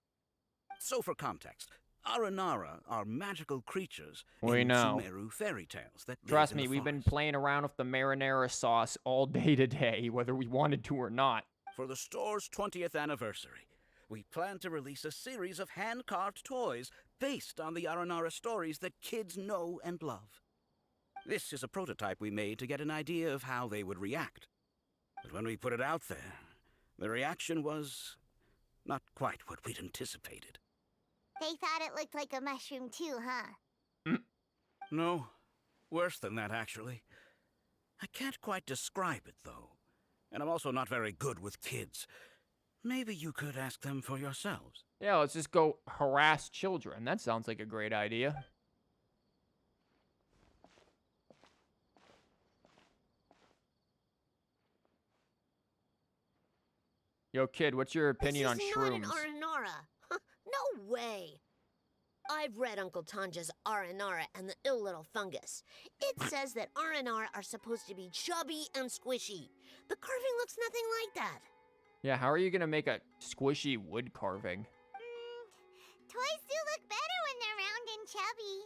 So for context, Aranara are magical creatures We in know. Sumeru fairy tales that live Trust in me, the we've been forest. playing around with the marinara sauce all day today, whether we wanted to or not. For the store's 20th anniversary, we plan to release a series of hand-carved toys based on the Aranara stories that kids know and love. This is a prototype we made to get an idea of how they would react. But when we put it out there, the reaction was not quite what we'd anticipated. They thought it looked like a mushroom too, huh? No, worse than that, actually. I can't quite describe it, though. And I'm also not very good with kids. Maybe you could ask them for yourselves. Yeah, let's just go harass children. That sounds like a great idea. Yo, kid, what's your opinion on This is shrooms? not an Aranara. No way. I've read Uncle Tanja's Aranara and the ill little fungus. It says that Aranara are supposed to be chubby and squishy. The carving looks nothing like that. Yeah, how are you gonna make a squishy wood carving? Toys do look better when they're round and chubby.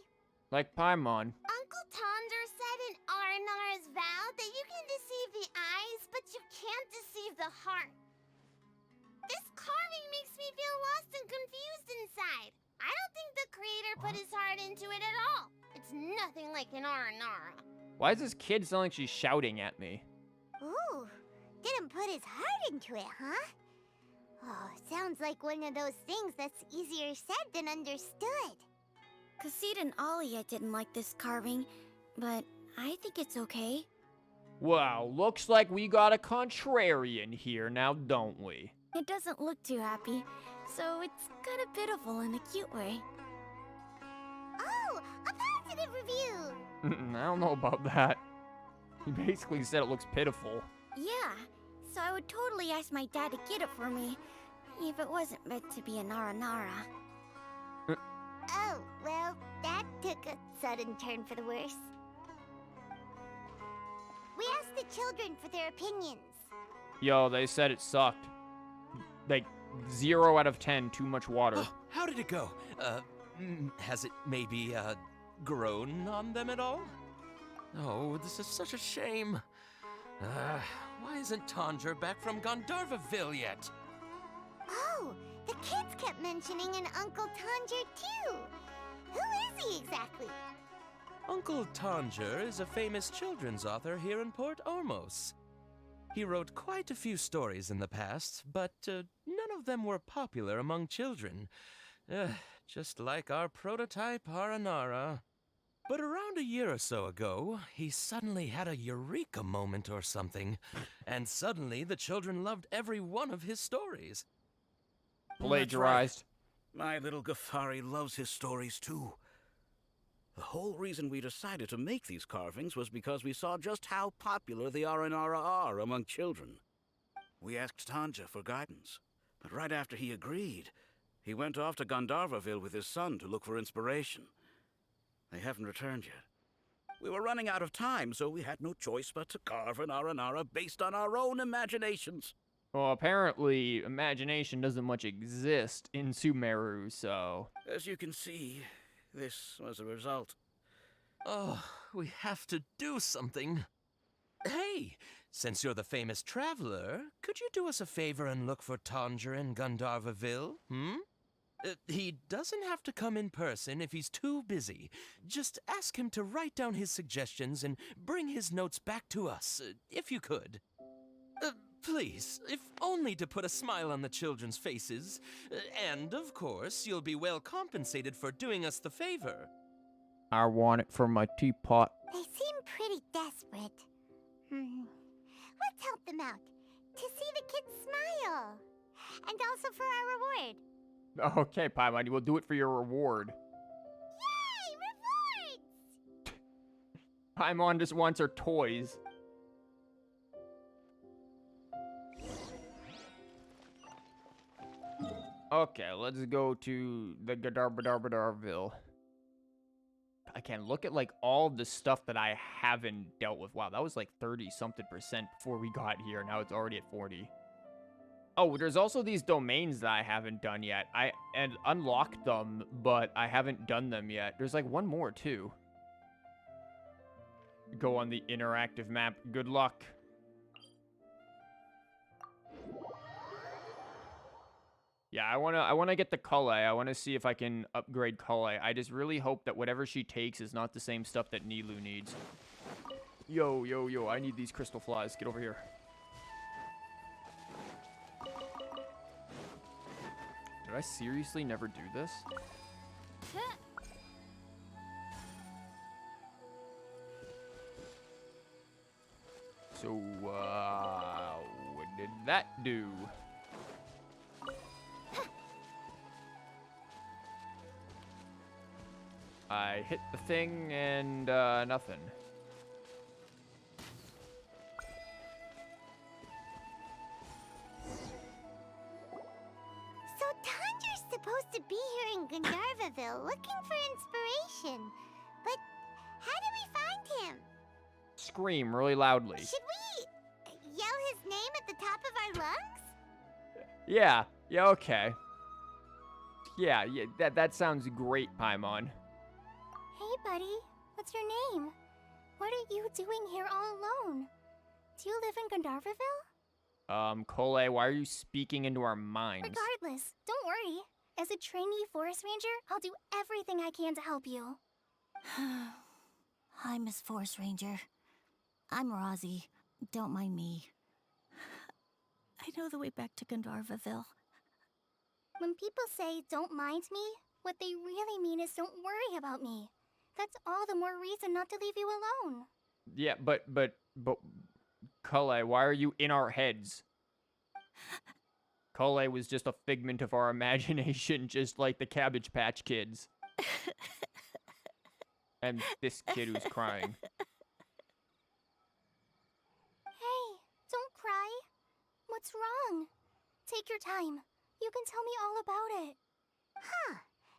Like Paimon. Uncle Tonder said in Aranara's vow that you can deceive the eyes, but you can't deceive the heart. This carving makes me feel lost and confused inside. I don't think the creator put his heart into it at all. It's nothing like an Aranara. Why does this kid sound like she's shouting at me? Ooh, didn't put his heart into it, huh? Oh, sounds like one of those things that's easier said than understood. Kassid and Alia didn't like this carving, but I think it's okay. Wow, looks like we got a contrarian here now, don't we? It doesn't look too happy, so it's kind of pitiful in a cute way. Oh, a positive review! I don't know about that. He basically said it looks pitiful. Yeah, so I would totally ask my dad to get it for me, if it wasn't meant to be an Aranara. Oh, well, that took a sudden turn for the worse. We asked the children for their opinions. Yo, they said it sucked. Like, 0 out of 10, too much water. Oh, how did it go? Has it maybe, grown on them at all? Oh, this is such a shame. Why isn't Tanja back from Gandharvaville yet? Oh, the kids kept mentioning an Uncle Tanger too. Who is he exactly? Uncle Tanger is a famous children's author here in Port Ormos. He wrote quite a few stories in the past, but none of them were popular among children. Just like our prototype Aranara. But around a year or so ago, he suddenly had a eureka moment or something, and suddenly the children loved every one of his stories. Plagiarized. My little Ghaffari loves his stories too. The whole reason we decided to make these carvings was because we saw just how popular the Aranara are among children. We asked Tanja for guidance, but right after he agreed, he went off to Gandharvaville with his son to look for inspiration. They haven't returned yet. We were running out of time, so we had no choice but to carve an Aranara based on our own imaginations. Well, apparently, imagination doesn't much exist in Sumeru, so... As you can see, this was the result. Oh, we have to do something. Hey, since you're the famous traveler, could you do us a favor and look for Tanja in Gandharvaville, he doesn't have to come in person if he's too busy. Just ask him to write down his suggestions and bring his notes back to us, if you could. Please, if only to put a smile on the children's faces. And, of course, you'll be well compensated for doing us the favor. I want it for my teapot. They seem pretty desperate. Let's help them out. To see the kids smile. And also for our reward. Okay, Paimon, we'll do it for your reward. Yay! Rewards! Paimon just wants her toys. Okay, let's go to the Gandharvaville. I can look at like all the stuff that I haven't dealt with. Wow, that was like 30-something% before we got here. Now it's already at 40. Oh, there's also these domains that I haven't done yet. I unlocked them, but I haven't done them yet. There's like one more too. Go on the interactive map. Good luck. Yeah, I wanna get the Collei. I wanna see if I can upgrade Collei. I just really hope that whatever she takes is not the same stuff that Nilou needs. Yo, yo, yo, I need these crystal flies. Get over here. Did I seriously never do this? So, what did that do? I hit the thing and, nothing. So Tanja's supposed to be here in Gandharvaville looking for inspiration. But how do we find him? Scream really loudly. Should we yell his name at the top of our lungs? Yeah, okay. Yeah, that sounds great, Paimon. Hey, buddy. What's your name? What are you doing here all alone? Do you live in Gandharvaville? Collei, why are you speaking into our minds? Regardless, don't worry. As a trainee forest ranger, I'll do everything I can to help you. Hi, Miss Forest Ranger. I'm Rozzy. Don't mind me. I know the way back to Gandharvaville. When people say, don't mind me, what they really mean is don't worry about me. That's all the more reason not to leave you alone. Yeah, but, Collei, why are you in our heads? Collei was just a figment of our imagination, just like the Cabbage Patch Kids. And this kid who's crying. Hey, don't cry. What's wrong? Take your time. You can tell me all about it. Huh.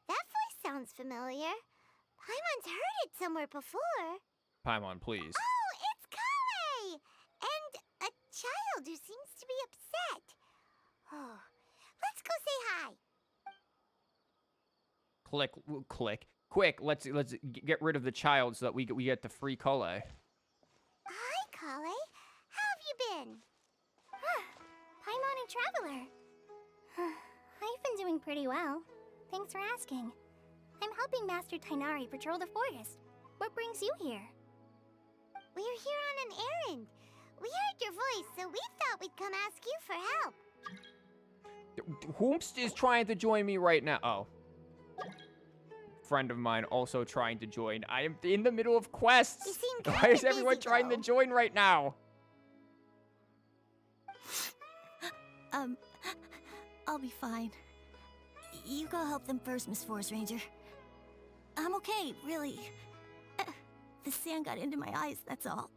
That voice sounds familiar. Paimon's heard it somewhere before. Paimon, please. Oh, it's Collei! And a child who seems to be upset. Oh, let's go say hi. Click. Quick, let's get rid of the child so that we get the free Collei. Hi, Collei. How have you been? Paimon and Traveler. I've been doing pretty well. Thanks for asking. I'm helping Master Tighnari patrol the forest. What brings you here? We're here on an errand. We heard your voice, so we thought we'd come ask you for help. Whomst is trying to join me right now? Oh. Friend of mine also trying to join. I am in the middle of quests. You seem Why kinda is everyone busy, trying to though. join right now? I'll be fine. You go help them first, Miss Forest Ranger. I'm okay, really. The sand got into my eyes, that's all.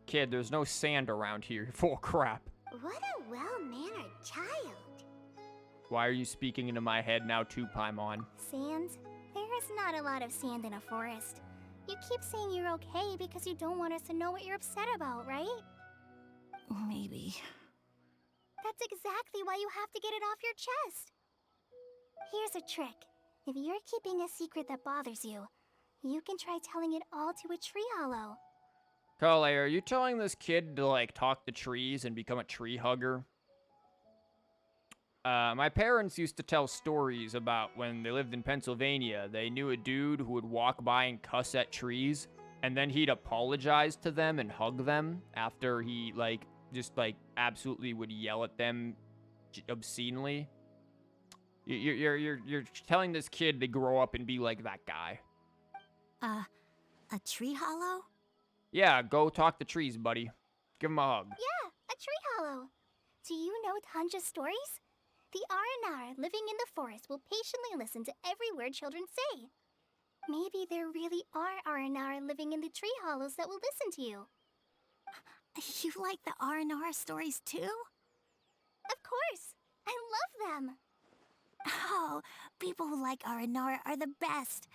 Kid, there's no sand around here. You're full of crap. What a well-mannered child. Why are you speaking into my head now too, Paimon? Sand? There is not a lot of sand in a forest. You keep saying you're okay because you don't want us to know what you're upset about, right? Maybe. That's exactly why you have to get it off your chest. Here's a trick. If you're keeping a secret that bothers you, you can try telling it all to a tree hollow. Collei, are you telling this kid to, like, talk to trees and become a tree hugger? My parents used to tell stories about when they lived in Pennsylvania. They knew a dude who would walk by and cuss at trees, and then he'd apologize to them and hug them after he, like, just, like, absolutely would yell at them obscenely. You're telling this kid to grow up and be like that guy. A tree hollow? Yeah, go talk to trees, buddy. Give him a hug. Yeah, a tree hollow. Do you know Tanja's stories? The Aranara living in the forest will patiently listen to every word children say. Maybe there really are Aranara living in the tree hollows that will listen to you. You like the R&R stories too? Of course. I love them. Oh, people who like R&R are the best.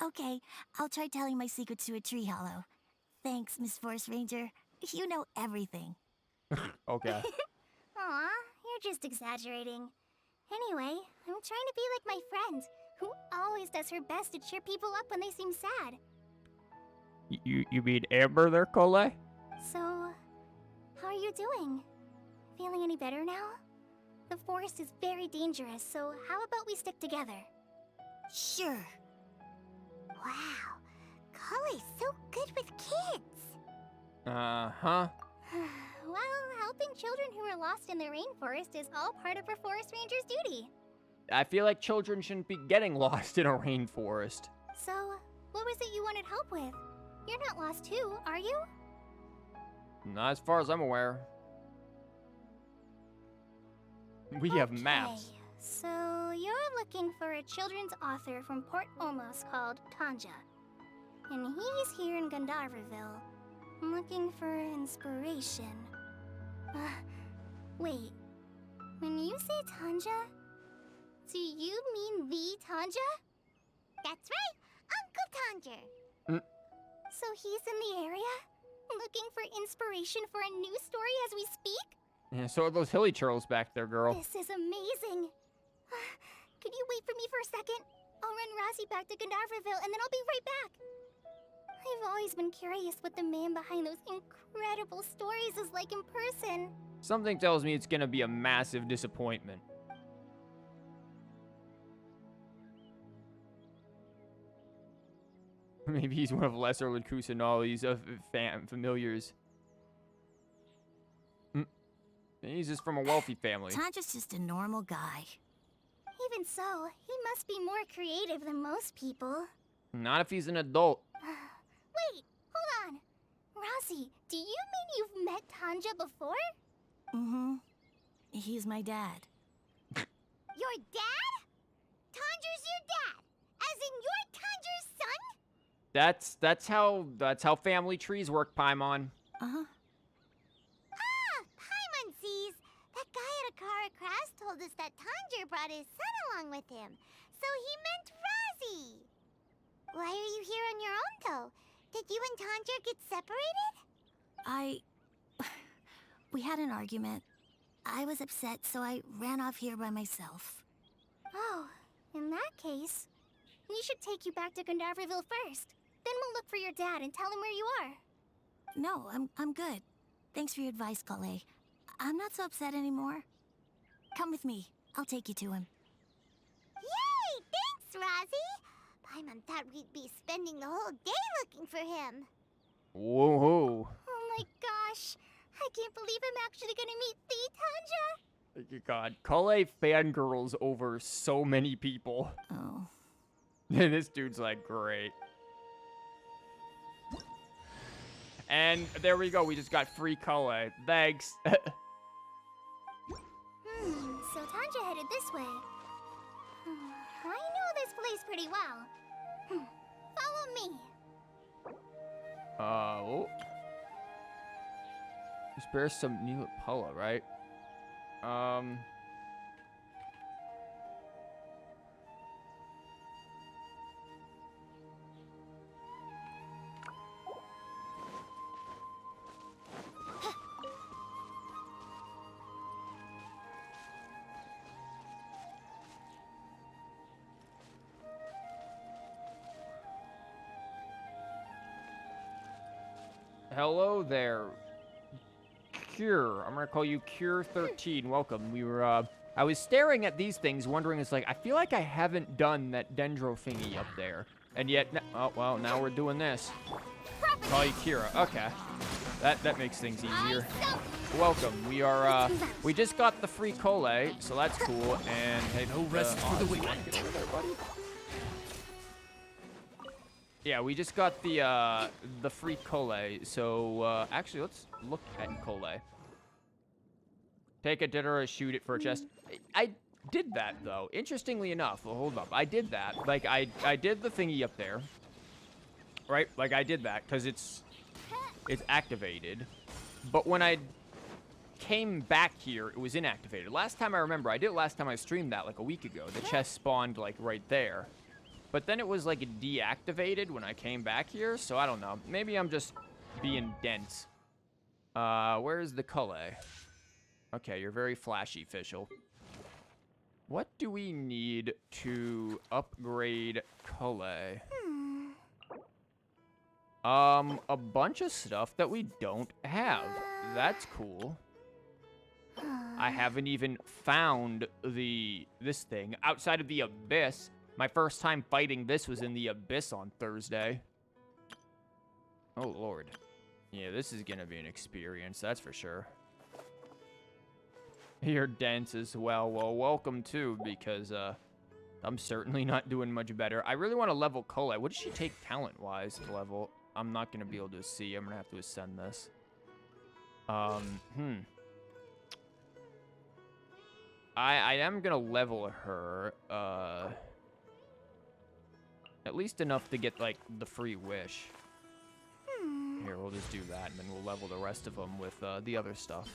Okay, I'll try telling my secrets to a tree hollow. Thanks, Miss Forest Ranger. You know everything. Okay. Aw, you're just exaggerating. Anyway, I'm trying to be like my friend, who always does her best to cheer people up when they seem sad. You mean Amber there, Collei? So, how are you doing? Feeling any better now? The forest is very dangerous, so how about we stick together? Sure. Wow, Collei's so good with kids. Uh-huh. Well, helping children who are lost in the rainforest is all part of a forest ranger's duty. I feel like children shouldn't be getting lost in a rainforest. So, what was it you wanted help with? You're not lost too, are you? Not as far as I'm aware. We have maps. Okay, so you're looking for a children's author from Port Omos called Tanja. And he's here in Gandharvaville, looking for inspiration. Wait, when you say Tanja, do you mean the Tanja? That's right, Uncle Tanja. So he's in the area, looking for inspiration for a new story as we speak? Yeah, so are those hilly turtles back there, girl. This is amazing. Could you wait for me for a second? I'll run Razzie back to Gandharvaville and then I'll be right back. I've always been curious what the man behind those incredible stories is like in person. Something tells me it's gonna be a massive disappointment. Maybe he's one of Lesser Lacusanali's familiars. He's just from a wealthy family. Tanja's just a normal guy. Even so, he must be more creative than most people. Not if he's an adult. Wait, hold on. Razzie, do you mean you've met Tanja before? Mm-hmm. He's my dad. Your dad? Tanja's your dad? As in you're Tanja's son? That's how family trees work, Paimon. Uh-huh. Ah, Paimon sees. That guy at Akara Crash told us that Tanja brought his son along with him. So he meant Razzie. Why are you here on your own, though? Did you and Tanja get separated? We had an argument. I was upset, so I ran off here by myself. Oh, in that case, we should take you back to Gandharvaville first. Then we'll look for your dad and tell him where you are. No, I'm good. Thanks for your advice, Collei. I'm not so upset anymore. Come with me. I'll take you to him. Yay! Thanks, Razzie. Paimon thought we'd be spending the whole day looking for him. Whoa. Oh my gosh, I can't believe I'm actually gonna meet the Tanja. Oh, God, Collei fangirls over so many people. Oh. And this dude's like, great. And there we go. We just got free Collei. Thanks. So Tanja headed this way. I know this place pretty well. Follow me. Oh. Spare some Nilou Pala, right? Hello there, Cure. I'm gonna call you Cure13. Welcome. We were, I was staring at these things, wondering, it's like, I feel like I haven't done that dendro thingy up there. And yet, oh, well, now we're doing this. Call you Kira. Okay. That makes things easier. Welcome. We are, we just got the free Collei, so that's cool. And hey, No rest for the wicked. get over there, buddy. Yeah, we just got the free Collei, so actually let's look at Collei. Take a dinner or shoot it for a chest. I did that though. Interestingly enough, well, hold up. I did that. Like I did the thingy up there. Right? Like I did that because it's activated. But when I came back here, it was inactivated. Last time I remember, I did it last time I streamed that like a week ago. The chest spawned like right there. But then it was like deactivated when I came back here, so I don't know. Maybe I'm just being dense. Where's the Collei? Okay, you're very flashy, official. What do we need to upgrade Collei? A bunch of stuff that we don't have. That's cool. I haven't even found this thing outside of the Abyss. My first time fighting this was in the Abyss on Thursday. Oh, Lord. Yeah, this is gonna be an experience, that's for sure. You're dense as well. Well, welcome too, because I'm certainly not doing much better. I really want to level Collei. What does she take talent-wise to level? I'm not gonna be able to see. I'm gonna have to ascend this. I am gonna level her. At least enough to get, like, the free wish. Here, we'll just do that, and then we'll level the rest of them with the other stuff.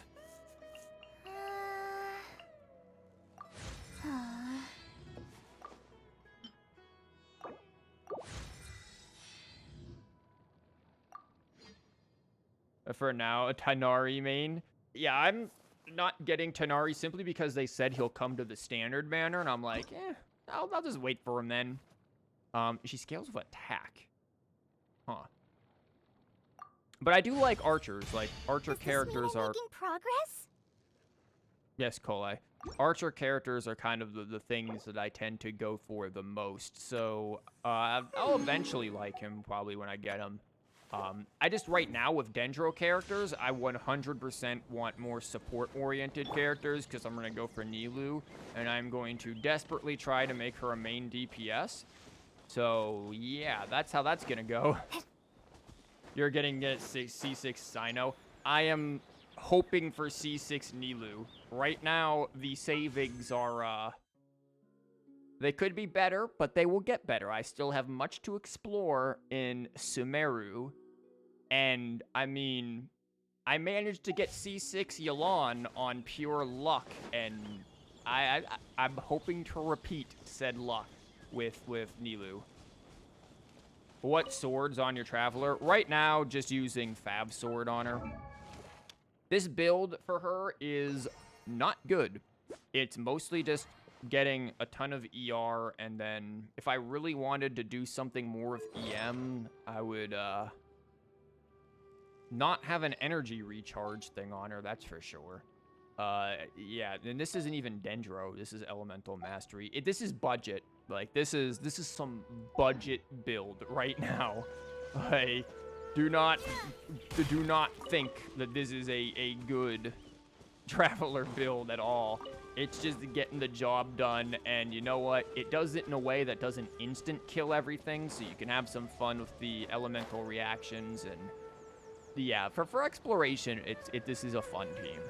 For now, a tighnari main. Yeah, I'm not getting tighnari simply because they said he'll come to the standard banner, and I'm like, I'll just wait for him then. She scales with attack. Huh. But I do like archers. Like, archer characters are... making progress? Yes, Collei. Archer characters are kind of the things that I tend to go for the most. So, I'll eventually like him, probably, when I get him. I just, right now, with Dendro characters, I 100% want more support-oriented characters, because I'm going to go for Nilou, and I'm going to desperately try to make her a main DPS. So, yeah, that's how that's gonna go. You're getting a C6 Sino. I am hoping for C6 Nilou. Right now, the savings are, they could be better, but they will get better. I still have much to explore in Sumeru. And, I mean, I managed to get C6 Yelan on pure luck, and I'm hoping to repeat said luck with Nilou. What swords on your Traveler? Right now, just using Fab Sword on her. This build for her is not good. It's mostly just getting a ton of ER, and then if I really wanted to do something more with EM, I would not have an energy recharge thing on her, that's for sure. Yeah, and this isn't even Dendro. This is Elemental Mastery. This is budget. Like, this is some budget build right now. Like, Do not think that this is a good traveler build at all. It's just getting the job done, and you know what? It does it in a way that doesn't instant kill everything, so you can have some fun with the elemental reactions, and yeah, for exploration, this is a fun team.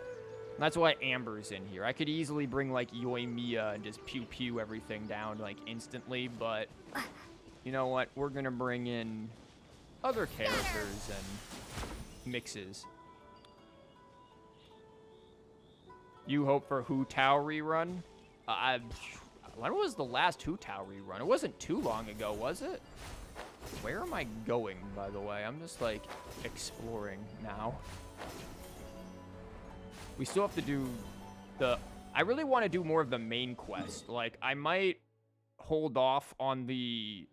That's why Amber's in here. I could easily bring, like, Yoimiya and just pew-pew everything down, like, instantly, but you know what? We're gonna bring in other characters and mixes. You hope for Hu Tao rerun? When was the last Hu Tao rerun? It wasn't too long ago, was it? Where am I going, by the way? I'm just, like, exploring now. We still have to do the... I really want to do more of the main quest. Like, I might hold off on the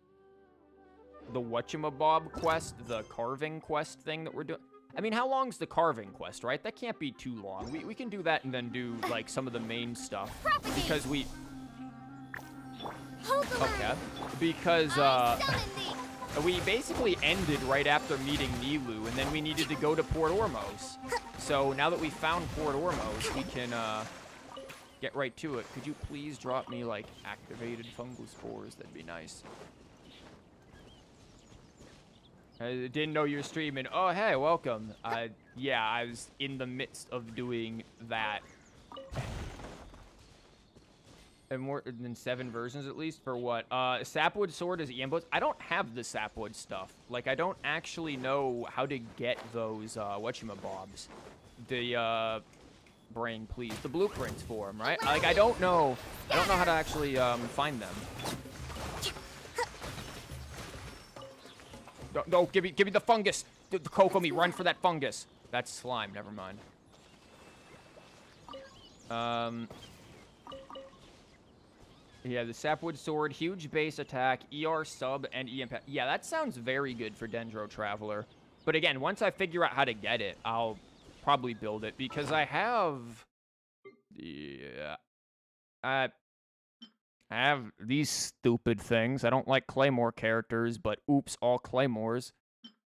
whatchamabob quest, the carving quest thing that we're doing. I mean, how long's the carving quest, right? That can't be too long. We can do that and then do, like, some of the main stuff. Because we... Okay. Because, we basically ended right after meeting Nilou, and then we needed to go to Port Ormos. So now that we found Port Ormos, we can, get right to it. Could you please drop me, like, activated fungal spores? That'd be nice. I didn't know you were streaming. Oh, hey, welcome. Yeah, I was in the midst of doing that. And more than 7 versions, at least, for what? Sapwood Sword is Iambos. I don't have the Sapwood stuff. Like, I don't actually know how to get those, whatchamabobs. The, brain, please. The blueprints for them, right? Like, I don't know how to actually, find them. No, give me the fungus. The Kokomi, run for that fungus. That's slime, never mind. Yeah, the Sapwood Sword, huge base attack, ER sub, and EM. Yeah, that sounds very good for Dendro Traveler. But again, once I figure out how to get it, I'll probably build it, because I have... Yeah. I have these stupid things. I don't like Claymore characters, but oops, all Claymores.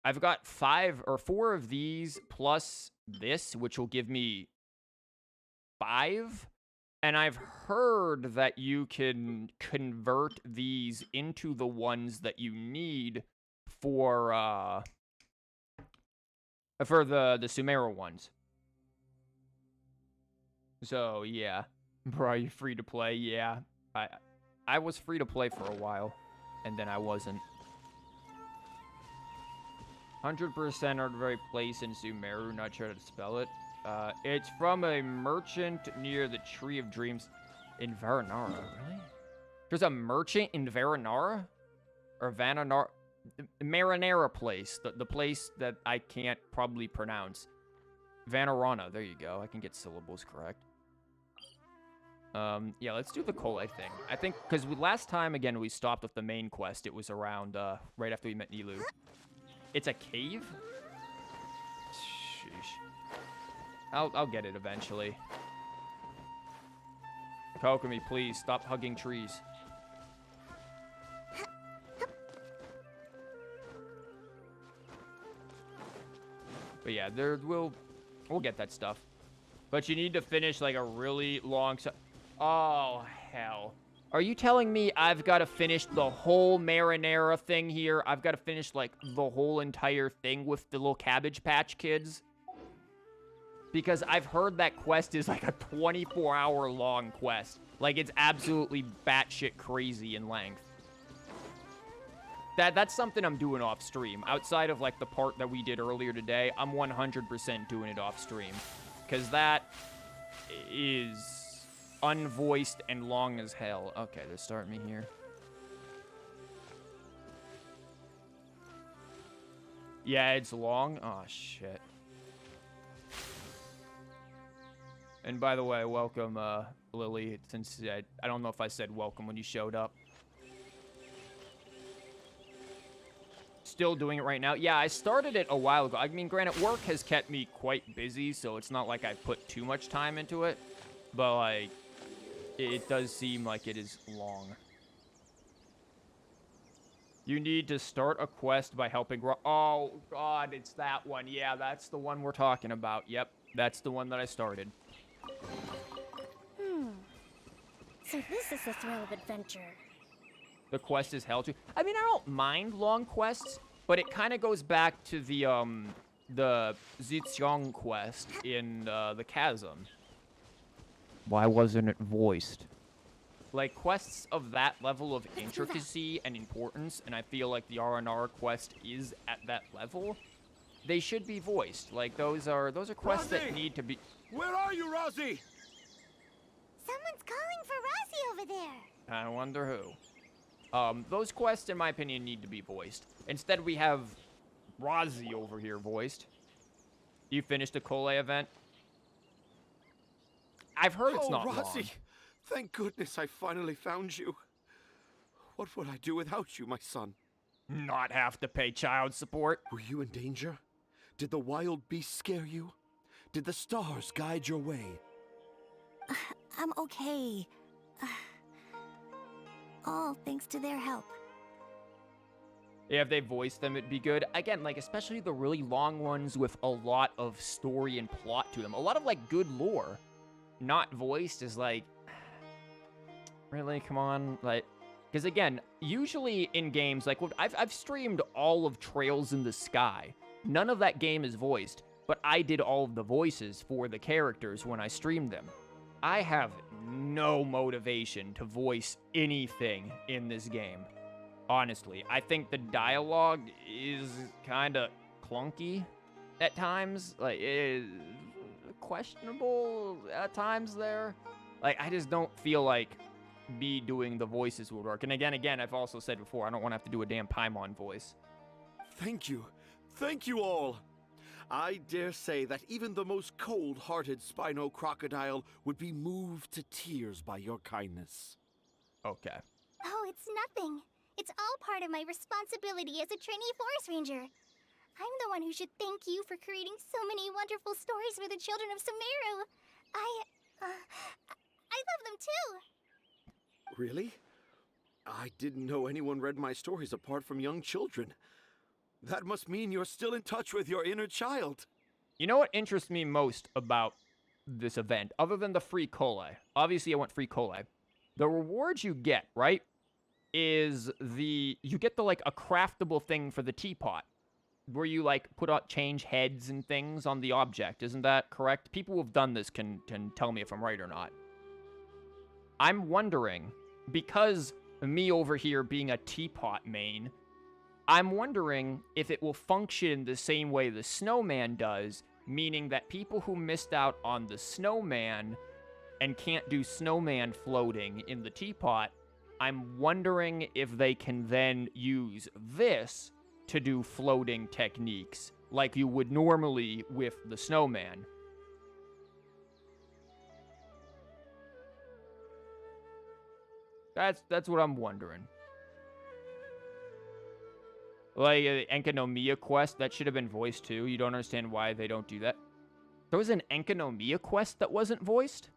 I've got 5 or 4 of these plus this, which will give me 5. And I've heard that you can convert these into the ones that you need for the sumeru ones. So, yeah. Bro, are you free to play? Yeah. I was free to play for a while, and then I wasn't. 100% are the very place in Sumeru, not sure how to spell it. It's from a merchant near the Tree of Dreams in Varanara. Really? There's a merchant in Varanara? Or Vananara? Marinara place. The place that I can't probably pronounce. Vanarana. There you go. I can get syllables correct. Yeah, let's do the Collei thing. I think, because last time, again, we stopped with the main quest. It was around, right after we met Nilou. It's a cave? Sheesh. I'll get it eventually. Kokomi, please, stop hugging trees. But yeah, we'll get that stuff. But you need to finish, like, a really long... Oh, hell. Are you telling me I've got to finish the whole marinara thing here? I've got to finish, like, the whole entire thing with the little Cabbage Patch Kids? Because I've heard that quest is, like, a 24-hour long quest. Like, it's absolutely batshit crazy in length. That's something I'm doing off stream. Outside of, like, the part that we did earlier today, I'm 100% doing it off stream. Because that is unvoiced and long as hell. Okay, they're starting me here. Yeah, it's long. Oh, shit. And by the way, welcome, Lily, since I don't know if I said welcome when you showed up. Still doing it right now. Yeah, I started it a while ago. I mean, granted, work has kept me quite busy, so it's not like I put too much time into it. But, like, it does seem like it is long. You need to start a quest by helping Oh, God, it's that one. Yeah, that's the one we're talking about. Yep, that's the one that I started. So this is the thrill of adventure. The quest is hell too. I mean, I don't mind long quests, but it kind of goes back to the Zixiong quest in the Chasm. Why wasn't it voiced? Like, quests of that level of intricacy and importance, and I feel like the R&R quest is at that level, they should be voiced. Like, those are quests Rosie! that need to be... Where are you, Rosie? Someone's calling for Rosie over there. I wonder who. Those quests, in my opinion, need to be voiced. Instead, we have Rosie over here voiced. You finished the Collei event? I've heard it's not Rosie. long. Thank goodness I finally found you. What would I do without you, my son? Not have to pay child support. Were you in danger? Did the wild beasts scare you? Did the stars guide your way? I'm okay. All thanks to their help. Yeah, if they voiced them, it'd be good. Again, like, especially the really long ones with a lot of story and plot to them. A lot of, like, good lore. Not voiced is like... Really? Come on? Like... Because, again, usually in games, like, I've streamed all of Trails in the Sky. None of that game is voiced, but I did all of the voices for the characters when I streamed them. I have no motivation to voice anything in this game. Honestly, I think the dialogue is kind of clunky at times. Like, it is questionable at times there. Like, I just don't feel like me doing the voices would work. And again, I've also said before, I don't want to have to do a damn Paimon voice. Thank you. Thank you all. I dare say that even the most cold-hearted Spino crocodile would be moved to tears by your kindness. Okay. Oh, it's nothing. It's all part of my responsibility as a trainee forest ranger. I'm the one who should thank you for creating so many wonderful stories for the children of Sumeru. I love them too. Really? I didn't know anyone read my stories apart from young children. That must mean you're still in touch with your inner child. You know what interests me most about this event, other than the free Collei? Obviously, I want free Collei. The rewards you get, right, is you get like, a craftable thing for the teapot, where you, like, change heads and things on the object. Isn't that correct? People who have done this can tell me if I'm right or not. I'm wondering, because me over here being a teapot main, I'm wondering if it will function the same way the snowman does, meaning that people who missed out on the snowman and can't do snowman floating in the teapot, I'm wondering if they can then use this to do floating techniques like you would normally with the snowman. That's what I'm wondering. Like, Enkanomiya quest, that should have been voiced too. You don't understand why they don't do that. There was an Enkanomiya quest that wasn't voiced?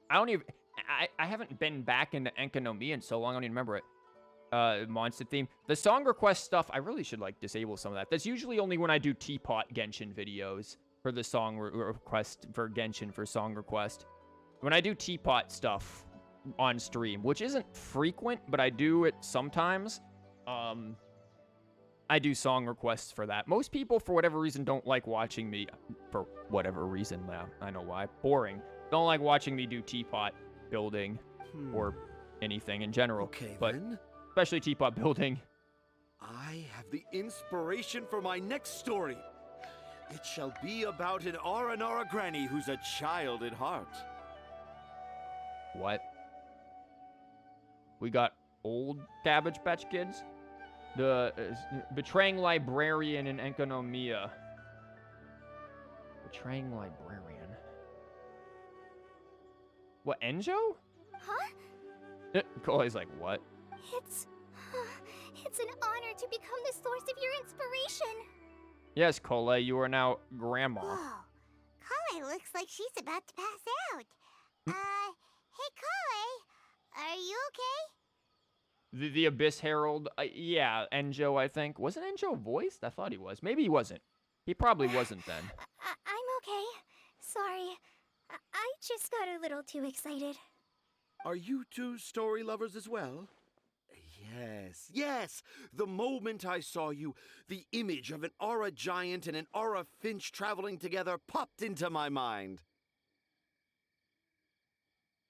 I haven't been back into Enkanomiya in so long, I don't even remember it. Monster theme. The song request stuff, I really should, like, disable some of that. That's usually only when I do Teapot Genshin videos for the song request, for Genshin, for song request. When I do Teapot stuff on stream, which isn't frequent, but I do it sometimes, I do song requests for that. Most people, for whatever reason, don't like watching me, for whatever reason, now I know why, boring, don't like watching me do teapot building or anything in general. Okay, but then. Especially teapot building. I have the inspiration for my next story. It shall be about an Aranara granny who's a child at heart. What? We got old Cabbage Patch Kids? The betraying librarian in Enkanomiya. Betraying librarian. What, Enjo? Huh? Collei's like, what? It's an honor to become the source of your inspiration. Yes, Collei, you are now grandma. Whoa. Collei looks like she's about to pass out. Hey, Collei, are you okay? The Abyss Herald, yeah, Enjo, I think. Wasn't Enjo voiced? I thought he was. Maybe he wasn't. He probably wasn't then. I'm okay. Sorry. I just got a little too excited. Are you two story lovers as well? Yes, yes. The moment I saw you, the image of an aura giant and an aura finch traveling together popped into my mind.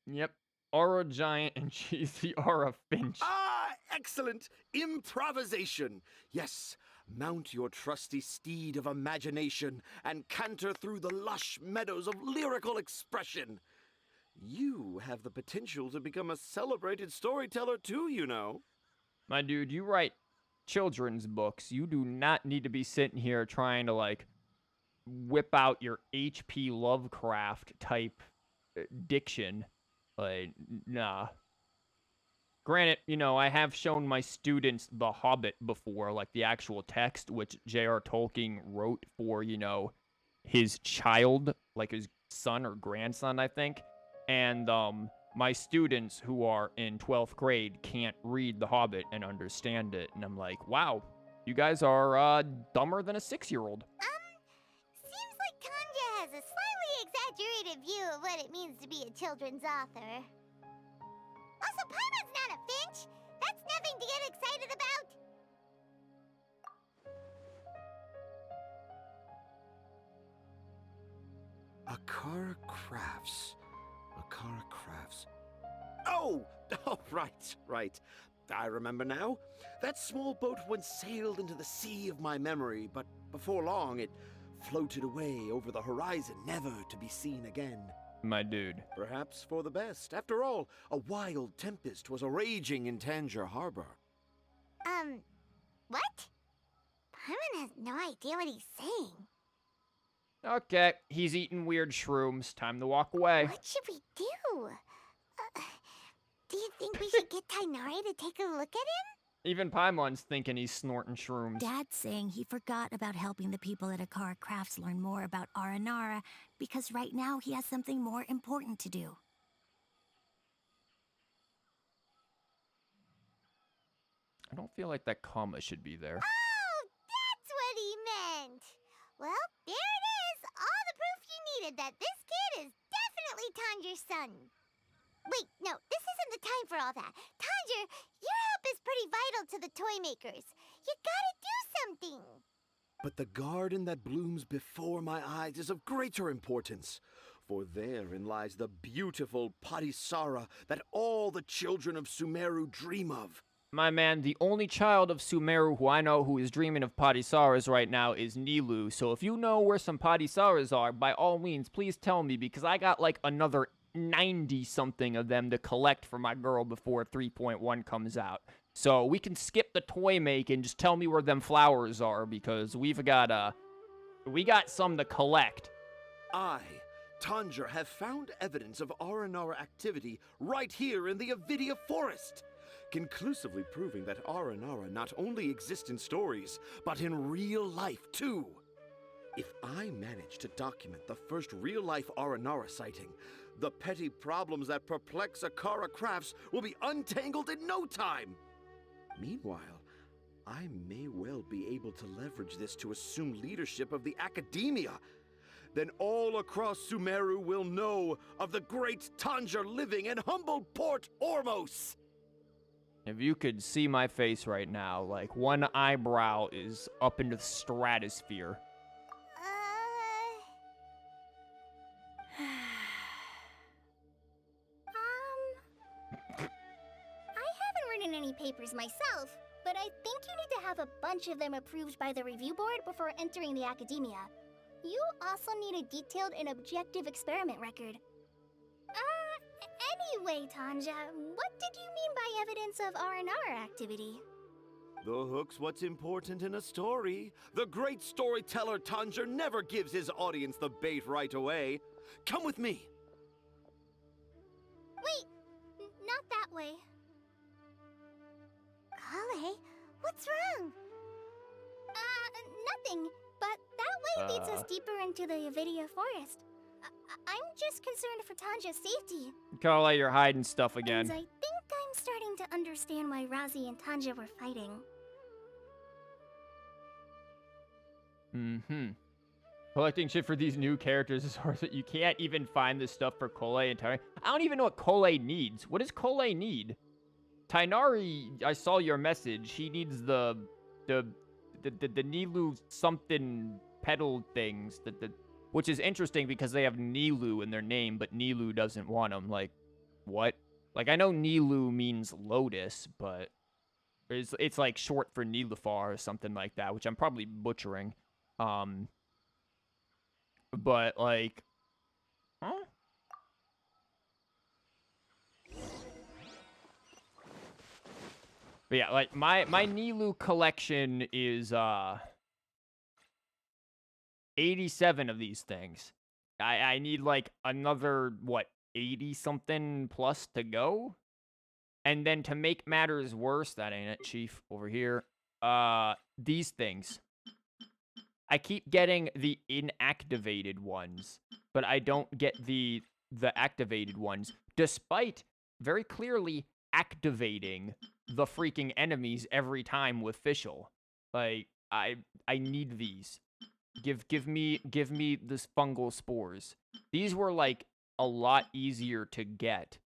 Yep. Aura Giant and she's the Aura Finch. Ah, excellent! Improvisation! Yes, mount your trusty steed of imagination and canter through the lush meadows of lyrical expression. You have the potential to become a celebrated storyteller too, you know. My dude, you write children's books. You do not need to be sitting here trying to, like, whip out your H.P. Lovecraft type diction. Like, nah. Granted, you know, I have shown my students The Hobbit before, like the actual text, which J.R. Tolkien wrote for, you know, his child, like his son or grandson, I think. And my students who are in 12th grade can't read The Hobbit and understand it. And I'm like, wow, you guys are dumber than a 6-year-old. Seems like Tanja has a slightly exaggerated view of what it means to be a children's author. Also, Paimon's not a finch. That's nothing to get excited about. Akara Crafts. Akara Crafts. Oh! Oh, right. I remember now. That small boat once sailed into the sea of my memory, but before long it floated away over the horizon, never to be seen again. My dude. Perhaps for the best. After all, a wild tempest was a-raging in Tangier Harbor. What? Paimon has no idea what he's saying. Okay, he's eating weird shrooms. Time to walk away. What should we do? Do you think we should get Tighnari to take a look at him? Even Paimon's thinking he's snorting shrooms. Dad's saying he forgot about helping the people at Akara Crafts learn more about Aranara because right now he has something more important to do. I don't feel like that comma should be there. Oh, that's what he meant. Well, there it is. All the proof you needed that this kid is definitely Tanger's son. Wait, no, this isn't the time for all that. Tanger, your help is pretty vital to the toy makers. You gotta do something. But the garden that blooms before my eyes is of greater importance, for therein lies the beautiful Padisara that all the children of Sumeru dream of. My man, the only child of Sumeru who I know who is dreaming of Padisaras right now is Nilou. So if you know where some Padisaras are, by all means, please tell me, because I got like another 90-something of them to collect for my girl before 3.1 comes out. So we can skip the toy make and just tell me where them flowers are, because we got some to collect. I, Tanger, have found evidence of Aranara activity right here in the Avidia Forest, conclusively proving that Aranara not only exist in stories, but in real life too. If I manage to document the first real-life Aranara sighting, the petty problems that perplex Akara Crafts will be untangled in no time. Meanwhile, I may well be able to leverage this to assume leadership of the academia. Then all across Sumeru will know of the great Tanger living in humble Port Ormos. If you could see my face right now, like one eyebrow is up into the stratosphere. Any papers myself, but I think you need to have a bunch of them approved by the review board before entering the academia. You also need a detailed and objective experiment record. Anyway, Tanja, what did you mean by evidence of Aranara activity? The hook's what's important in a story. The great storyteller Tanger never gives his audience the bait right away. Come with me. Wait, not that way. Collei, what's wrong? Nothing. But that way leads us deeper into the Avidia Forest. I'm just concerned for Tanja's safety. Collei, you're hiding stuff again. And I think I'm starting to understand why Razi and Tanja were fighting. Mm-hmm. Collecting shit for these new characters is hard. You can't even find this stuff for Collei and Tighnari. I don't even know what Collei needs. What does Collei need? Tighnari, I saw your message. He needs the Nilou something pedal things. Which is interesting because they have Nilou in their name, but Nilou doesn't want them. Like, what? Like, I know Nilou means lotus, but it's like short for Nilufar or something like that, which I'm probably butchering. But, like, huh? But yeah, like, my Nilou collection is, 87 of these things. I need, like, another, what, 80-something plus to go? And then to make matters worse, that ain't it, Chief, over here, these things. I keep getting the inactivated ones, but I don't get the activated ones, despite very clearly activating the freaking enemies every time with Fischl. Like, I need these. Give me this fungal spores. These were, like, a lot easier to get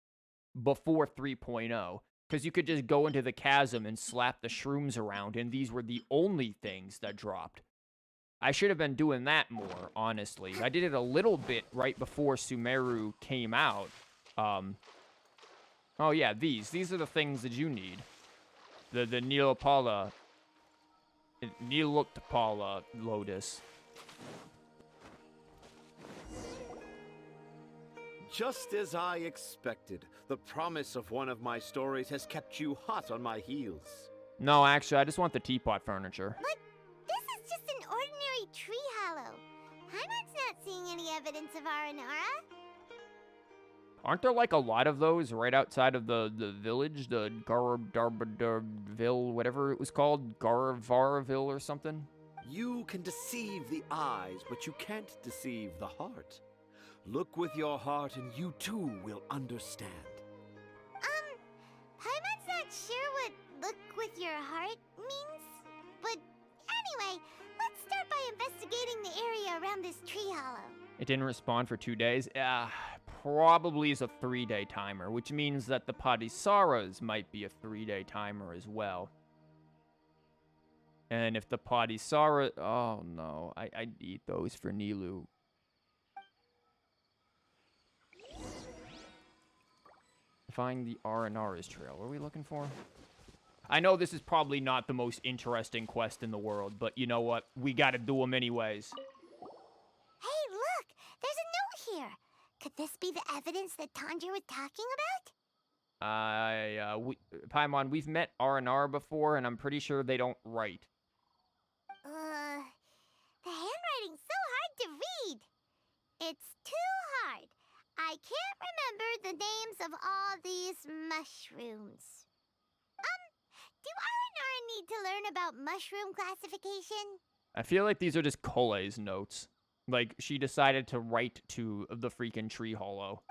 before 3.0, because you could just go into the chasm and slap the shrooms around, and these were the only things that dropped. I should have been doing that more, honestly. I did it a little bit right before Sumeru came out. Oh yeah, these are the things that you need. The Neolopala lotus. Just as I expected, the promise of one of my stories has kept you hot on my heels. No, actually, I just want the teapot furniture. But this is just an ordinary tree hollow. Heimat's not seeing any evidence of Aranara. Aren't there, like, a lot of those right outside of the village? The Garvarville, whatever it was called? Garvarville or something? You can deceive the eyes, but you can't deceive the heart. Look with your heart and you too will understand. Heimat's not sure what look with your heart means. But anyway, let's start by investigating the area around this tree hollow. It didn't respond for 2 days. Probably is a 3-day timer, which means that the Padisaras might be a 3-day timer as well. And if the Padisara... Oh, no. I need those for Nilou. Find the Aranara's trail. What are we looking for? I know this is probably not the most interesting quest in the world, but you know what? We gotta do them anyways. Hey, look! There's a note here. Could this be the evidence that Tanja was talking about? Paimon, we've met Aranara before, and I'm pretty sure they don't write. The handwriting's so hard to read. It's too hard. I can't remember the names of all these mushrooms. Do Aranara need to learn about mushroom classification? I feel like these are just Collei's notes. Like, she decided to write to the freaking tree hollow.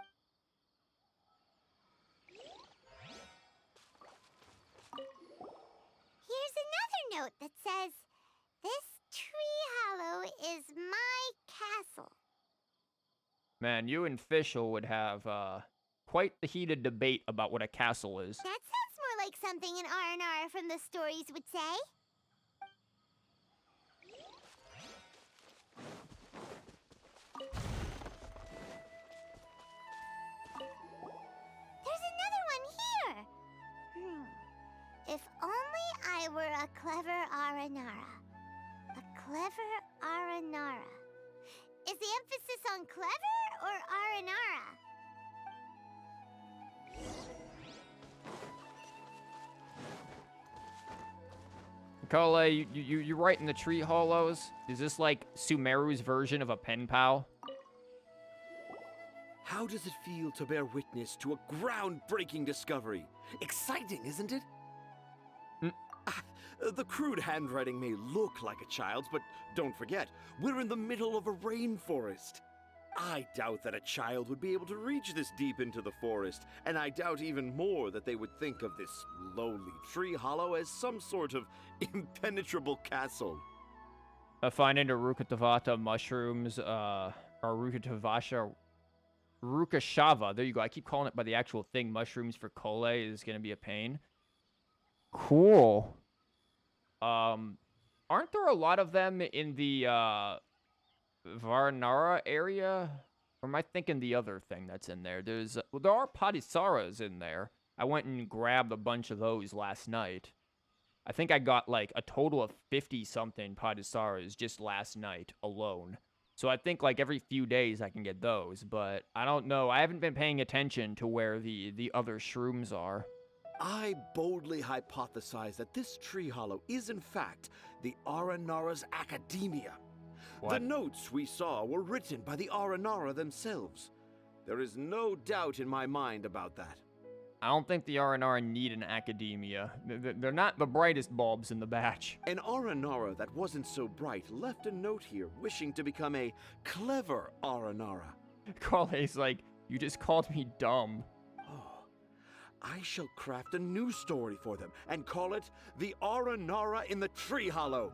Here's another note that says, "This tree hollow is my castle." Man, you and Fischl would have, quite the heated debate about what a castle is. That sounds more like something an Aranara from the stories would say. There's another one here. If only I were a clever Aranara. A clever Aranara. Is the emphasis on clever or Aranara? Collei, you write in the tree hollows? Is this like Sumeru's version of a pen pal? How does it feel to bear witness to a groundbreaking discovery? Exciting, isn't it? The crude handwriting may look like a child's, but don't forget, we're in the middle of a rainforest. I doubt that a child would be able to reach this deep into the forest, and I doubt even more that they would think of this lowly tree hollow as some sort of impenetrable castle. Finding the Rukatavata mushrooms, or Rukashava, there you go. I keep calling it by the actual thing. Mushrooms for Collei is going to be a pain. Cool. Aren't there a lot of them in the, Varnara area? Or am I thinking the other thing that's in there? Well, there are Patisaras in there. I went and grabbed a bunch of those last night. I think I got like a total of 50-something Patisaras just last night alone. So I think like every few days I can get those, but I don't know. I haven't been paying attention to where the other shrooms are. I boldly hypothesize that this tree hollow is in fact the Aranara's academia. What? The notes we saw were written by the Aranara themselves. There is no doubt in my mind about that. I don't think the Aranara need an academia. They're not the brightest bulbs in the batch. An Aranara that wasn't so bright left a note here wishing to become a clever Aranara. Collei's like, you just called me dumb. Oh, I shall craft a new story for them and call it The Aranara in the Tree Hollow.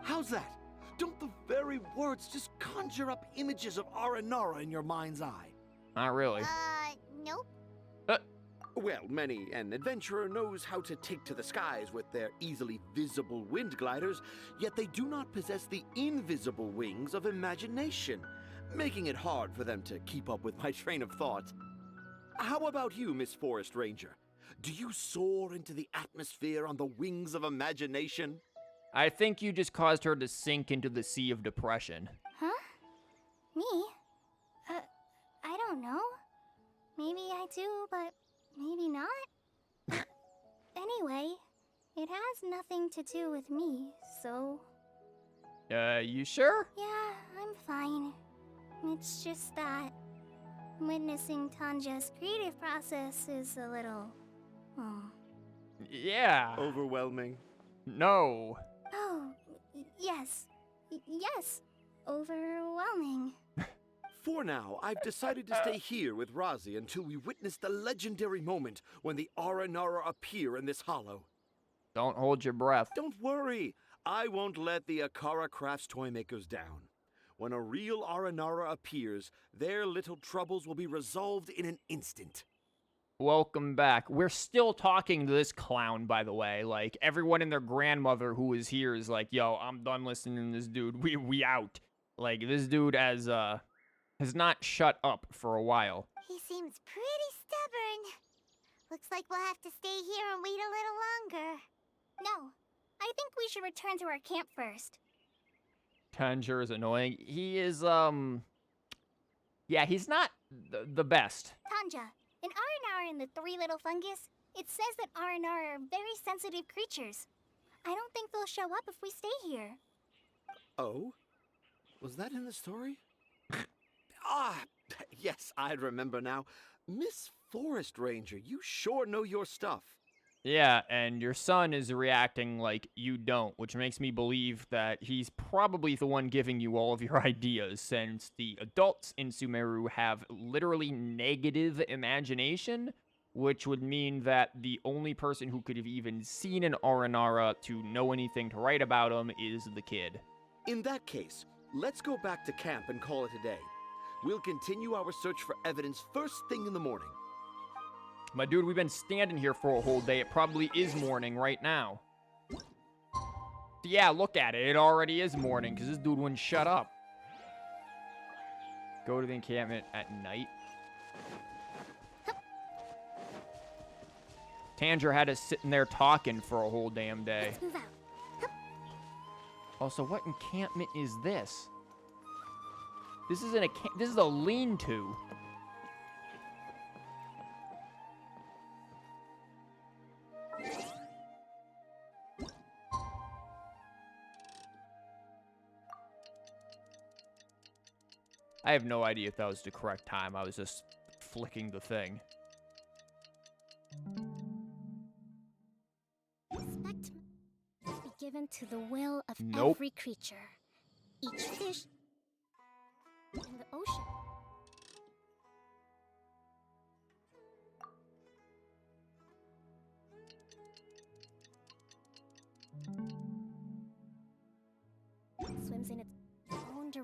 How's that? Don't the very words just conjure up images of Aranara in your mind's eye? Not really. Nope. Well, many an adventurer knows how to take to the skies with their easily visible wind gliders, yet they do not possess the invisible wings of imagination, making it hard for them to keep up with my train of thought. How about you, Miss Forest Ranger? Do you soar into the atmosphere on the wings of imagination? I think you just caused her to sink into the sea of depression. Huh? Me? I don't know. Maybe I do, but maybe not. Anyway, it has nothing to do with me, so... You sure? Yeah, I'm fine. It's just that witnessing Tanja's creative process is a little... Yeah. Overwhelming. Oh, No. yes. Yes. Overwhelming. For now, I've decided to stay here with Razi until we witness the legendary moment when the Aranara appear in this hollow. Don't hold your breath. Don't worry, I won't let the Akara Crafts toymakers down. When a real Aranara appears, their little troubles will be resolved in an instant. Welcome back. We're still talking to this clown, by the way. Like, everyone and their grandmother who is here is like, yo, I'm done listening to this dude. We out. Like, this dude has not shut up for a while. He seems pretty stubborn. Looks like we'll have to stay here and wait a little longer. No, I think we should return to our camp first. Tanger is annoying. He is, yeah, he's not the best. Tanja, in Aranara and the Three Little Fungus, it says that Aranara are very sensitive creatures. I don't think they'll show up if we stay here. Oh? Was that in the story? Ah, yes, I remember now. Miss Forest Ranger, you sure know your stuff. Yeah, and your son is reacting like you don't, which makes me believe that he's probably the one giving you all of your ideas, since the adults in Sumeru have literally negative imagination, which would mean that the only person who could have even seen an Aranara to know anything to write about him is the kid. In that case, let's go back to camp and call it a day. We'll continue our search for evidence first thing in the morning. My dude, we've been standing here for a whole day. It probably is morning right now. Yeah, look at it. It already is morning because this dude wouldn't shut up. Go to the encampment at night. Tanger had us sitting there talking for a whole damn day. Let's move out. Also, what encampment is this? This is a lean-to. I have no idea if that was the correct time. I was just flicking the thing. Respect must be given to the will of Nope. every creature. Each fish in the ocean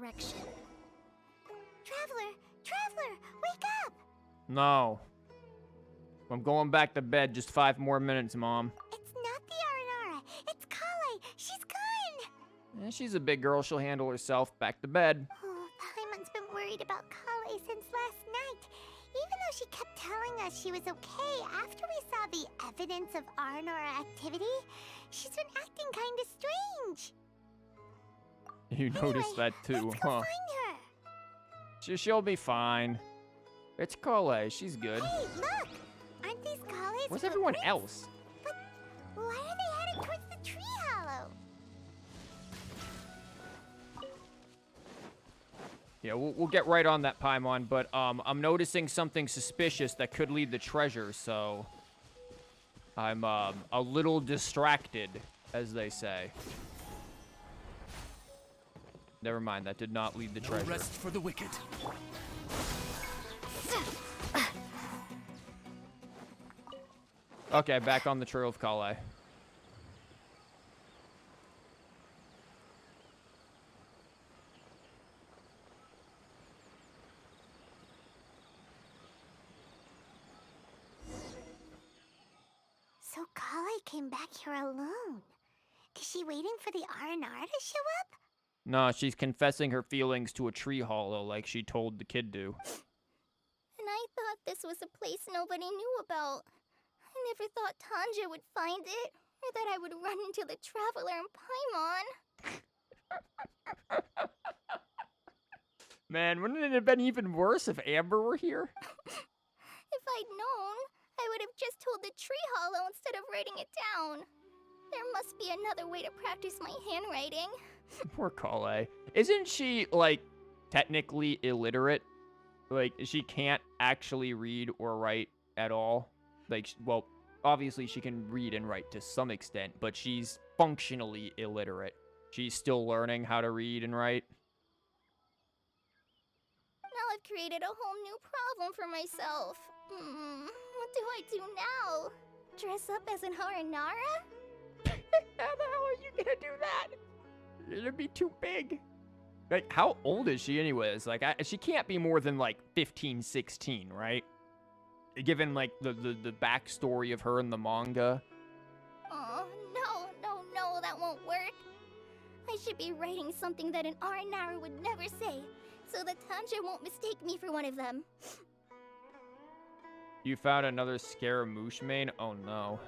direction. Traveler, wake up! No. I'm going back to bed. Just 5 more minutes, Mom. It's not the Aranara. It's Collei. She's gone. She's a big girl. She'll handle herself. Back to bed. Oh, Paimon's been worried about Collei since last night. Even though she kept telling us she was okay after we saw the evidence of Aranara activity, she's been acting kind of strange. You noticed that too, Let's go huh? find her. She'll be fine. It's Collei. She's good. Hey, look! Aren't these Collei's Where's everyone footprints? else? But why are they headed towards the tree hollow? Yeah, we'll get right on that, Paimon, but I'm noticing something suspicious that could lead to treasure, so I'm a little distracted, as they say. Never mind, that did not lead to No treasure. rest for the wicked. Okay, back on the trail of Collei. So Collei came back here alone. Is she waiting for the Aranara to show up? No, she's confessing her feelings to a tree hollow like she told the kid to. And I thought this was a place nobody knew about. I never thought Tanja would find it, or that I would run into the Traveler and Paimon. Man, wouldn't it have been even worse if Amber were here? If I'd known, I would have just told the tree hollow instead of writing it down. There must be another way to practice my handwriting. Poor Collei. Isn't she, like, technically illiterate? Like, she can't actually read or write at all? Like, well, obviously she can read and write to some extent, but she's functionally illiterate. She's still learning how to read and write. Now I've created a whole new problem for myself. What do I do now? Dress up as an Aranara? How the hell are you gonna do that? It'd be too big. Like, how old is she anyways? Like, she can't be more than, like, 15, 16, right? Given, like, the backstory of her in the manga. Oh, no, that won't work. I should be writing something that an Aranara would never say, so that Tanja won't mistake me for one of them. You found another Scaramouche main? Oh, no.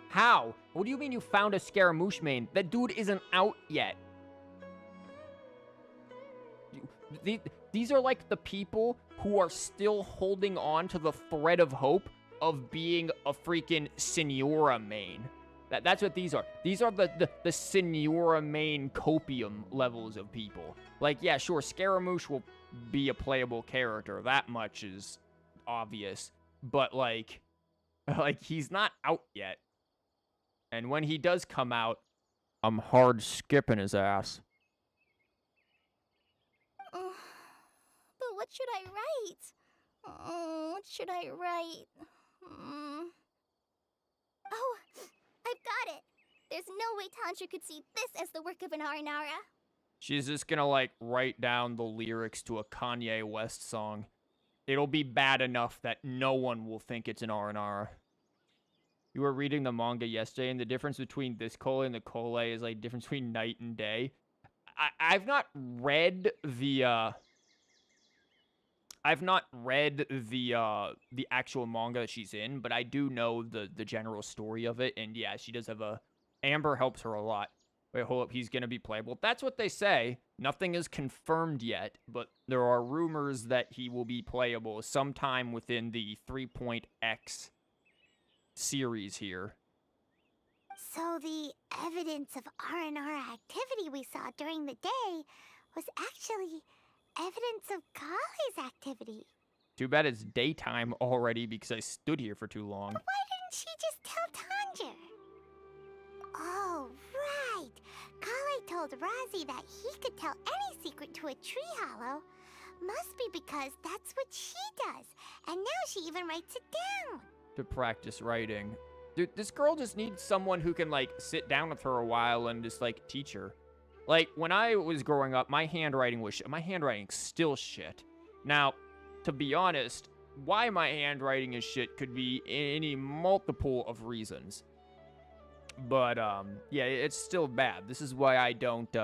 How? What do you mean you found a Scaramouche main? That dude isn't out yet. These are like the people who are still holding on to the thread of hope of being a freaking Senora main. That's what these are. These are the Senora main copium levels of people. Like, yeah, sure, Scaramouche will be a playable character. That much is obvious. But, like, he's not out yet. And when he does come out, I'm hard skipping his ass. But what should I write? What should I write? Oh, I've got it. There's no way Tanja could see this as the work of an Aranara. She's just gonna, like, write down the lyrics to a Kanye West song. It'll be bad enough that no one will think it's an Aranara. You were reading the manga yesterday, and the difference between this Collei and the Collei is like difference between night and day. I've not read the actual manga that she's in, but I do know the general story of it, and yeah, she does have Amber helps her a lot. Wait, hold up, he's gonna be playable. That's what they say. Nothing is confirmed yet, but there are rumors that he will be playable sometime within the 3.x series here. So the evidence of Aranara activity we saw during the day was actually evidence of Collei's activity. Too bad it's daytime already because I stood here for too long. But why didn't she just tell Tanja? Oh, right. Collei told Razi that he could tell any secret to a tree hollow. Must be because that's what she does. And now she even writes it down. To practice writing. Dude, this girl just needs someone who can, like, sit down with her a while and just, like, teach her. Like, when I was growing up, my handwriting was shit. My handwriting's still shit. Now, to be honest, why my handwriting is shit could be any multiple of reasons. But, yeah, it's still bad. This is why I don't,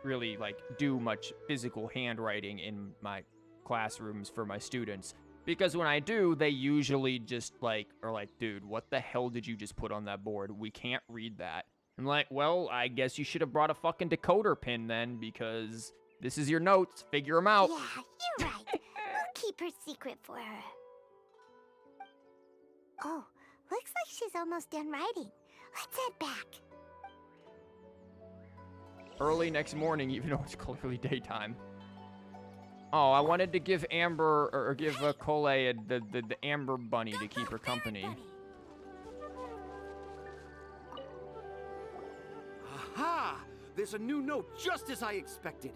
really, like, do much physical handwriting in my classrooms for my students. Because when I do, they usually just, like, are like, dude, what the hell did you just put on that board? We can't read that. I'm like, well, I guess you should have brought a fucking decoder pin then, because this is your notes. Figure them out. Yeah, you're right. We'll keep her secret for her. Oh, looks like she's almost done writing. Let's head back. Early next morning, even though it's clearly daytime. Oh, I wanted to give Amber, or give Collei the Amber bunny to keep her company. Aha! There's a new note just as I expected.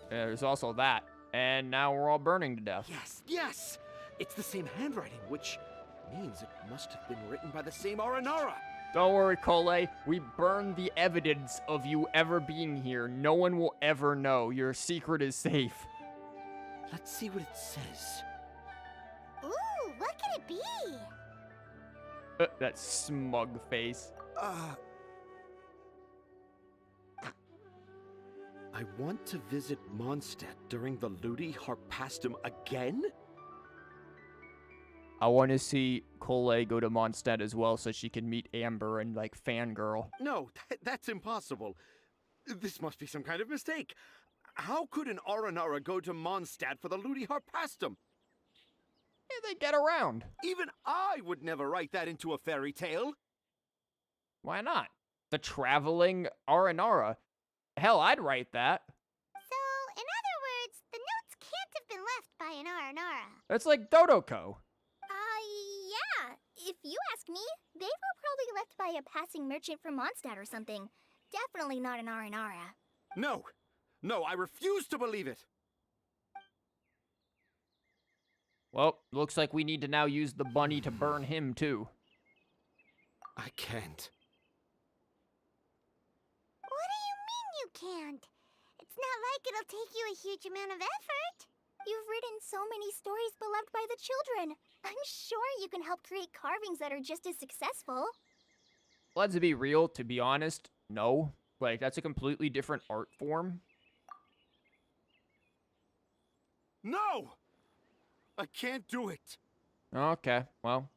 There's also that. And now we're all burning to death. Yes, yes! It's the same handwriting, which means it must have been written by the same Aranara. Don't worry, Collei. We burned the evidence of you ever being here. No one will ever know. Your secret is safe. Let's see what it says. Ooh, what could it be? That smug face. I want to visit Mondstadt during the Ludi Harpastum again? I want to see Collei go to Mondstadt as well so she can meet Amber and, like, fangirl. No, that's impossible. This must be some kind of mistake. How could an Aranara go to Mondstadt for the Ludi Harpastum? Yeah, they get around. Even I would never write that into a fairy tale. Why not? The traveling Aranara. Hell, I'd write that. So, in other words, the notes can't have been left by an Aranara. That's like Dodoko. Yeah. If you ask me, they were probably left by a passing merchant from Mondstadt or something. Definitely not an Aranara. No, I refuse to believe it. Well, looks like we need to now use the bunny to burn him, too. I can't. What do you mean you can't? It's not like it'll take you a huge amount of effort. You've written so many stories beloved by the children. I'm sure you can help create carvings that are just as successful. Let's be real, to be honest, no. Like, that's a completely different art form. No! I can't do it. Okay, well.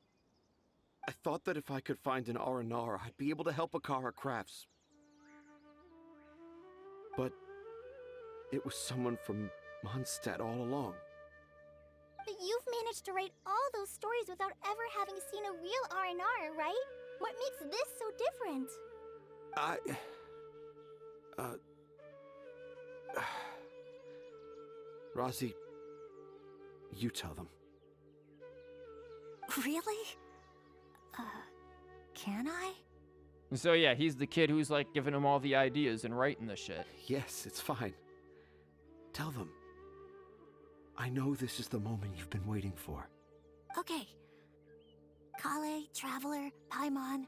I thought that if I could find an Aranara, I'd be able to help Akara Crafts. But it was someone from Mondstadt all along. But you've managed to write all those stories without ever having seen a real Aranara, right? What makes this so different? Rosie, you tell them. Really? Can I? So yeah, he's the kid who's like giving him all the ideas and writing the shit. Yes, it's fine. Tell them. I know this is the moment you've been waiting for. Okay. Collei, Traveler, Paimon,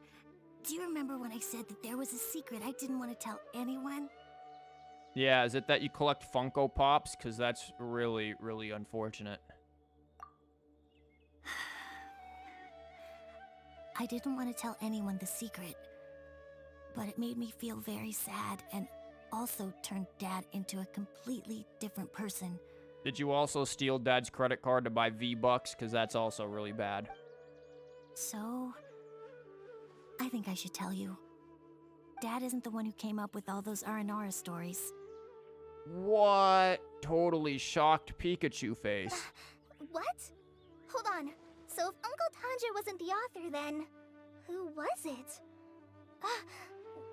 do you remember when I said that there was a secret I didn't want to tell anyone? Yeah, is it that you collect Funko Pops? Because that's really, really unfortunate. I didn't want to tell anyone the secret, but it made me feel very sad and also turned Dad into a completely different person. Did you also steal Dad's credit card to buy V-Bucks? Because that's also really bad. So, I think I should tell you. Dad isn't the one who came up with all those Aranara stories. What? Totally shocked Pikachu face. What? Hold on. So if Uncle Tanja wasn't the author, then who was it?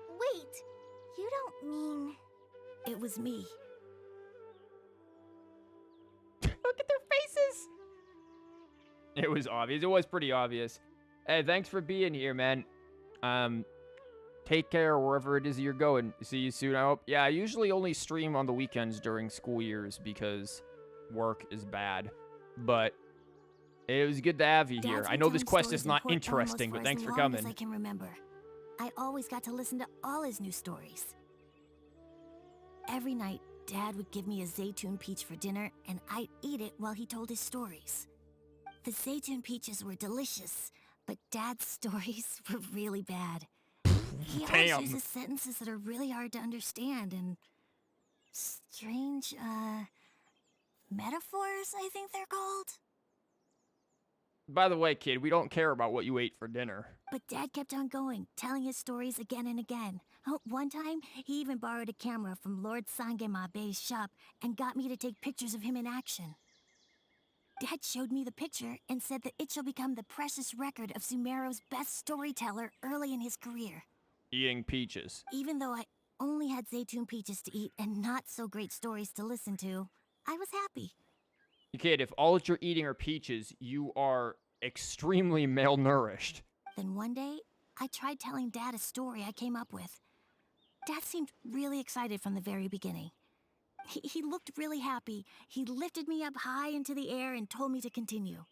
Wait. You don't mean... It was me. Look at their faces! It was obvious. It was pretty obvious. Hey, thanks for being here, man. Take care wherever it is you're going. See you soon, I hope. Yeah, I usually only stream on the weekends during school years because work is bad. But it was good to have you here. Dad's I know been this telling quest stories is in not Port Almost interesting, for but thanks as for long coming. as I can remember. I always got to listen to all his new stories. Every night, Dad would give me a zaytun peach for dinner, and I'd eat it while he told his stories. The zaytun peaches were delicious, but Dad's stories were really bad. He always Damn. uses sentences that are really hard to understand and strange, metaphors, I think they're called. By the way, kid, we don't care about what you ate for dinner. But Dad kept on going, telling his stories again and again. Oh, one time, he even borrowed a camera from Lord Sangemabe's shop and got me to take pictures of him in action. Dad showed me the picture and said that it shall become the precious record of Sumeru's best storyteller early in his career. Eating peaches. Even though I only had zaytun peaches to eat and not so great stories to listen to, I was happy. Kid, if all that you're eating are peaches, you are extremely malnourished. Then one day, I tried telling Dad a story I came up with. Dad seemed really excited from the very beginning. He looked really happy. He lifted me up high into the air and told me to continue.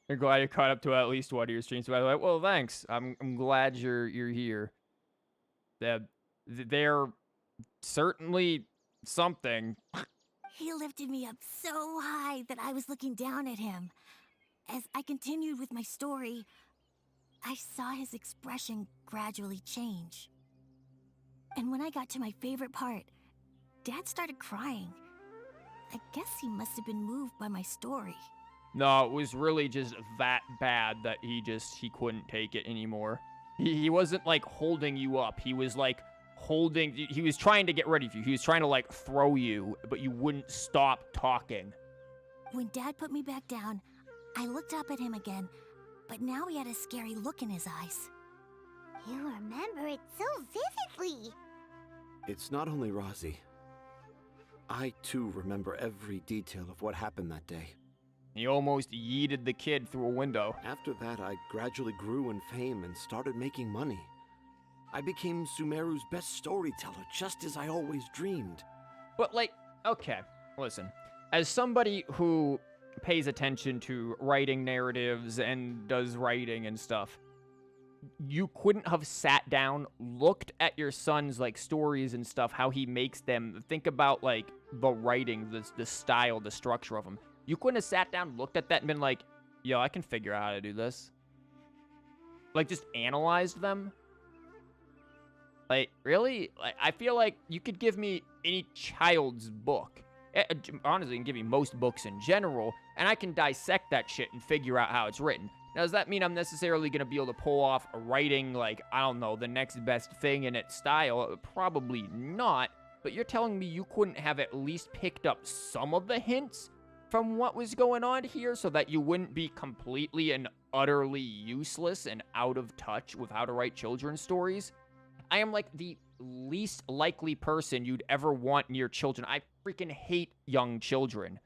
I'm glad you caught up to at least one of your streams, by the way. Well, thanks. I'm glad you're here. They're certainly something. He lifted me up so high that I was looking down at him. As I continued with my story, I saw his expression gradually change. And when I got to my favorite part, Dad started crying. I guess he must have been moved by my story. No, it was really just that bad that he couldn't take it anymore. He wasn't like holding you up. He was like he was trying to get rid of you. He was trying to like throw you, but you wouldn't stop talking. When Dad put me back down, I looked up at him again, but now he had a scary look in his eyes. You remember it so vividly. It's not only Rozzy. I, too, remember every detail of what happened that day. He almost yeeted the kid through a window. After that, I gradually grew in fame and started making money. I became Sumeru's best storyteller, just as I always dreamed. But like, okay, listen. As somebody who pays attention to writing narratives and does writing and stuff, you couldn't have sat down, looked at your son's like stories and stuff, how he makes them, think about like the writing, the style, the structure of them. You couldn't have sat down, looked at that and been like, yo, I can figure out how to do this. Like just analyzed them. Like, really? Like, I feel like you could give me any child's book. Honestly, you can give me most books in general, and I can dissect that shit and figure out how it's written. Now, does that mean I'm necessarily going to be able to pull off a writing, like, I don't know, the next best thing in its style? Probably not. But you're telling me you couldn't have at least picked up some of the hints from what was going on here so that you wouldn't be completely and utterly useless and out of touch with how to write children's stories? I am like the least likely person you'd ever want near children. I freaking hate young children.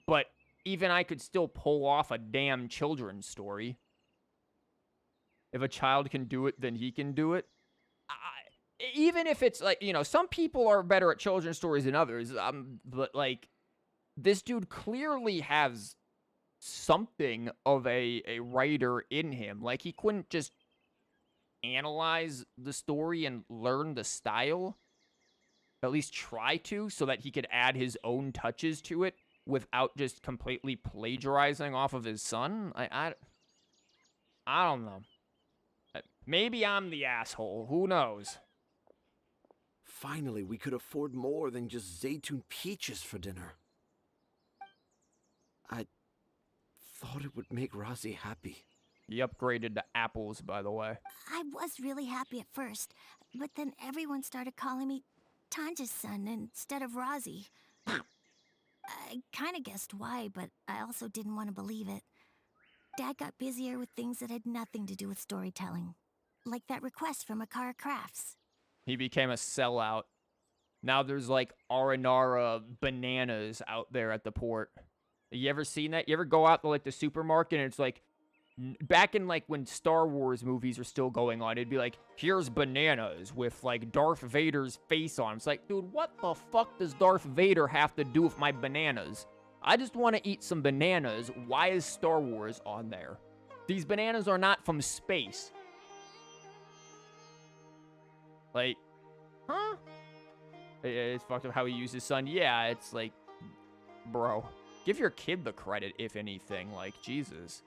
But even I could still pull off a damn children's story. If a child can do it, then he can do it. Even if it's like, you know, some people are better at children's stories than others. But like, this dude clearly has something of a writer in him. Like, he couldn't just analyze the story and learn the style, at least try to, so that he could add his own touches to it without just completely plagiarizing off of his son. I don't know. Maybe I'm the asshole. Who knows? Finally, we could afford more than just zaytun peaches for dinner. I thought it would make Rozzy happy. He upgraded to apples, by the way. I was really happy at first, but then everyone started calling me Tanja's son instead of Rozzy. I kind of guessed why, but I also didn't want to believe it. Dad got busier with things that had nothing to do with storytelling, like that request from Akara Crafts. He became a sellout. Now there's like Aranara bananas out there at the port. You ever seen that? You ever go out to like the supermarket and it's like, back in like when Star Wars movies were still going on, it'd be like, here's bananas with like Darth Vader's face on. It's like, dude, what the fuck does Darth Vader have to do with my bananas? I just want to eat some bananas. Why is Star Wars on there? These bananas are not from space. Like, huh? It's fucked up how he used his son. Yeah, it's like, bro, give your kid the credit, if anything. Like, Jesus.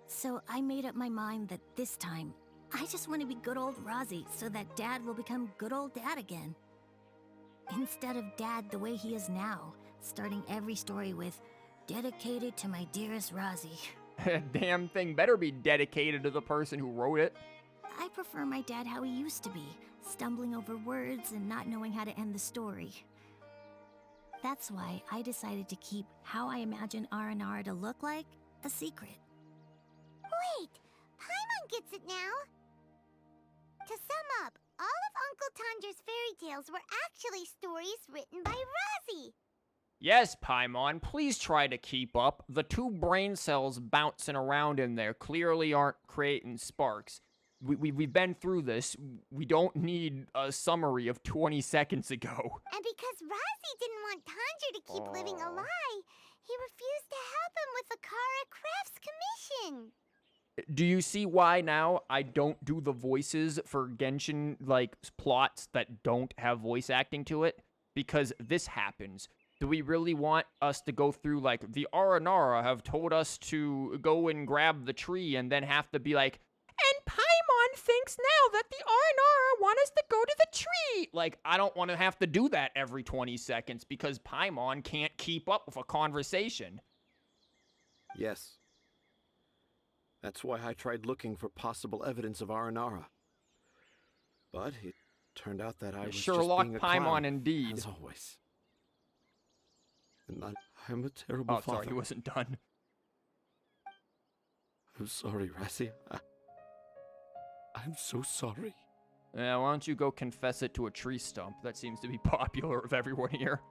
So I made up my mind that this time, I just want to be good old Rozzy so that Dad will become good old Dad again. Instead of Dad the way he is now, starting every story with, dedicated to my dearest Rozzy. Damn thing better be dedicated to the person who wrote it. I prefer my dad how he used to be, stumbling over words and not knowing how to end the story. That's why I decided to keep how I imagine Aranara to look like a secret. Wait, Paimon gets it now. To sum up, all of Uncle Tandra's fairy tales were actually stories written by Rozzy. Yes, Paimon, please try to keep up. The 2 brain cells bouncing around in there clearly aren't creating sparks. We've been through this. We don't need a summary of 20 seconds ago. And because Rozzy didn't want Tandra to keep living a lie, he refused to help him with the Kara Crafts commission. Do you see why now I don't do the voices for Genshin, like, plots that don't have voice acting to it? Because this happens. Do we really want us to go through, like, the Aranara have told us to go and grab the tree and then have to be like, and Paimon thinks now that the Aranara want us to go to the tree. Like, I don't want to have to do that every 20 seconds because Paimon can't keep up with a conversation. Yes. That's why I tried looking for possible evidence of Aranara. But it turned out that I was Sherlock just being a Paimon clown, indeed. as always. And I'm a terrible Oh, father. sorry, he wasn't done. I'm sorry, Razzie. I'm so sorry. Yeah, why don't you go confess it to a tree stump? That seems to be popular with everyone here.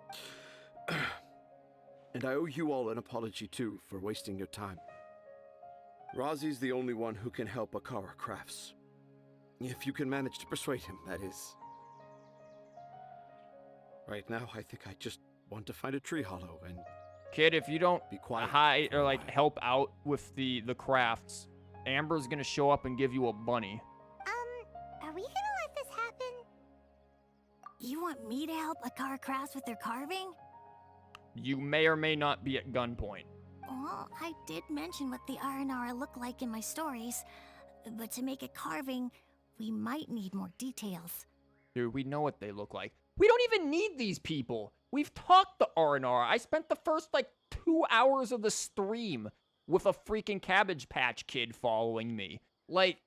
And I owe you all an apology, too, for wasting your time. Razzie's the only one who can help Akara Crafts. If you can manage to persuade him, that is. Right now, I think I just want to find a tree hollow and... Kid, if you don't be quiet hide for or a like while. help out with the crafts, Amber's gonna show up and give you a bunny. Are we gonna let this happen? You want me to help Akara Crafts with their carving? You may or may not be at gunpoint. Well, I did mention what the Aranara look like in my stories, but to make a carving, we might need more details. Dude, we know what they look like. We don't even need these people. We've talked to R&R. I spent the first, like, 2 hours of the stream with a freaking Cabbage Patch Kid following me. Like,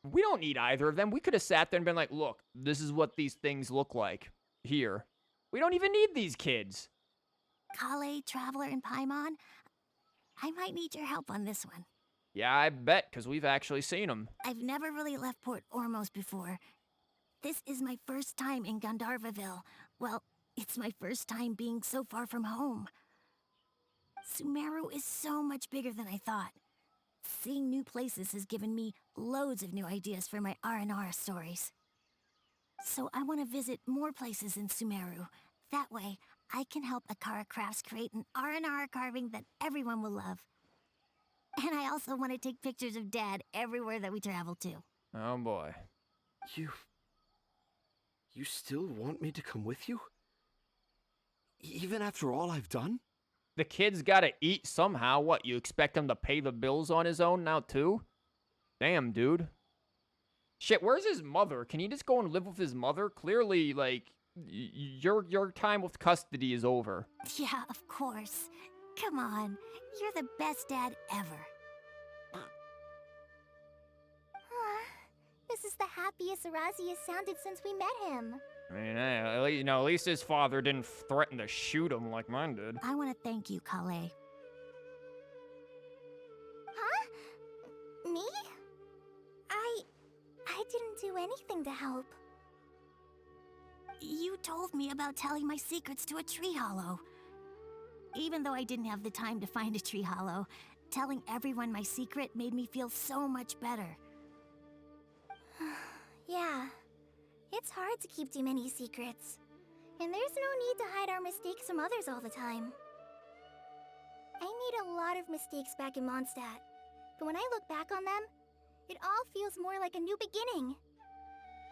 we don't need either of them. We could have sat there and been like, look, this is what these things look like. Here. We don't even need these kids. Collei, Traveler, and Paimon, I might need your help on this one. Yeah, I bet, because we've actually seen them. I've never really left Port Ormos before. This is my first time in Gandharvaville. Well, it's my first time being so far from home. Sumeru is so much bigger than I thought. Seeing new places has given me loads of new ideas for my Aranara stories. So I want to visit more places in Sumeru. That way, I can help Akara Crafts create an Aranara carving that everyone will love. And I also want to take pictures of Dad everywhere that we travel to. Oh, boy. You still want me to come with you? Even after all I've done? The kid's gotta eat somehow. What, you expect him to pay the bills on his own now, too? Damn, dude. Shit, where's his mother? Can he just go and live with his mother? Clearly, like, your time with custody is over. Yeah, of course. Come on, you're the best dad ever. This is the happiest Razzie has sounded since we met him. I mean, at least his father didn't threaten to shoot him like mine did. I want to thank you, Collei. Huh? Me? I didn't do anything to help. You told me about telling my secrets to a tree hollow. Even though I didn't have the time to find a tree hollow, telling everyone my secret made me feel so much better. Yeah. It's hard to keep too many secrets. And there's no need to hide our mistakes from others all the time. I made a lot of mistakes back in Mondstadt. But when I look back on them, it all feels more like a new beginning.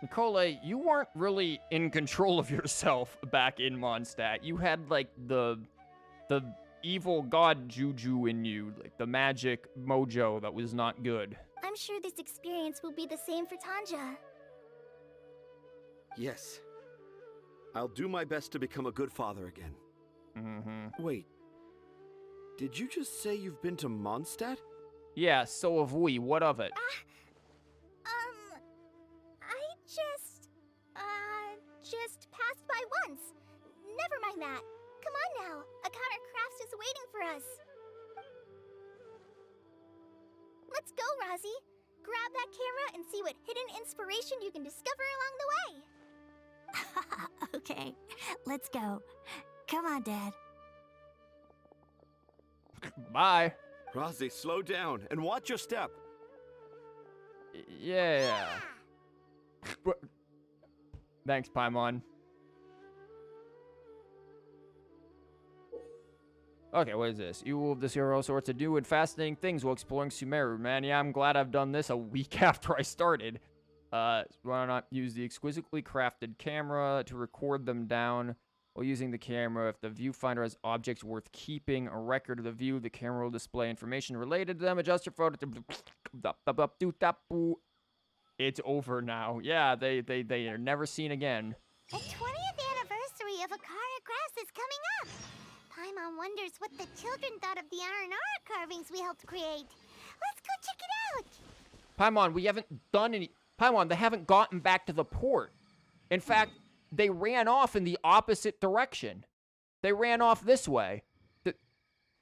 Collei, you weren't really in control of yourself back in Mondstadt. You had, like, the evil god juju in you, like the magic mojo that was not good. I'm sure this experience will be the same for Tanja. Yes. I'll do my best to become a good father again. Mm-hmm. Wait. Did you just say you've been to Mondstadt? Yeah, so have we. What of it? I just passed by once. Never mind that. Come on now. Akara Crafts is waiting for us. Let's go, Razi. Grab that camera and see what hidden inspiration you can discover along the way. Okay, let's go. Come on, Dad. Bye. Razi, slow down and watch your step. Yeah. Thanks, Paimon. Okay, what is this? You will discover all sorts of new and fascinating things while exploring Sumeru. Man, yeah, I'm glad I've done this a week after I started. Why not use the exquisitely crafted camera to record them down while using the camera? If the viewfinder has objects worth keeping a record of the view, the camera will display information related to them. Adjust your photo to... It's over now. Yeah, they are never seen again. The 20th anniversary of Akara Crafts is coming up. Paimon wonders what the children thought of the Aranara carvings we helped create. Let's go check it out. Paimon, we haven't done any... Paimon, they haven't gotten back to the port. In fact, they ran off in the opposite direction. They ran off this way.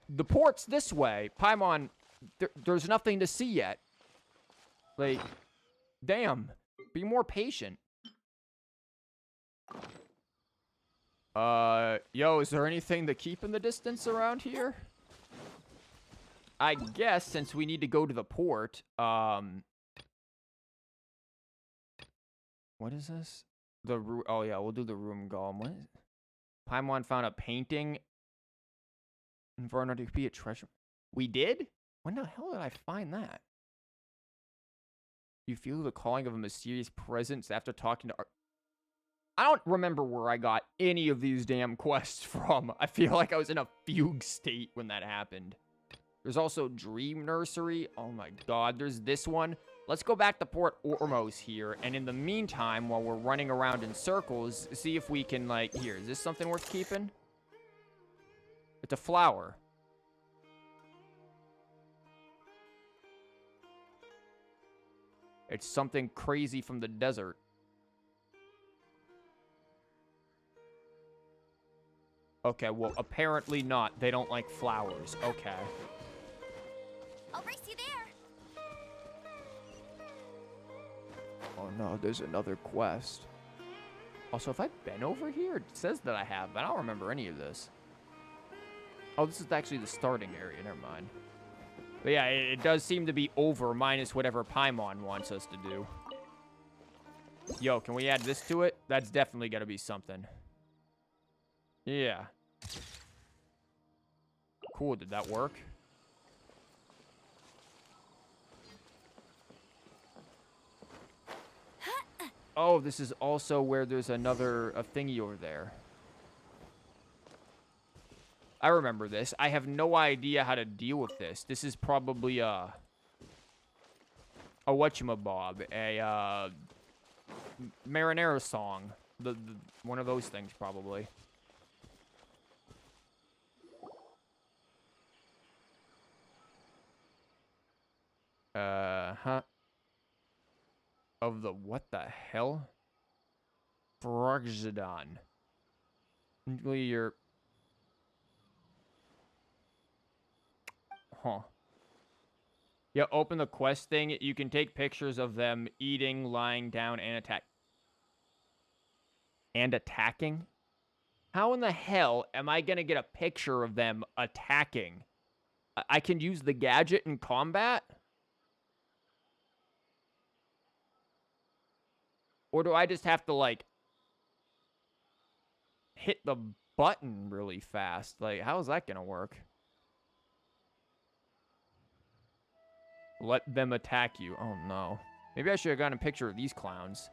The port's this way. Paimon, there's nothing to see yet. Like, damn. Be more patient. Yo, is there anything to keep in the distance around here? I guess since we need to go to the port, what is this? Oh yeah, we'll do the room golem. What is it? Paimon found a painting in Varna to be a treasure. We did? When the hell did I find that? You feel the calling of a mysterious presence after talking to I don't remember where I got any of these damn quests from. I feel like I was in a fugue state when that happened. There's also Dream Nursery. Oh my god, there's this one. Let's go back to Port Ormos here, and in the meantime, while we're running around in circles, see if we can, like, here, is this something worth keeping? It's a flower. It's something crazy from the desert. Okay, well, apparently not. They don't like flowers. Okay. I'll race you there. Oh no, there's another quest. Also, have I been over here? It says that I have, but I don't remember any of this. Oh, this is actually the starting area. Never mind. But yeah, it does seem to be over, minus whatever Paimon wants us to do. Yo, can we add this to it? That's definitely gotta be something. Yeah. Cool, did that work? Oh, this is also where there's a thingy over there. I remember this. I have no idea how to deal with this. This is probably a whatchamabob, a Marinero song. One of those things, probably. Huh. Of the what the hell? Frogzadon. You're... Huh. Yeah, open the quest thing. You can take pictures of them eating, lying down, and attacking? How in the hell am I gonna get a picture of them attacking? I can use the gadget in combat? Or do I just have to, like, hit the button really fast? Like, how is that gonna work? Let them attack you. Oh, no. Maybe I should have gotten a picture of these clowns.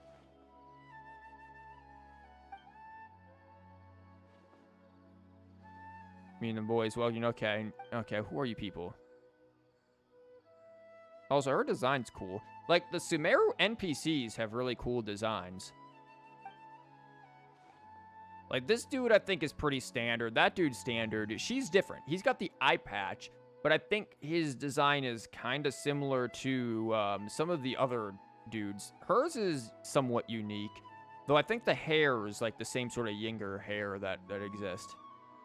Me and the boys. Well, okay. Okay, who are you people? Also, her design's cool. Like, the Sumeru NPCs have really cool designs. Like, this dude, I think, is pretty standard. That dude's standard. She's different. He's got the eye patch, but I think his design is kind of similar to some of the other dudes. Hers is somewhat unique, though I think the hair is, like, the same sort of Yinger hair that exists.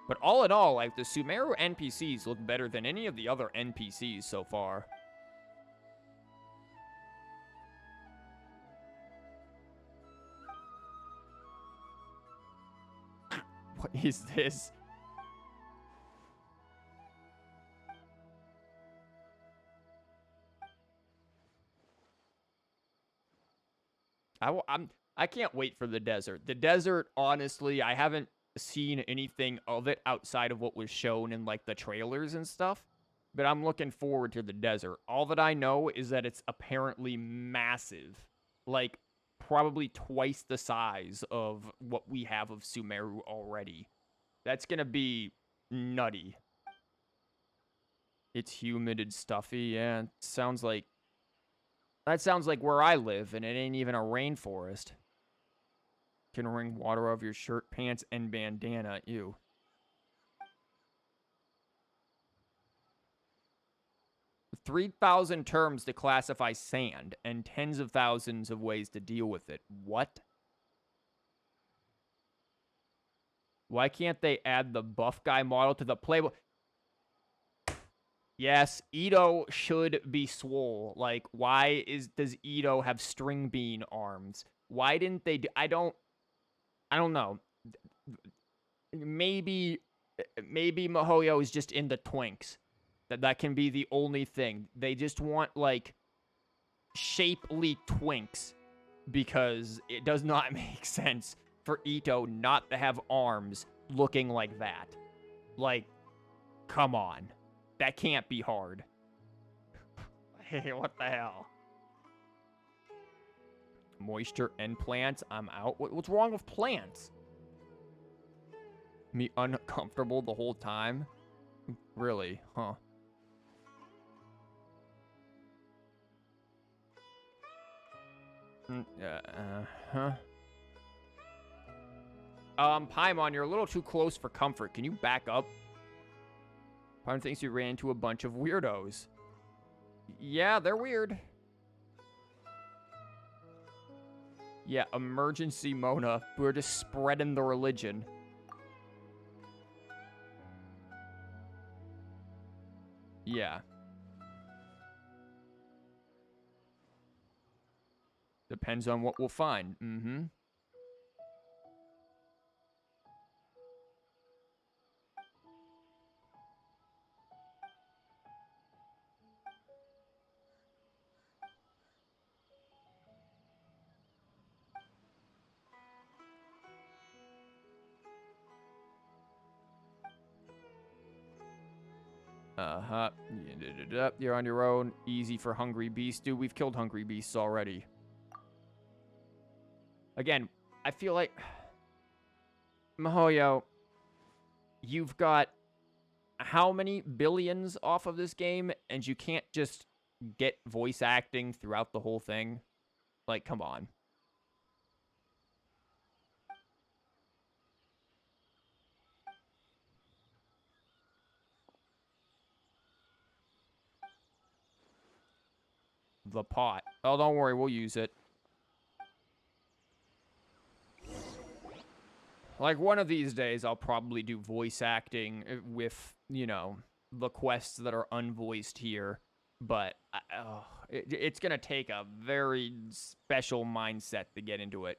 But all in all, like, the Sumeru NPCs look better than any of the other NPCs so far. What is this? I can't wait for the desert. The desert, honestly, I haven't seen anything of it outside of what was shown in, like, the trailers and stuff. But I'm looking forward to the desert. All that I know is that it's apparently massive. Like, probably twice the size of what we have of Sumeru already. That's gonna be nutty. It's humid and stuffy. Yeah, it sounds like... That sounds like where I live, and it ain't even a rainforest. Can wring water off your shirt, pants, and bandana. Ew. $3,000 terms to classify sand, and tens of thousands of ways to deal with it. What? Why can't they add the buff guy model to the playable? Yes, Ito should be swole. Like, why does Ito have string bean arms? Why didn't they do... I don't know. Maybe Mihoyo is just into twinks. That can be the only thing. They just want, like, shapely twinks, because it does not make sense for Ito not to have arms looking like that. Like, come on. That can't be hard. Hey, what the hell? Moisture and plants. I'm out. What's wrong with plants? Me uncomfortable the whole time? Really? Huh. Huh. Paimon, you're a little too close for comfort. Can you back up? Paimon thinks you ran into a bunch of weirdos. Yeah, they're weird. Yeah, emergency Mona. We're just spreading the religion. Yeah. Depends on what we'll find. Mm-hmm. Uh-huh. You're on your own. Easy for hungry beasts. Dude, we've killed hungry beasts already. Again, I feel like... Mihoyo, you've got how many billions off of this game, and you can't just get voice acting throughout the whole thing? Like, come on. The pot. Oh, don't worry, we'll use it. Like, one of these days, I'll probably do voice acting with, you know, the quests that are unvoiced here. But it's going to take a very special mindset to get into it.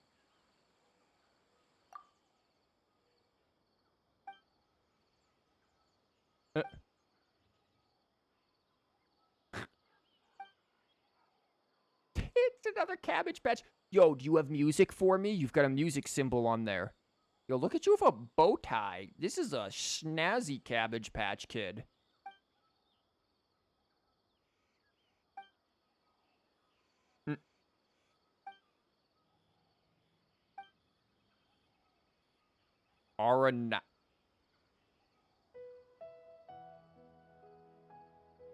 It's another Cabbage Patch. Yo, do you have music for me? You've got a music symbol on there. Yo, look at you with a bow tie. This is a snazzy Cabbage Patch Kid.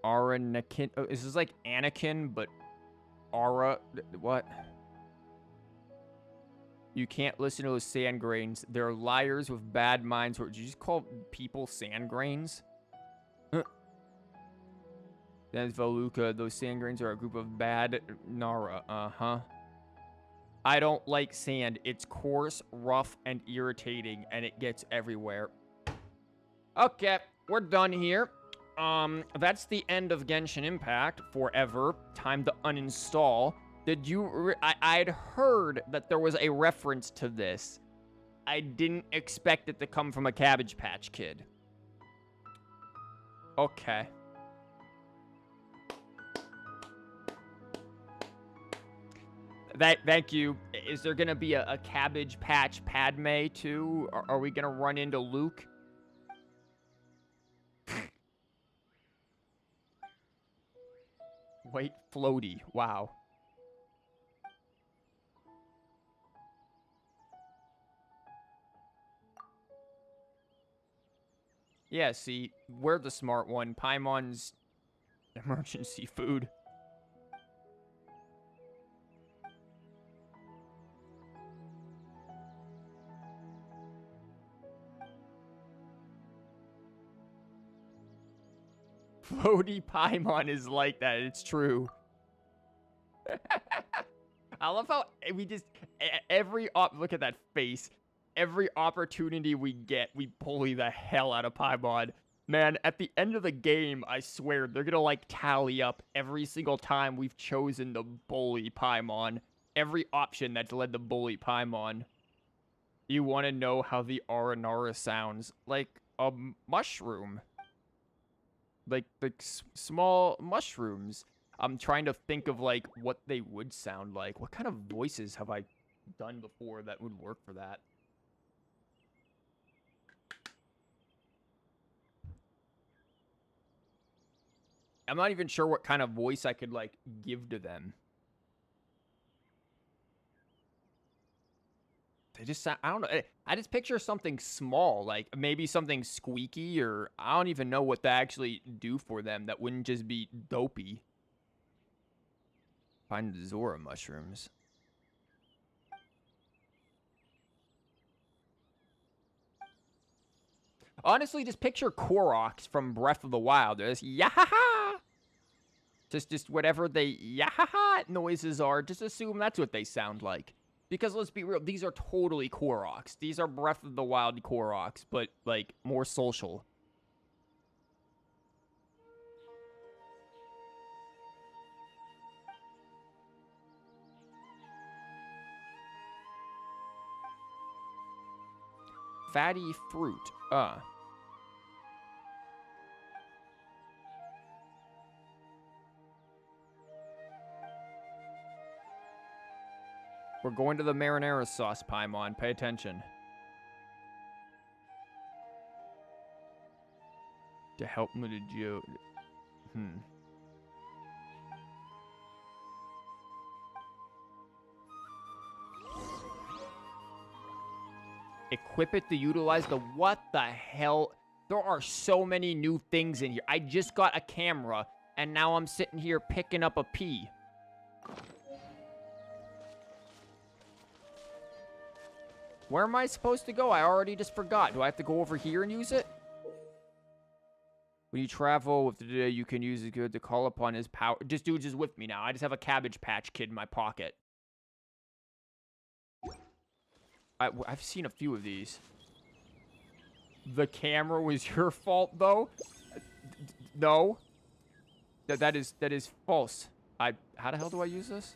Aranakin. Oh, this is like Anakin, but Ara. What? You can't listen to those sand grains. They're liars with bad minds. Did you just call people sand grains? That's Voluka. Those sand grains are a group of bad Nara. Uh-huh. I don't like sand. It's coarse, rough, and irritating, and it gets everywhere. Okay, we're done here. That's the end of Genshin Impact forever. Time to uninstall. Did you... I'd heard that there was a reference to this. I didn't expect it to come from a Cabbage Patch Kid. Okay. Thank you. Is there gonna be a Cabbage Patch Padme too? Are we gonna run into Luke? Wait, floaty. Wow. Yeah, see, we're the smart one. Paimon's emergency food. Floaty Paimon is like that. It's true. I love how we just... Look at that face. Every opportunity we get, we bully the hell out of Paimon. Man, at the end of the game, I swear, they're gonna, like, tally up every single time we've chosen to bully Paimon. Every option that's led to bully Paimon. You want to know how the Aranara sounds? Like a mushroom. Like small mushrooms. I'm trying to think of, like, what they would sound like. What kind of voices have I done before that would work for that? I'm not even sure what kind of voice I could, like, give to them. They just sound, I don't know. I just picture something small, like maybe something squeaky, or I don't even know what to actually do for them that wouldn't just be dopey. Find Zora mushrooms. Honestly, just picture Koroks from Breath of the Wild. There's yahaha. Just whatever they yahaha noises are, just assume that's what they sound like. Because let's be real, these are totally Koroks. These are Breath of the Wild Koroks, but, like, more social. Fatty fruit. We're going to the marinara sauce, Paimon. Pay attention. To help me to Joe. Equip it to utilize the... What the hell? There are so many new things in here. I just got a camera, and now I'm sitting here picking up a pea. Where am I supposed to go? I already just forgot. Do I have to go over here and use it? When you travel with the day, you can use it good to call upon his power. Just dude is with me now. I just have a Cabbage Patch Kid in my pocket. I've seen a few of these. The camera was your fault, though? No. That is false. How the hell do I use this?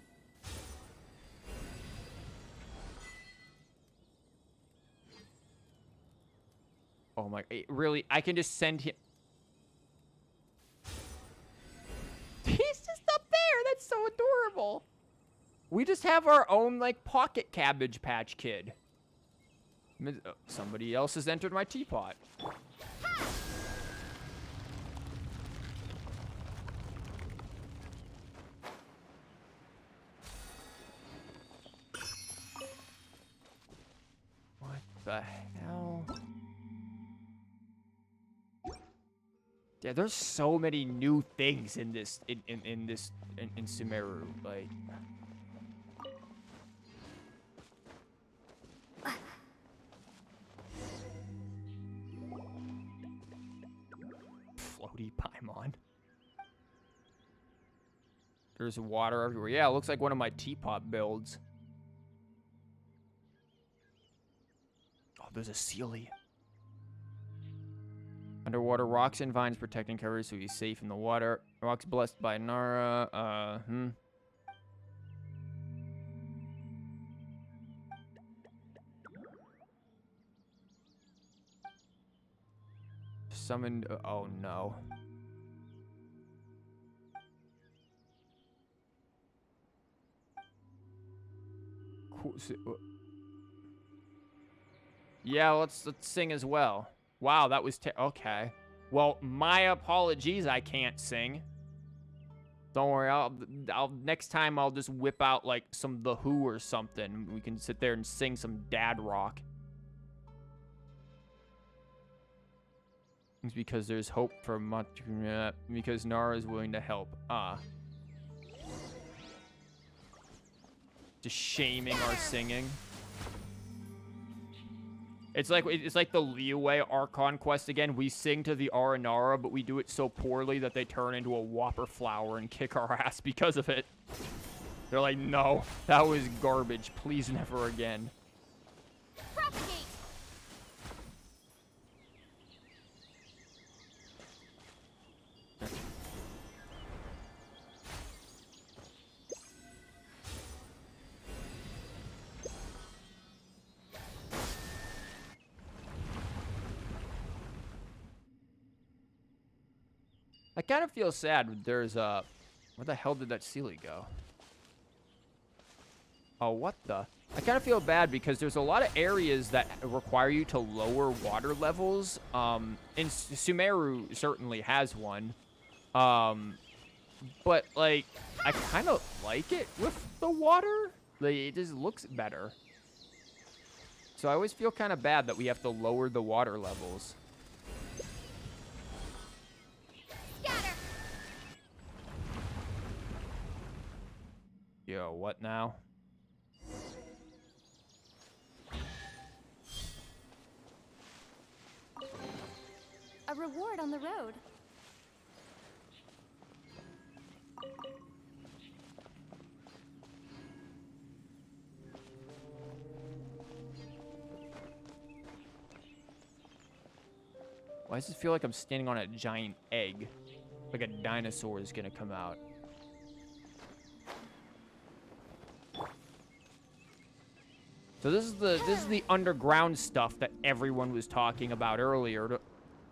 Oh my, really? I can just send him. He's just up there. That's so adorable. We just have our own, like, pocket Cabbage Patch Kid. Somebody else has entered my teapot. What the hell? Yeah, there's so many new things in this in Sumeru. Like, floaty Paimon. There's water everywhere. Yeah, it looks like one of my teapot builds. Oh, there's a Sealy. Underwater rocks and vines protecting cover so he's safe in the water. Rocks blessed by Nara. Summoned. Oh no. Cool. Yeah, let's sing as well. Wow, that was okay. Well, my apologies. I can't sing. Don't worry. I'll next time I'll just whip out like some The Who or something. We can sit there and sing some dad rock. It's because there's hope for much. Because Nara is willing to help. Just shaming our singing. It's like the Liyue Archon quest again. We sing to the Aranara, but we do it so poorly that they turn into a whopper flower and kick our ass because of it. They're like, no, that was garbage. Please never again. Propagate. I kind of feel sad. There's where the hell did that Sealy go? Oh, what the? I kind of feel bad because there's a lot of areas that require you to lower water levels. And Sumeru certainly has one. But like, I kind of like it with the water. Like, it just looks better. So I always feel kind of bad that we have to lower the water levels. Yo, what now? A reward on the road. Why does it feel like I'm standing on a giant egg? Like a dinosaur is gonna come out. So this is the underground stuff that everyone was talking about earlier.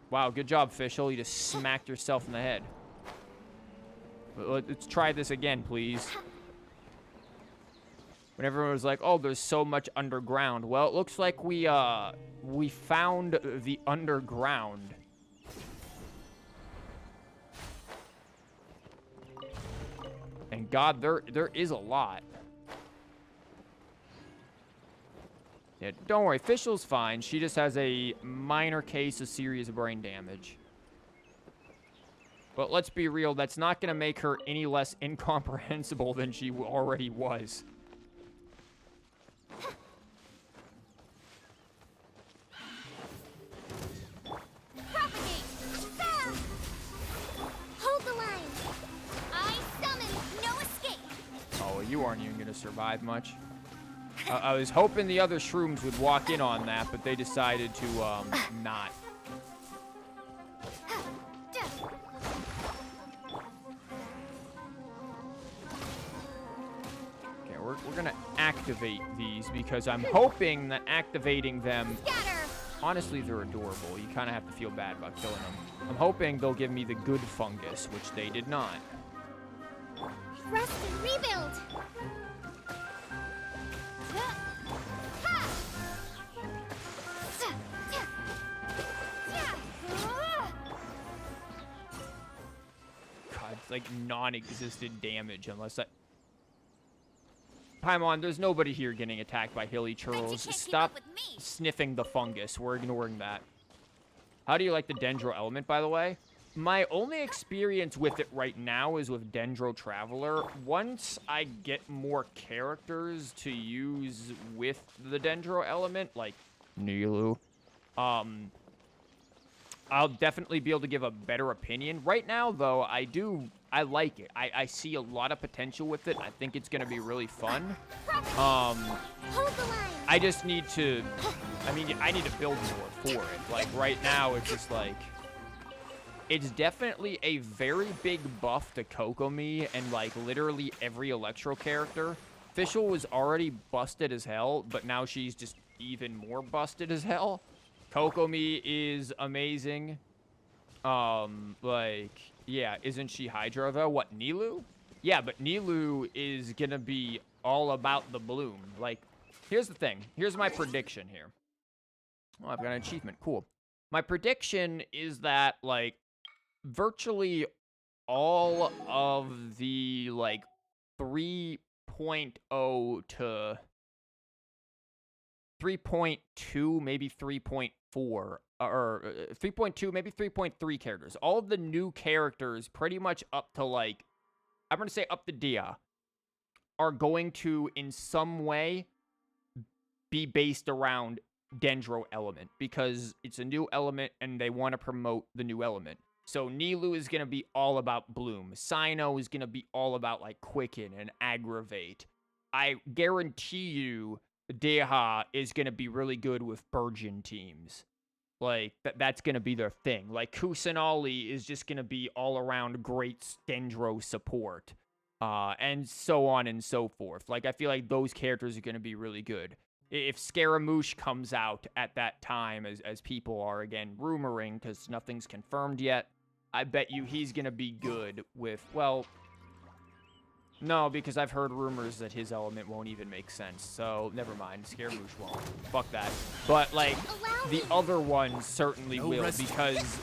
Wow, good job, Fischl. You just smacked yourself in the head. Let's try this again, please. When everyone was like, "Oh, there's so much underground." Well, it looks like we found the underground. And God, there is a lot. Yeah, don't worry, Fischl's fine. She just has a minor case of serious brain damage. But let's be real, that's not going to make her any less incomprehensible than she already was. Propagate. Hold the line. I summon no escape. Oh, well, you aren't even going to survive much. I was hoping the other shrooms would walk in on that, but they decided to, not. Okay, we're gonna activate these because I'm hoping that activating them... Honestly, they're adorable. You kind of have to feel bad about killing them. I'm hoping they'll give me the good fungus, which they did not. Rest and rebuild. God, it's like non-existent damage unless I... Paimon, there's nobody here getting attacked by hilly churls. Stop sniffing the fungus. We're ignoring that. How do you like the dendro element, by the way? My only experience with it right now is with Dendro Traveler. Once I get more characters to use with the Dendro element, like Nilou, I'll definitely be able to give a better opinion. Right now, though, I like it. I see a lot of potential with it. I think it's going to be really fun. Hold the line. I just need to, I need to build more for it. Like, right now, it's just like, it's definitely a very big buff to Kokomi and, like, literally every Electro character. Fischl was already busted as hell, but now she's just even more busted as hell. Kokomi is amazing. Like, yeah, isn't she Hydra, though? What, Nilou? Yeah, but Nilou is gonna be all about the bloom. Like, here's the thing. Here's my prediction here. Oh, I've got an achievement. Cool. My prediction is that, like, virtually all of the, like, 3.0 to 3.2, maybe 3.4, or 3.2, maybe 3.3 characters. All of the new characters, pretty much up to, like, I'm going to say up to Dia, are going to, in some way, be based around Dendro element, because it's a new element, and they want to promote the new element. So Nilou is going to be all about bloom. Cyno is going to be all about, like, quicken and aggravate. I guarantee you Deha is going to be really good with Burgeon teams. Like, that's going to be their thing. Like, Kusanali is just going to be all around great Dendro support. And so on and so forth. Like, I feel like those characters are going to be really good. If Scaramouche comes out at that time, as people are, again, rumoring, because nothing's confirmed yet, I bet you he's going to be good with, well, no, because I've heard rumors that his element won't even make sense, so never mind, Scaramouche won't. Fuck that. But, like, the other ones certainly will, because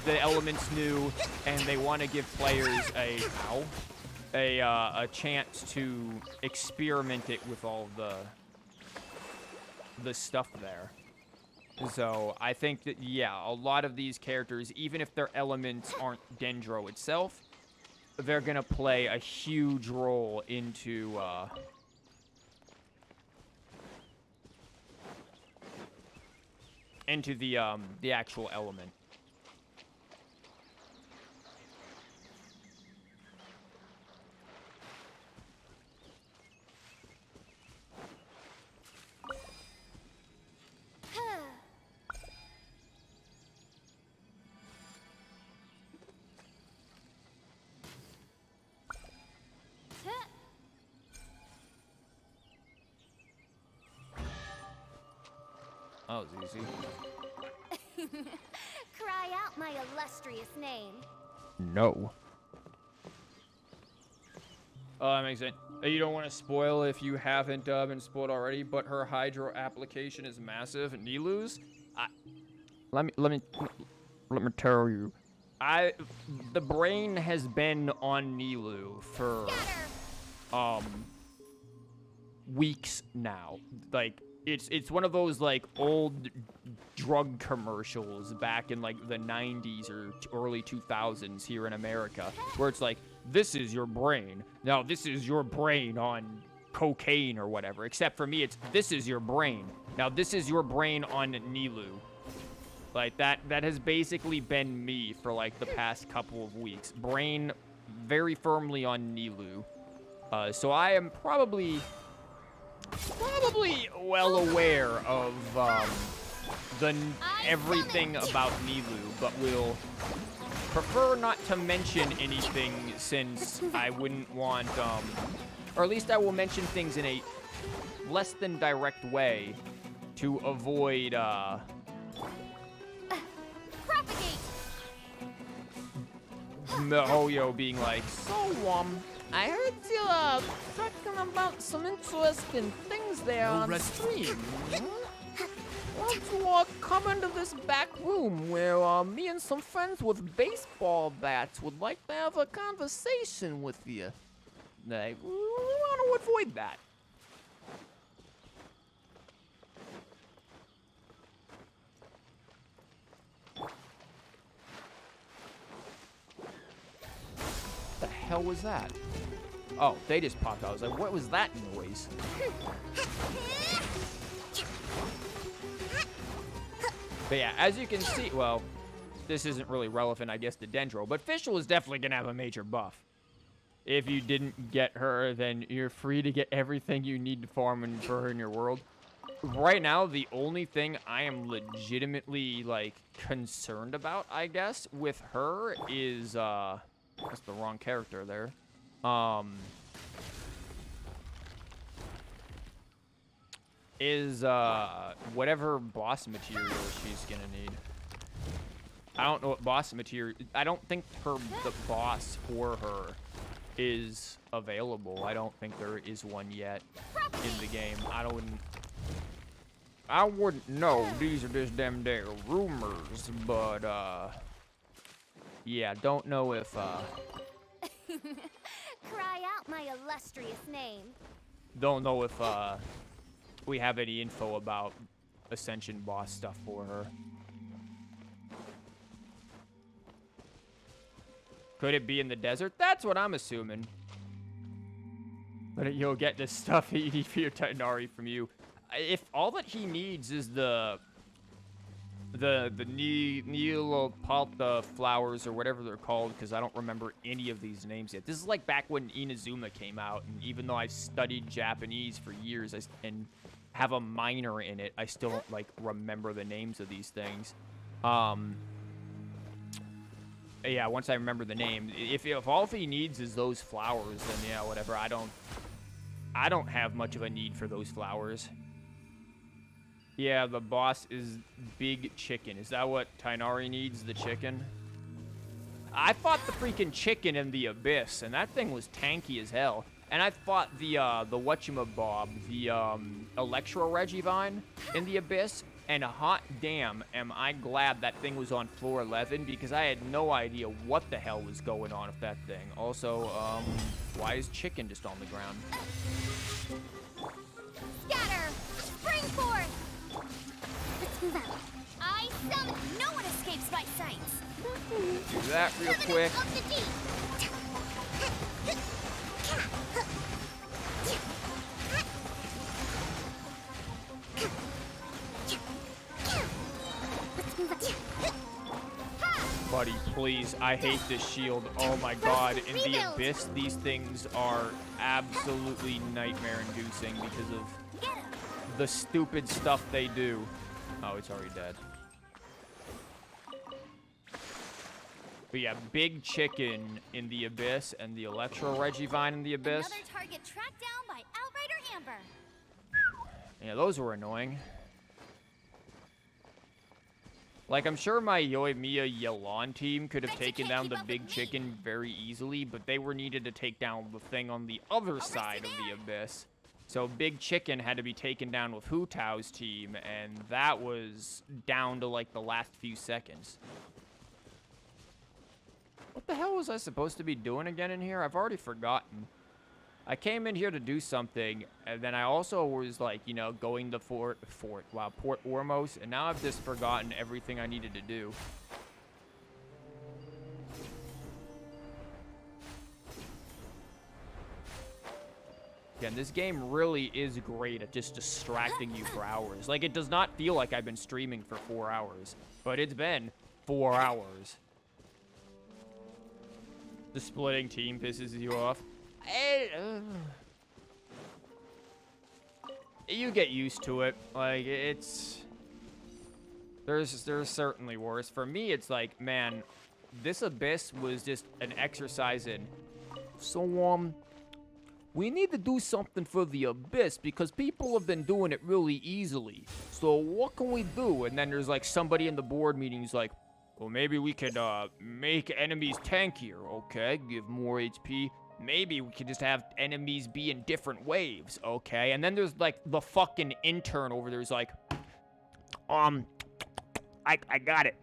the element's new, and they want to give players a chance to experiment it with all the stuff there. So I think that, yeah, a lot of these characters, even if their elements aren't Dendro itself, they're gonna play a huge role into the actual element. That was easy. Cry out my illustrious name. No. Oh, that makes sense. You don't want to spoil if you haven't been spoiled already, but her Hydro application is massive. Nilou's, let me tell you, the brain has been on Nilou for weeks now. Like, it's one of those, like, old drug commercials back in, like, the 90s or early 2000s here in America, where it's like, this is your brain. Now, this is your brain on cocaine or whatever. Except for me, it's, this is your brain. Now, this is your brain on Nilou. Like, that has basically been me for, like, the past couple of weeks. Brain very firmly on Nilou. So I am probably well aware of everything about Nilou, but will prefer not to mention anything, since I wouldn't want, or at least I will mention things in a less than direct way to avoid, Propagate! Mihoyo being like, so, I heard you, talking about some interesting things there on stream. Want to come into this back room where me and some friends with baseball bats would like to have a conversation with you. We want to avoid that. hell was that? Oh, they just popped out. I was like, what was that noise? But yeah, as you can see, well, this isn't really relevant, I guess, to Dendro, but Fischl is definitely going to have a major buff. If you didn't get her, then you're free to get everything you need to farm for her in your world. Right now, the only thing I am legitimately, like, concerned about, I guess, with her is, that's the wrong character there. Is, whatever boss material she's gonna need. I don't know what boss material, I don't think the boss for her is available. I don't think there is one yet in the game. I wouldn't know. These are just them there rumors, but yeah, don't know if Cry out my illustrious name. don't know if we have any info about Ascension boss stuff for her. Could it be in the desert? That's what I'm assuming. But you'll get the stuff that you need for your tighnari from you. If all that he needs is the Nilou flowers or whatever they're called, because I don't remember any of these names yet. This is like back when Inazuma came out, and even though I've studied Japanese for years and have a minor in it, I still don't like remember the names of these things. Yeah, once I remember the name, if all he needs is those flowers, then yeah, whatever. I don't have much of a need for those flowers. Yeah, the boss is Big Chicken. Is that what tighnari needs, the chicken? I fought the freaking chicken in the Abyss, and that thing was tanky as hell. And I fought the whatchamabob, the Electro Regivine in the Abyss, and hot damn am I glad that thing was on floor 11, because I had no idea what the hell was going on with that thing. Also, why is chicken just on the ground? Scatter! Spring forth! Let's move out. I summon. No one escapes my sights. Do that real quick. Of the deep. Buddy, please. I hate this shield. Oh my god. In the Abyss, these things are absolutely nightmare-inducing because of the stupid stuff they do. Oh, it's already dead. But yeah, Big Chicken in the Abyss and the Electro Regivine in the Abyss. Another target tracked down by Outrider Amber. Yeah, those were annoying. Like, I'm sure my Yoimiya Yelan team could have taken down the Big Chicken very easily, but they were needed to take down the thing on the other side of the Abyss. So Big Chicken had to be taken down with Hu Tao's team, and that was down to, like, the last few seconds. What the hell was I supposed to be doing again in here? I've already forgotten. I came in here to do something, and then I also was, like, you know, going to Port Ormos, and now I've just forgotten everything I needed to do. Again, this game really is great at just distracting you for hours. Like, it does not feel like I've been streaming for 4 hours, but it's been 4 hours. The splitting team pisses you off. You get used to it. Like, it's... There's certainly worse. For me, it's like, man, this Abyss was just an exercise in... So, we need to do something for the Abyss because people have been doing it really easily. So, what can we do? And then there's, like, somebody in the board meeting who's like, well, maybe we could, make enemies tankier, okay? Give more HP. Maybe we could just have enemies be in different waves, okay? And then there's, like, the fucking intern over there who's like, I got it.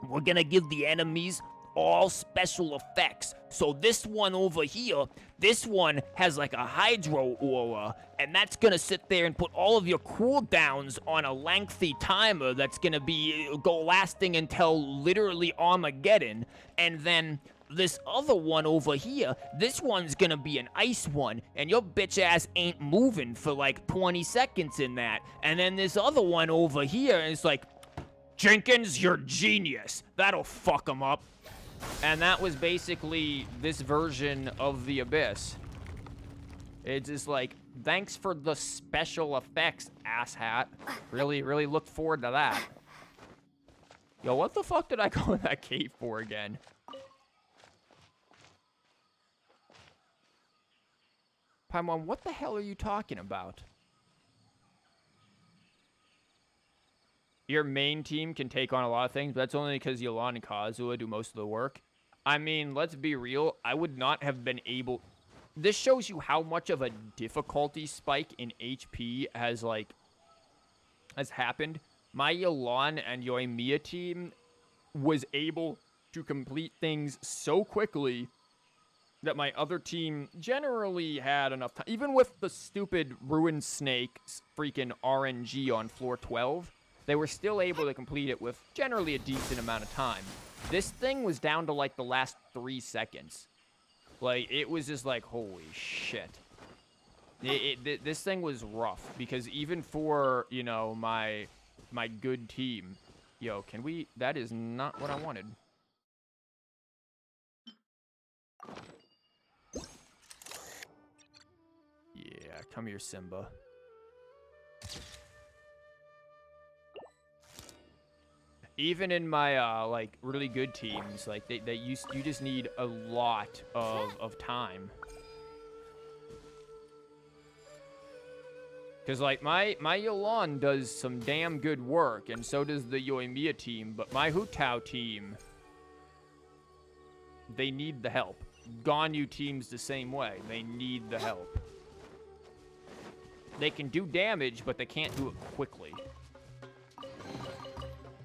We're gonna give the enemies all special effects. So this one over here, this one has like a hydro aura, and that's gonna sit there and put all of your cooldowns on a lengthy timer that's gonna go lasting until literally Armageddon. And then this other one over here, this one's gonna be an ice one, and your bitch ass ain't moving for like 20 seconds in that. And then this other one over here is like, Jenkins, you're genius. That'll fuck them up. And that was basically this version of the Abyss. It's just like, thanks for the special effects, asshat. Really, really looked forward to that. Yo, what the fuck did I go in that cave for again? Paimon, what the hell are you talking about? Your main team can take on a lot of things, but that's only because Yelan and Kazuha do most of the work. I mean, let's be real. I would not have been able... This shows you how much of a difficulty spike in HP has happened. My Yelan and Yoimiya team was able to complete things so quickly that my other team generally had enough time. Even with the stupid Ruined Snake's freaking RNG on floor 12, they were still able to complete it with generally a decent amount of time. This thing was down to like the last 3 seconds. Like, it was just like, holy shit. This thing was rough because even for, you know, my good team. Yo, can we... That is not what I wanted. Yeah, come here, Simba. Even in my, like, really good teams, like, you just need a lot of time. Because, like, my Yelan does some damn good work, and so does the Yoimiya team, but my Hu Tao team, they need the help. Ganyu team's the same way. They need the help. They can do damage, but they can't do it quickly.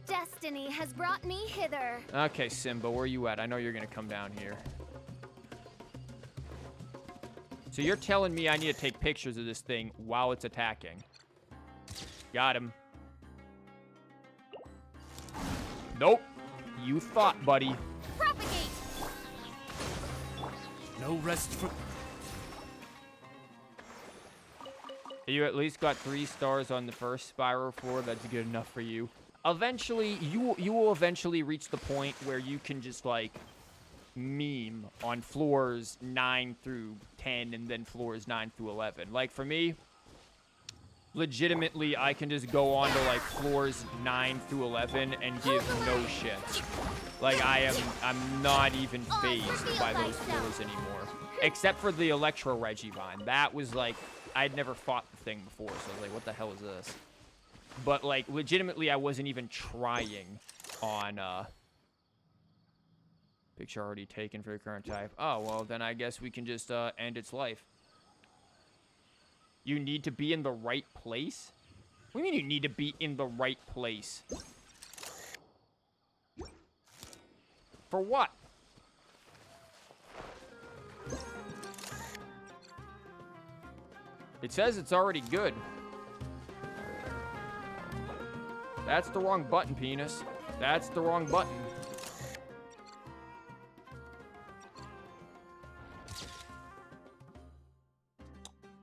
Destiny has brought me hither. Okay, Simba, where are you at? I know you're gonna come down here. So you're telling me I need to take pictures of this thing while it's attacking. Got him. Nope. You thought, buddy. Propagate! No rest for... You at least got 3 stars on the first spiral floor. That's good enough for you. Eventually, you will eventually reach the point where you can just, like, meme on floors 9 through 10 and then floors 9 through 11. Like, for me, legitimately, I can just go on to, like, floors 9 through 11 and give no shit. Like, I'm not even phased by those floors anymore. Except for the Electro Regivine. That was, like, I'd never fought the thing before, so I was like, what the hell is this? But, like, legitimately, I wasn't even trying on, Picture already taken for your current type. Oh, well, then I guess we can just, end its life. You need to be in the right place? What do you mean you need to be in the right place? For what? It says it's already good. That's the wrong button, penis. That's the wrong button.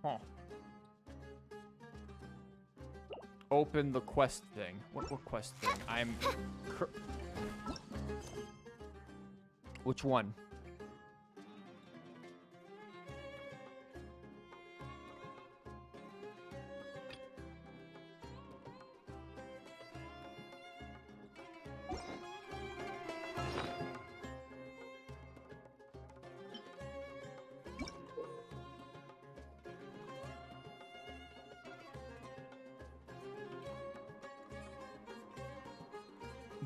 Huh. Open the quest thing. What quest thing? Which one?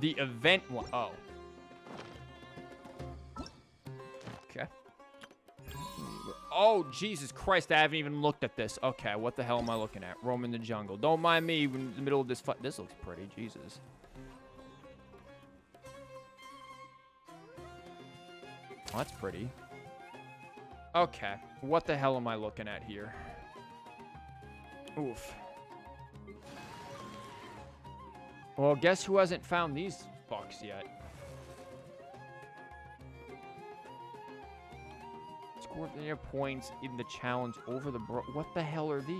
The event one. Oh. Okay. Oh, Jesus Christ. I haven't even looked at this. Okay, what the hell am I looking at? Roam in the jungle. Don't mind me in the middle of this fight. This looks pretty. Jesus. Oh, that's pretty. Okay. What the hell am I looking at here? Oof. Well, guess who hasn't found these fucks yet? Score points in the challenge over the bro. What the hell are these?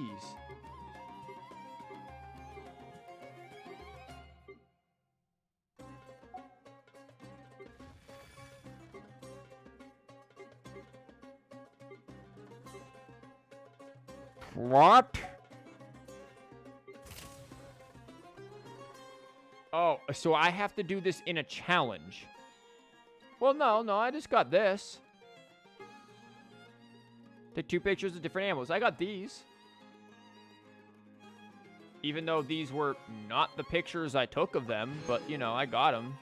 What? Oh, so I have to do this in a challenge. Well, no, I just got this. Take 2 pictures of different animals. I got these. Even though these were not the pictures I took of them, but, you know, I got them.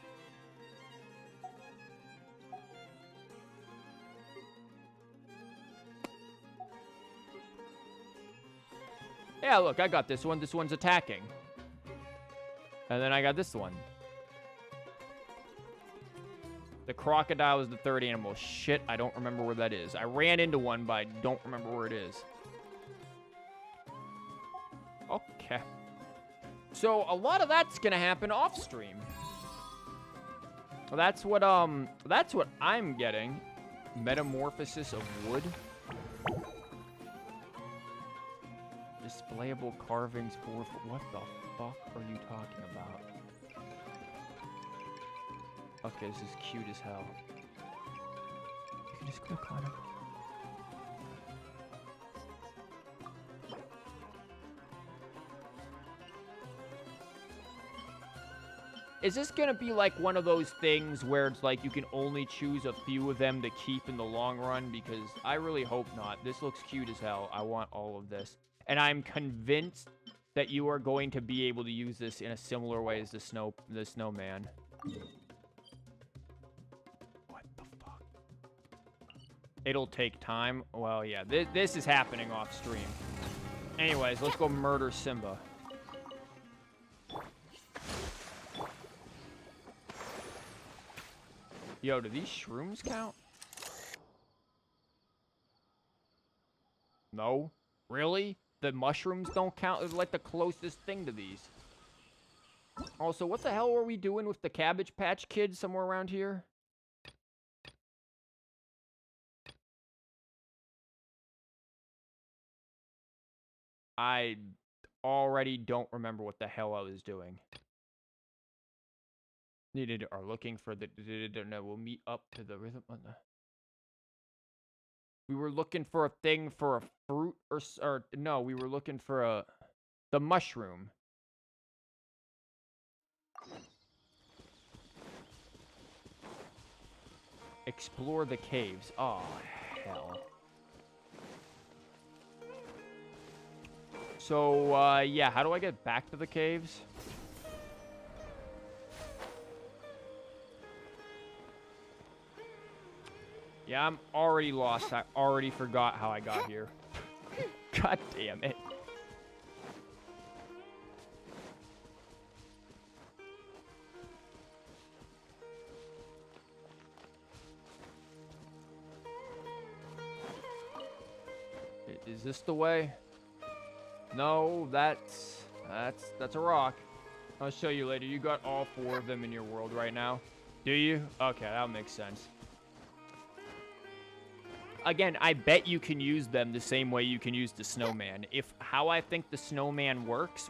Yeah, look, I got this one. This one's attacking. And then I got this one. The crocodile is the 3rd animal. Shit, I don't remember where that is. I ran into one, but I don't remember where it is. Okay. So, a lot of that's gonna happen off stream. Well, that's what I'm getting. Metamorphosis of wood. Displayable carvings for... What the fuck are you talking about? Okay, this is cute as hell. You can just click on it. Is this gonna be like one of those things where it's like you can only choose a few of them to keep in the long run? Because I really hope not. This looks cute as hell. I want all of this. And I'm convinced that you are going to be able to use this in a similar way as the snowman. What the fuck? It'll take time. Well, yeah, this is happening off stream. Anyways, let's go murder Simba. Yo, do these shrooms count? No? Really? The mushrooms don't count? They're like the closest thing to these. Also, what the hell were we doing with the Cabbage Patch Kids somewhere around here? I already don't remember what the hell I was doing. Needed are looking for the... No, we'll meet up to the rhythm on the... We were looking for a thing for a fruit or no, we were looking for the mushroom. Explore the caves. Oh, hell. So, yeah, how do I get back to the caves? Yeah, I'm already lost. I already forgot how I got here. God damn it. Is this the way? No, that's a rock. I'll show you later. You got all 4 of them in your world right now. Do you? Okay, that makes sense. Again, I bet you can use them the same way you can use the snowman. If how I think the snowman works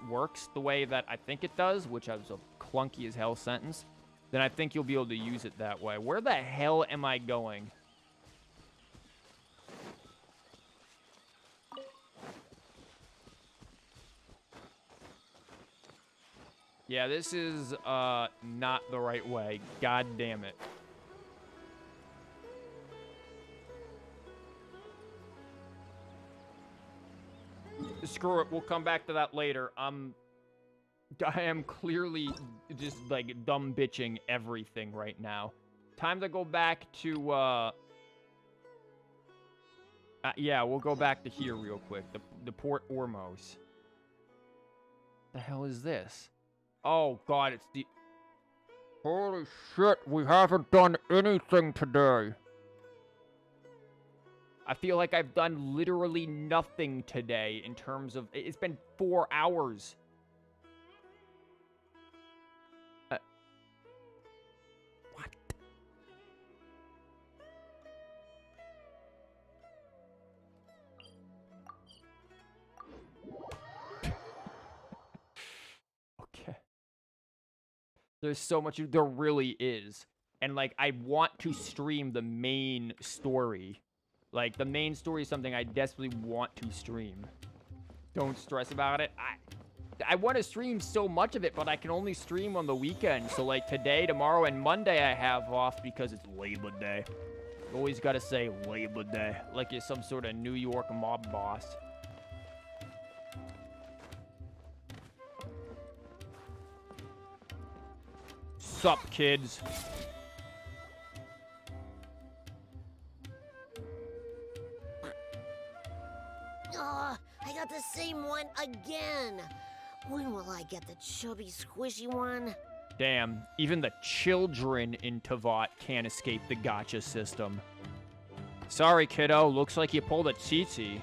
the way that I think it does, which was a clunky as hell sentence, then I think you'll be able to use it that way. Where the hell am I going? Yeah, this is not the right way. God damn it. Screw it, we'll come back to that later. I am clearly just, like, dumb bitching everything right now. Time to go back to, yeah, we'll go back to here real quick. The Port Ormos. The hell is this? Oh, God, it's the... Holy shit, we haven't done anything today. I feel like I've done literally nothing today in terms of... It's been 4 hours. What? There's so much. There really is. And, like, I want to stream the main story. Like, the main story is something I desperately want to stream. Don't stress about it. I want to stream so much of it, but I can only stream on the weekend. So, like, today, tomorrow, and Monday I have off because it's Labor Day. Always got to say Labor Day. Like you're some sort of New York mob boss. Sup, kids? I got the same one again. When will I get the chubby, squishy one? Damn, even the children in Tavat can't escape the gacha system. Sorry, kiddo. Looks like you pulled a tsetse.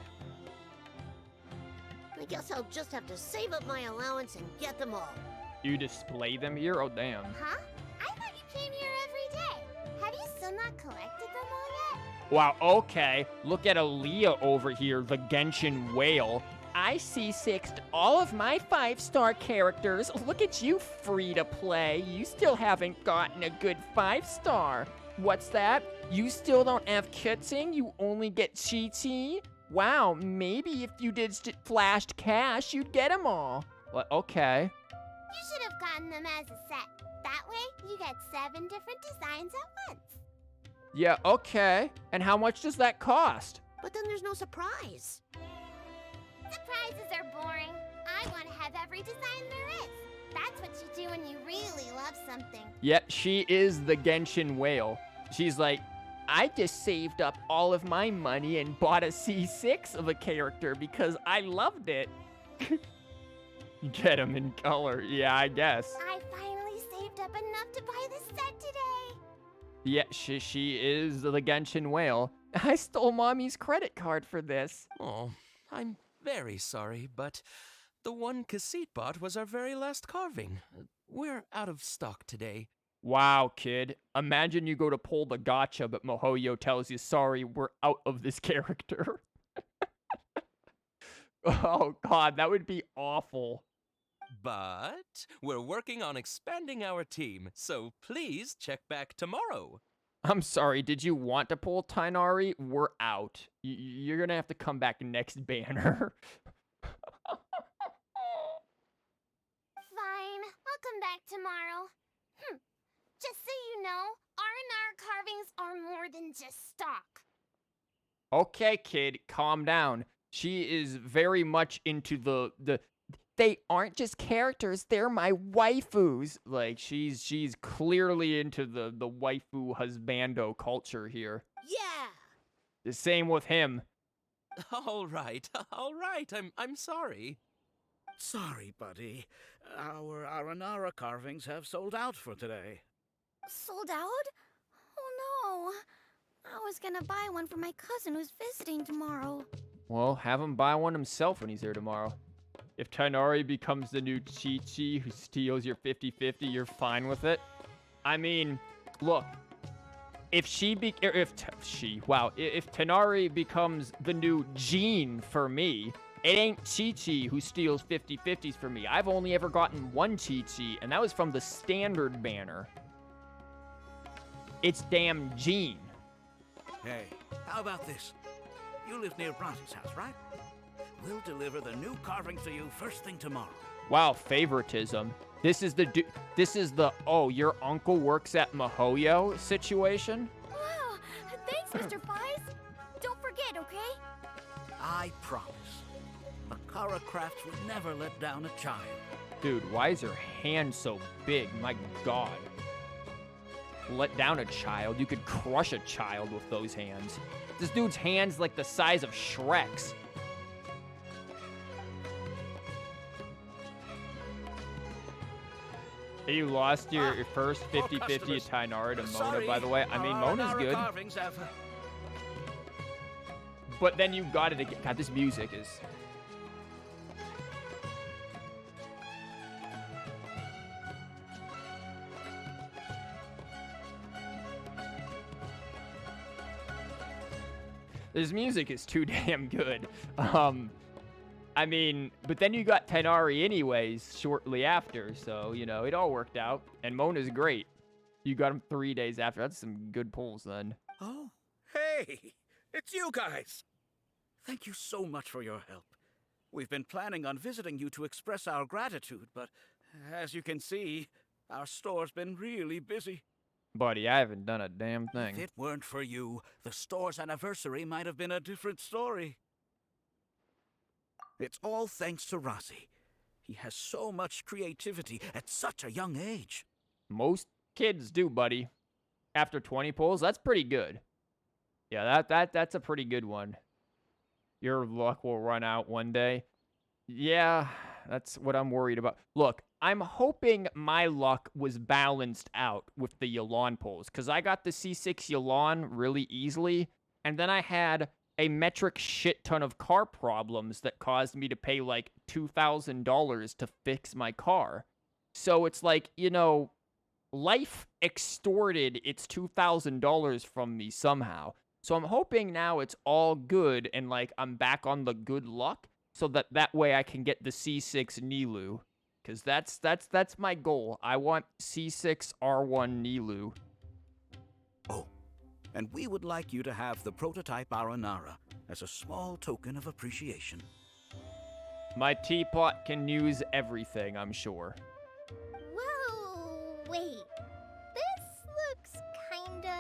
I guess I'll just have to save up my allowance and get them all. You display them here? Oh, damn. Huh? I thought you came here every day. Have you still not collected them all yet? Wow, okay. Look at Aaliyah over here, the Genshin whale. I C6'd all of my 5-star characters. Look at you, free to play. You still haven't gotten a good 5-star. What's that? You still don't have kitsing? You only get chi-chi? Wow, maybe if you did flashed cash, you'd get them all. Well, okay. You should have gotten them as a set. That way, you get 7 different designs at once. Yeah, okay. And how much does that cost? But then there's no surprise. Surprises are boring. I want to have every design there is. That's what you do when you really love something. Yep, she is the Genshin whale. She's like, I just saved up all of my money and bought a C6 of a character because I loved it. Get him in color. Yeah, I guess. I finally saved up enough to buy the set today. Yeah, she is the Genshin whale. I stole Mommy's credit card for this. Oh, I'm very sorry, but the one cassette bot was our very last carving. We're out of stock today. Wow, kid. Imagine you go to pull the gacha, but Mihoyo tells you, sorry, we're out of this character. Oh, God, that would be awful. But we're working on expanding our team, so please check back tomorrow. I'm sorry, did you want to pull Tighnari? We're out. You're gonna have to come back next banner. Fine, I'll come back tomorrow. Just so you know, R&R carvings are more than just stock. Okay, kid, calm down. She is very much into the they aren't just characters, they're my waifus. Like, she's clearly into the waifu husbando culture here. Yeah! The same with him. All right. I'm sorry. Sorry, buddy. Our Aranara carvings have sold out for today. Sold out? Oh no. I was gonna buy one for my cousin who's visiting tomorrow. Well, have him buy one himself when he's here tomorrow. If Tighnari becomes the new Chi-Chi who steals your 50-50, you're fine with it? I mean, look. If Tighnari becomes the new Jean for me, it ain't Chi-Chi who steals 50-50s for me. I've only ever gotten one Chi-Chi, and that was from the standard banner. It's damn Jean. Hey, how about this? You live near Bronte's house, right? We'll deliver the new carvings to you first thing tomorrow. Wow, favoritism. This is the oh, your uncle works at Mihoyo situation? Wow, thanks, Mr. Fies. Don't forget, okay? I promise. Makara Crafts would never let down a child. Dude, why is her hand so big? My God. Let down a child? You could crush a child with those hands. This dude's hand's like the size of Shrek's. You lost your first 50-50 at Tighnari to Mona, by the way. I mean, Mona's good. But then you got it again. God, this music is... This music is too damn good. I mean, but then you got Tighnari anyways shortly after, so, you know, it all worked out. And Mona's great. You got him 3 days after. That's some good pulls then. Oh, hey, it's you guys. Thank you so much for your help. We've been planning on visiting you to express our gratitude, but as you can see, our store's been really busy. Buddy, I haven't done a damn If thing. it weren't for you, the store's anniversary might have been a different story. It's all thanks to Razi. He has so much creativity at such a young age. Most kids do, buddy. After 20 pulls, that's pretty good. Yeah, that's a pretty good one. Your luck will run out one day. Yeah, that's what I'm worried about. Look, I'm hoping my luck was balanced out with the Yelan pulls, because I got the C6 Yelan really easily, and then I had a metric shit ton of car problems that caused me to pay like $2,000 to fix my car. So it's like, you know, life extorted its $2,000 from me somehow. So I'm hoping now it's all good and like I'm back on the good luck so that way I can get the C6 Nilou. Because that's my goal. I want C6 R1 Nilou. Oh, and we would like you to have the prototype Aranara as a small token of appreciation. My teapot can use everything, I'm sure. Whoa, wait. This looks kinda...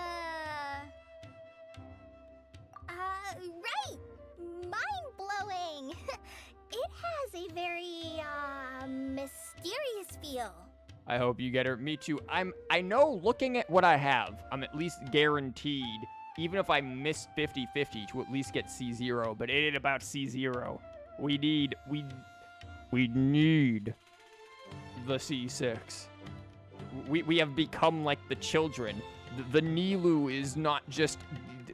right! Mind-blowing! It has a very, mysterious feel. I hope you get her. Me too. I know looking at what I have, I'm at least guaranteed, even if I miss 50-50, to at least get C0, but it ain't about C0. We need the C6. We have become like the children. The Nilou is not just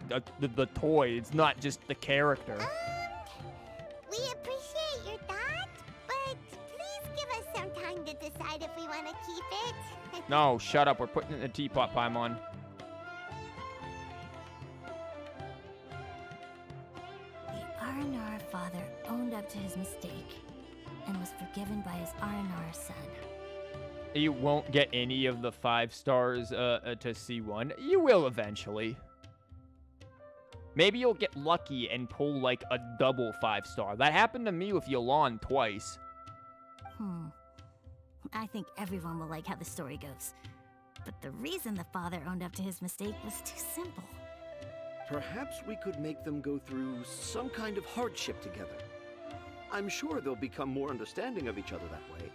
the toy. It's not just the character. We appreciate your thought, but please give us some time to decide if we want to keep it. No, shut up. We're putting it in the teapot, Paimon. The Aranara father owned up to his mistake and was forgiven by his Aranara son. You won't get any of the 5 stars to C1. You will eventually. Maybe you'll get lucky and pull like a double 5-star. That happened to me with Yelan twice. I think everyone will like how the story goes. But the reason the father owned up to his mistake was too simple. Perhaps we could make them go through some kind of hardship together. I'm sure they'll become more understanding of each other that way.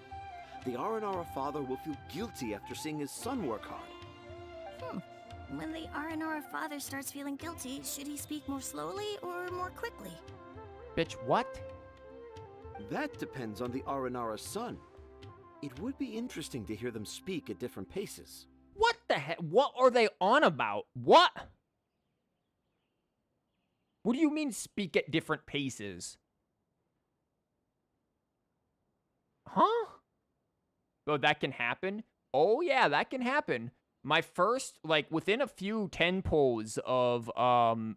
The Aranara father will feel guilty after seeing his son work hard. When the Aranara father starts feeling guilty, should he speak more slowly or more quickly? Bitch, what? That depends on the Aranara son. It would be interesting to hear them speak at different paces. What the heck? What are they on about? What? What do you mean speak at different paces? Huh? Oh, that can happen? Oh, yeah, that can happen. My first, like, within a few 10 pulls of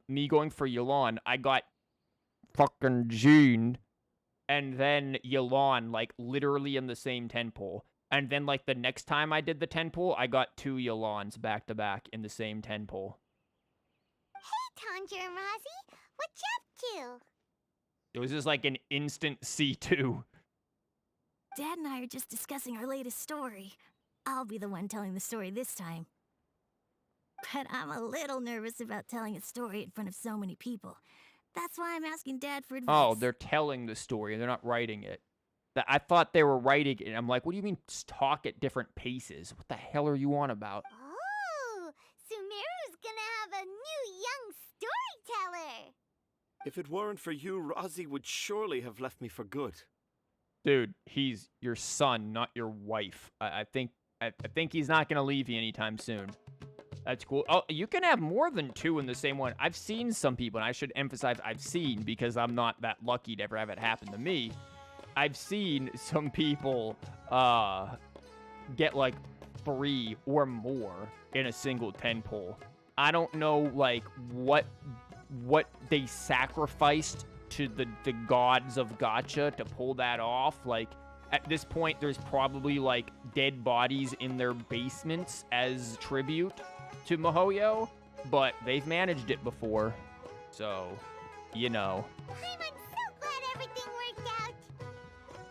me going for Yelan, I got fucking Jean, and then Yelan, like, literally in the same 10 pull. And then, like, the next time I did the 10 pull, I got 2 Yelans back-to-back in the same 10 pull. Hey, Tanja and Rozzy, what you up to? It was just, like, an instant C2. Dad and I are just discussing our latest story. I'll be the one telling the story this time. But I'm a little nervous about telling a story in front of so many people. That's why I'm asking Dad for advice. Oh, they're telling the story. They're not writing it. I thought they were writing it. I'm like, what do you mean talk at different paces? What the hell are you on about? Oh, Sumeru's gonna have a new young storyteller. If it weren't for you, Razi would surely have left me for good. Dude, he's your son, not your wife. I think he's not gonna leave you anytime soon. That's cool. Oh, you can have more than 2 in the same one. I've seen some people, and I should emphasize I've seen because I'm not that lucky to ever have it happen to me. I've seen some people get like 3 or more in a single 10 pull. I don't know like what they sacrificed to the gods of gacha to pull that off. Like, at this point, there's probably, like, dead bodies in their basements as tribute to MiHoYo, but they've managed it before. So, you know. I'm so glad everything worked out.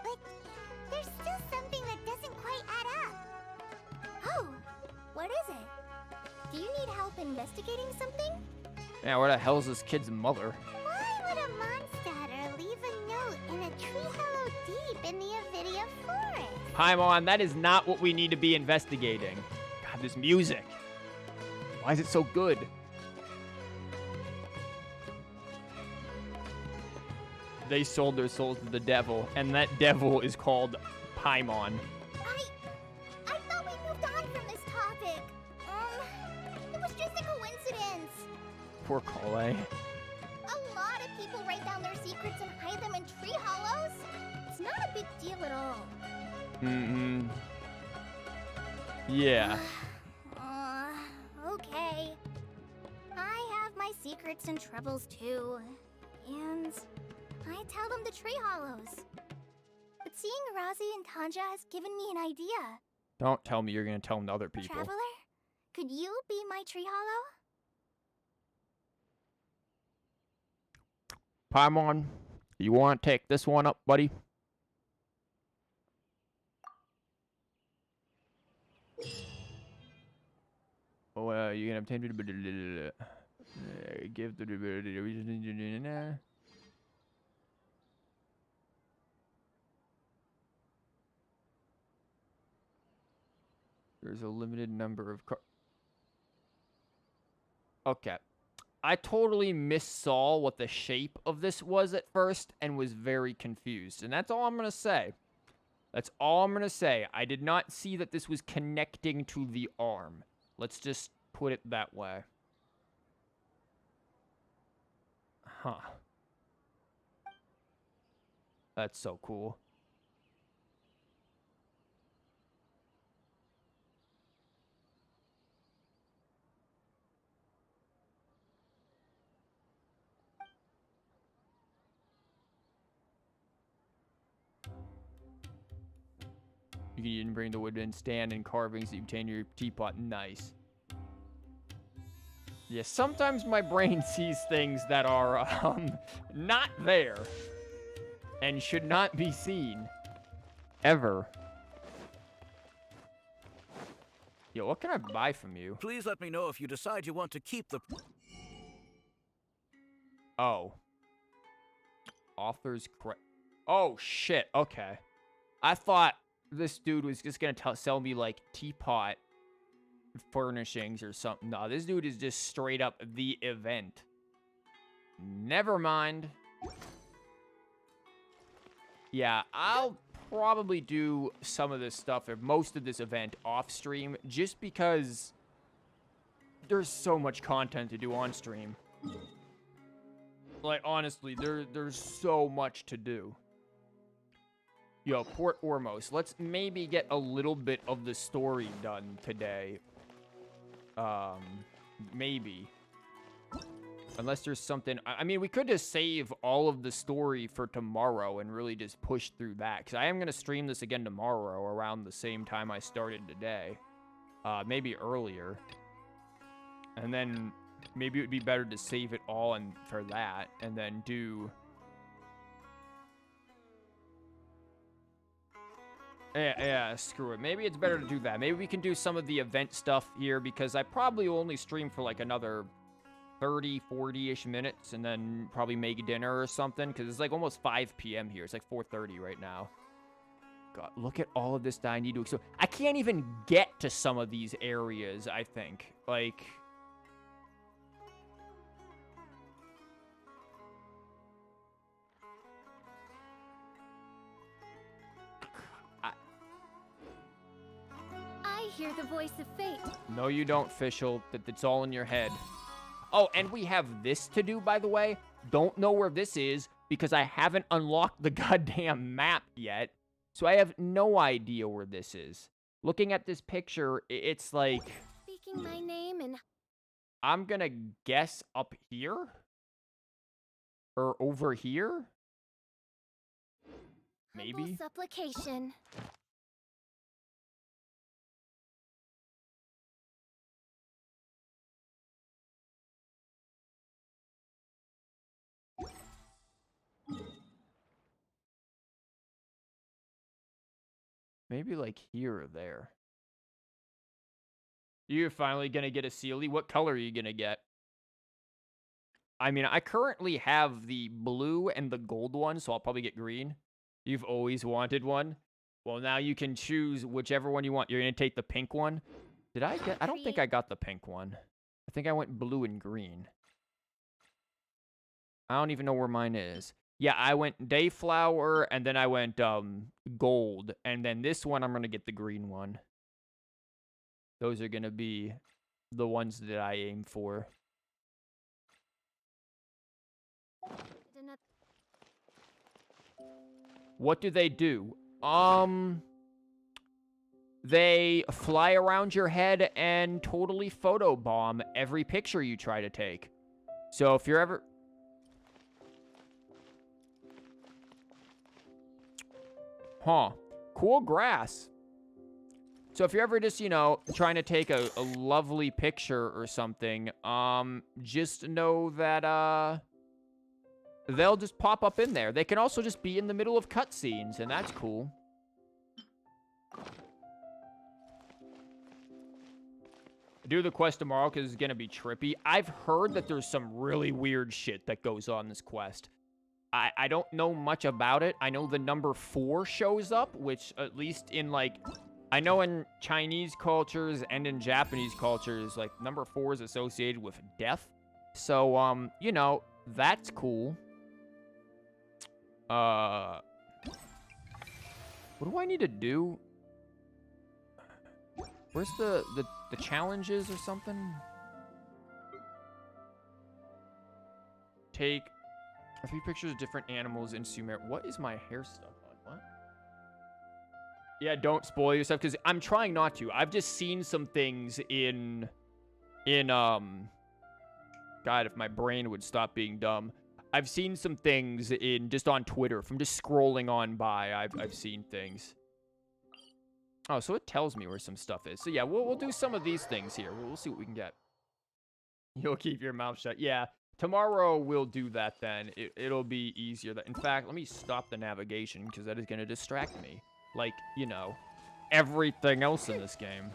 But there's still something that doesn't quite add up. Oh, what is it? Do you need help investigating something? Yeah, where the hell's this kid's mother? Why would a monster leave a note in a tree hollow deep in the Avidia forest? Paimon, that is not what we need to be investigating. God, this music. Why is it so good? They sold their souls to the devil, and that devil is called Paimon. I thought we moved on from this topic. It was just a coincidence. Poor Collei. A lot of people write down their secrets and hide them in tree hollows. It's not a big deal at all. Mm-hmm. Yeah. Okay. I have my secrets and troubles too. And I tell them the tree hollows. But seeing Razi and Tanja has given me an idea. Don't tell me you're gonna tell them to other people. Traveler, could you be my tree hollow? Paimon, you want to take this one up, buddy? Oh, you can obtain give the there's a limited number of okay. I totally missaw what the shape of this was at first and was very confused. And that's all I'm going to say. That's all I'm going to say. I did not see that this was connecting to the arm. Let's just put it that way. Huh. That's so cool. You can even bring the wooden stand and carvings that you obtain your teapot. Nice. Yeah, sometimes my brain sees things that are not there and should not be seen ever. Yo, what can I buy from you? Please let me know if you decide you want to keep the... Oh. Author's credit. Oh, shit. Okay. I thought this dude was just going to sell me, like, teapot furnishings or something. No, this dude is just straight up the event. Never mind. Yeah, I'll probably do some of this stuff, or most of this event off stream, just because there's so much content to do on stream. Like, honestly, there's so much to do. Yo, Port Ormos. Let's maybe get a little bit of the story done today. Maybe. Unless there's something... I mean, we could just save all of the story for tomorrow and really just push through that. Because I am going to stream this again tomorrow around the same time I started today. Maybe earlier. And then maybe it would be better to save it all for that. And then do... Yeah, screw it. Maybe it's better to do that. Maybe we can do some of the event stuff here, because I probably will only stream for like another 30, 40-ish minutes, and then probably make dinner or something, because it's like almost 5 p.m. here. It's like 4:30 right now. God, look at all of this that I need to explore. I can't even get to some of these areas, I think. Like... I hear the voice of fate. No, you don't, Fischl. It's all in your head. Oh, and we have this to do, by the way. Don't know where this is, because I haven't unlocked the goddamn map yet. So I have no idea where this is. Looking at this picture, it's like... Speaking my name and... I'm gonna guess up here? Or over here? Humble Maybe? supplication. Maybe like here or there. You're finally gonna get a Sealy? What color are you gonna get? I mean, I currently have the blue and the gold one, so I'll probably get green. You've always wanted one? Well, now you can choose whichever one you want. You're gonna take the pink one? Did I get... I don't think I got the pink one. I think I went blue and green. I don't even know where mine is. Yeah, I went Dayflower, and then I went gold. And then this one, I'm going to get the green one. Those are going to be the ones that I aim for. What do? They fly around your head and totally photobomb every picture you try to take. So if you're ever... Huh. Cool grass. So if you're ever just, you know, trying to take a lovely picture or something, just know that, they'll just pop up in there. They can also just be in the middle of cutscenes, and that's cool. Do the quest tomorrow because it's going to be trippy. I've heard that there's some really weird shit that goes on this quest. I don't know much about it. I know the number 4 shows up, which at least in, like... I know in Chinese cultures and in Japanese cultures, like, number 4 is associated with death. So, you know, that's cool. What do I need to do? Where's the challenges or something? Take 3 pictures of different animals in Sumeru. What is my hair stuff on? What? Yeah, don't spoil yourself, because I'm trying not to. I've just seen some things in God, if my brain would stop being dumb. I've seen some things just on Twitter from just scrolling on by. I've seen things. Oh, so it tells me where some stuff is. So yeah, we'll do some of these things here. We'll see what we can get. You'll keep your mouth shut. Yeah, tomorrow we'll do that then. It'll be easier. In fact, let me stop the navigation because that is going to distract me. Like, you know, everything else in this game.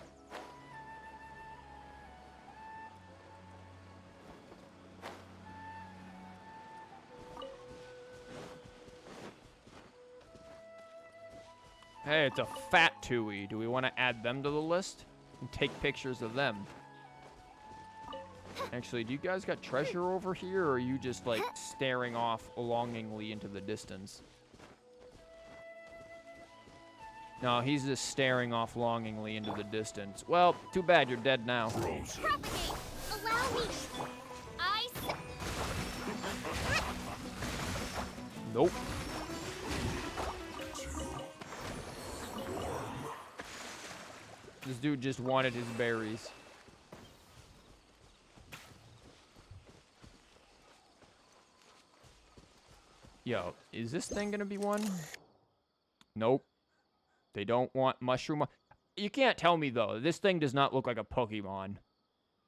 Hey, it's a fat Tui. Do we want to add them to the list? And take pictures of them. Actually, do you guys got treasure over here, or are you just, like, staring off longingly into the distance? No, he's just staring off longingly into the distance. Well, too bad you're dead now. Propagate! Allow me! Nope. This dude just wanted his berries. Yo, is this thing gonna be one? Nope. They don't want mushroom. You can't tell me, though. This thing does not look like a Pokemon.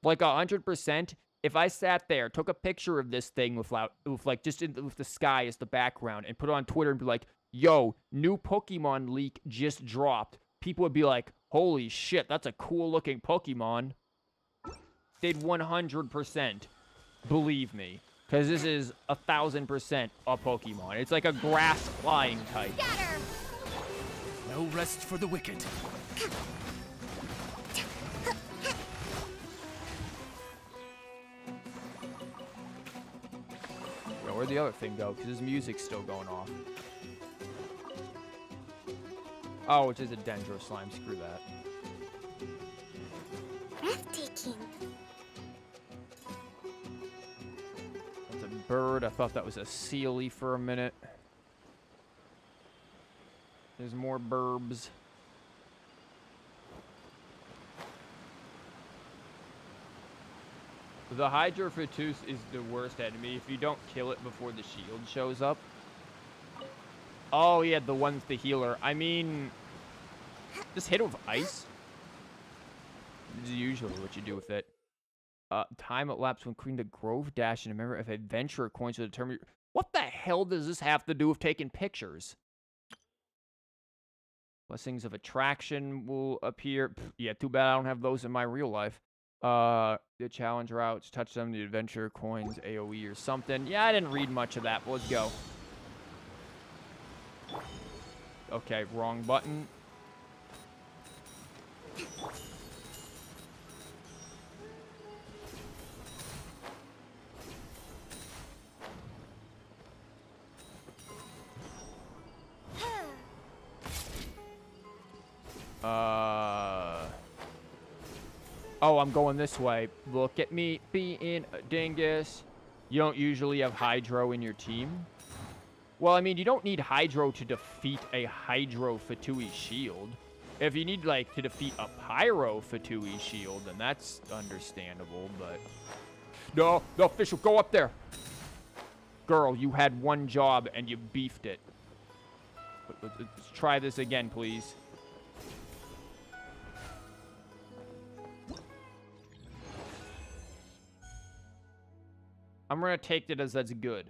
Like, 100%, if I sat there, took a picture of this thing with the sky as the background, and put it on Twitter and be like, yo, new Pokemon leak just dropped, people would be like, holy shit, that's a cool-looking Pokemon. They'd 100% believe me. Because this is 1,000% a Pokemon. It's like a grass-flying type. Scatter! No rest for the wicked. Yo, where'd the other thing go? Because his music's still going off. Oh, which is a Dendro Slime. Screw that. Breathtaking. That's a bird. I thought that was a Sealy for a minute. There's more burbs. The Hydrophytus is the worst enemy if you don't kill it before the shield shows up. Oh, yeah, the one's the healer. I mean, just hit it with ice. This is usually what you do with it. Time elapsed when creating the Grove Dash and a member of Adventurer coins to determine... What the hell does this have to do with taking pictures? Blessings of Attraction will appear. Pff, yeah, too bad I don't have those in my real life. The challenge routes, touch them, the adventure coins, AoE or something. Yeah, I didn't read much of that, but let's go. Okay, wrong button. Oh, I'm going this way. Look at me being a dingus. You don't usually have Hydro in your team. Well, I mean, you don't need Hydro to defeat a Hydro Fatui shield. If you need, like, to defeat a Pyro Fatui shield, then that's understandable, but... No, the official, go up there! Girl, you had one job and you beefed it. Let's try this again, please. I'm gonna take it as that's good.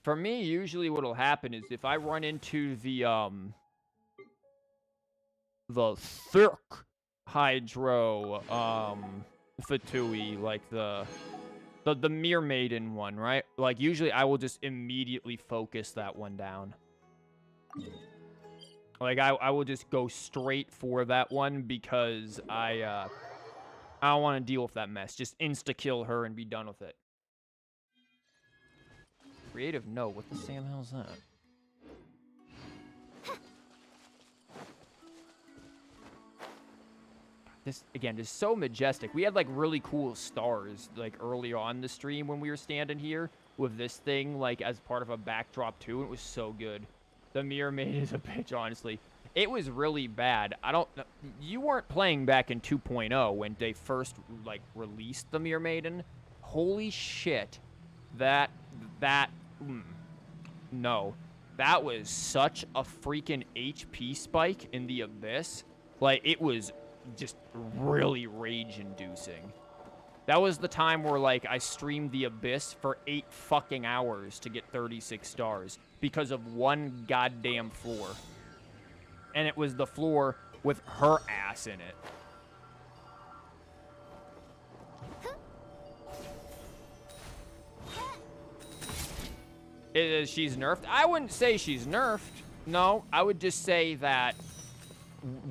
For me, usually what'll happen is if I run into the thick Hydro, Fatui, like the Mere Maiden one, right? Like, usually I will just immediately focus that one down. Like, I will just go straight for that one because I don't want to deal with that mess. Just insta-kill her and be done with it. Creative no. What the Sam hell's that? This, again, is so majestic. We had, like, really cool stars, like, early on the stream when we were standing here with this thing, like, as part of a backdrop, too. And it was so good. The Mirror Maid is a bitch, honestly. It was really bad. I don't know. You weren't playing back in 2.0 when they first, like, released the Mirror Maiden. Holy shit. No. That was such a freaking HP spike in the Abyss. Like, it was just really rage-inducing. That was the time where, like, I streamed the Abyss for 8 fucking hours to get 36 stars because of one goddamn floor. And it was the floor with her ass in it. She's nerfed? I wouldn't say she's nerfed. No, I would just say that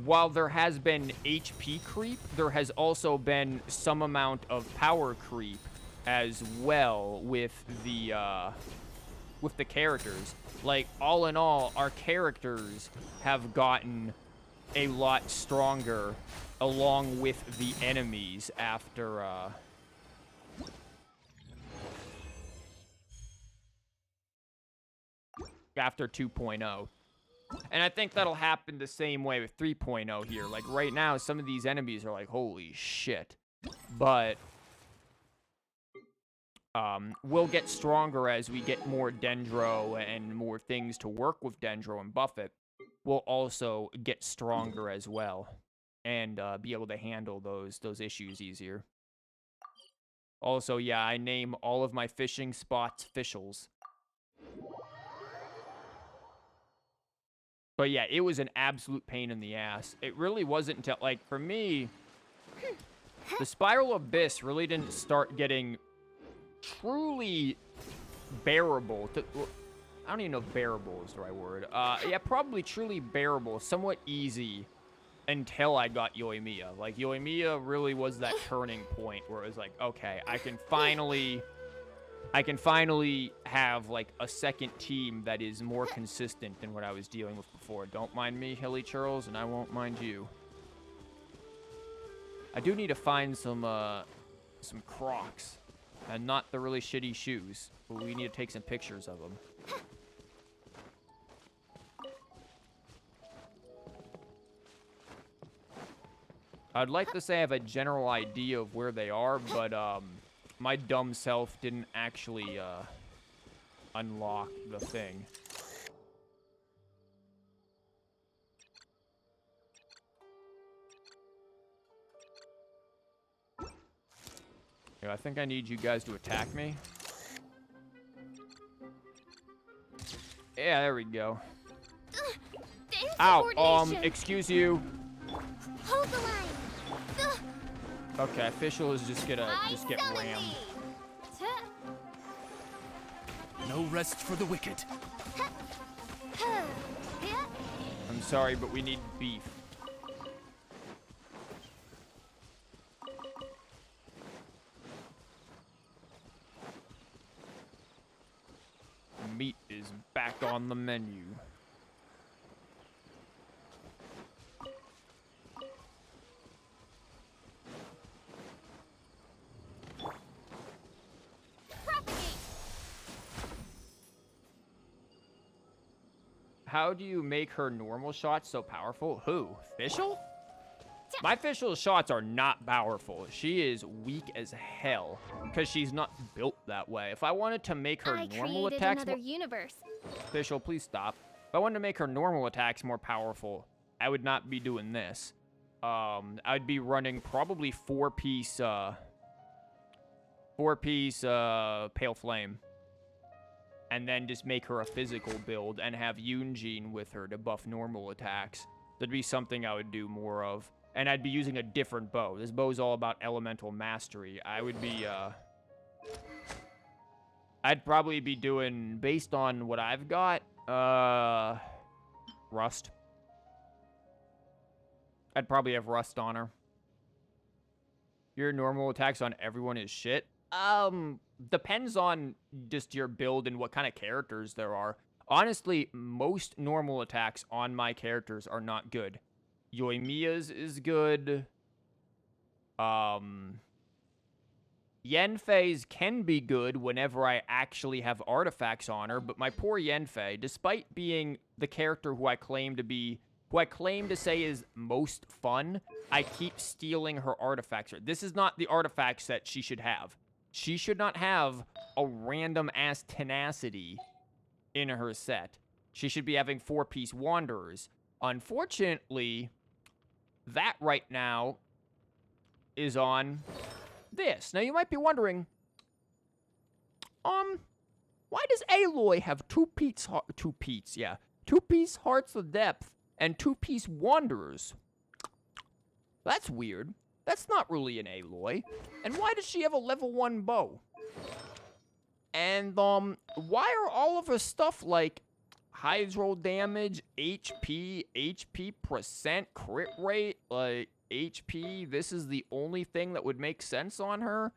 while there has been HP creep, there has also been some amount of power creep as well with the characters. Like, all in all, our characters have gotten a lot stronger along with the enemies after 2.0. And I think that'll happen the same way with 3.0 here. Like, right now, some of these enemies are like, holy shit. But we'll get stronger as we get more Dendro and more things to work with Dendro and buff it. We'll also get stronger as well and be able to handle those issues easier. Also, yeah, I name all of my fishing spots Fishels. But yeah, it was an absolute pain in the ass. It really wasn't until, like, for me, the Spiral Abyss really didn't start getting truly bearable. I don't even know if bearable is the right word. Yeah, probably truly bearable, somewhat easy until I got Yoimiya. Like, Yoimiya really was that turning point where it was like, okay, I can finally have, like, a second team that is more consistent than what I was dealing with before. Don't mind me, Hilly Churls, and I won't mind you. I do need to find some Crocs, and not the really shitty shoes. But we need to take some pictures of them. I'd like to say I have a general idea of where they are, but my dumb self didn't actually unlock the thing. Yeah, I think I need you guys to attack me. Yeah, there we go. Thanks, Ow, coordination. excuse you. Hold the line. Okay, official is just gonna get rammed. No rest for the wicked. I'm sorry, but we need beef. Meat is back on the menu. How do you make her normal shots so powerful? Who? Fischl? My Fischl's shots are not powerful. She is weak as hell because she's not built that way. If I wanted to make her normal attacks another universe. Fischl, please stop. If I wanted to make her normal attacks more powerful, I would not be doing this. I'd be running probably four-piece Pale Flame. And then just make her a physical build and have Yunjin with her to buff normal attacks. That'd be something I would do more of. And I'd be using a different bow. This bow's all about elemental mastery. I would be, I'd probably be doing, based on what I've got, Rust. I'd probably have Rust on her. Your normal attacks on everyone is shit. Depends on just your build and what kind of characters there are. Honestly, most normal attacks on my characters are not good. Yoimiya's is good. Yanfei's can be good whenever I actually have artifacts on her, but my poor Yanfei, despite being the character who I claim to say is most fun, I keep stealing her artifacts. This is not the artifact set she should have. She should not have a random-ass tenacity in her set. She should be having four-piece wanderers. Unfortunately, that right now is on this. Now, you might be wondering, why does Aloy have two-piece Hearts of Depth and two-piece Wanderers? That's weird. That's not really an Aloy. And why does she have a level 1 bow? And, why are all of her stuff like hydro damage, HP percent, crit rate, like, HP? This is the only thing that would make sense on her?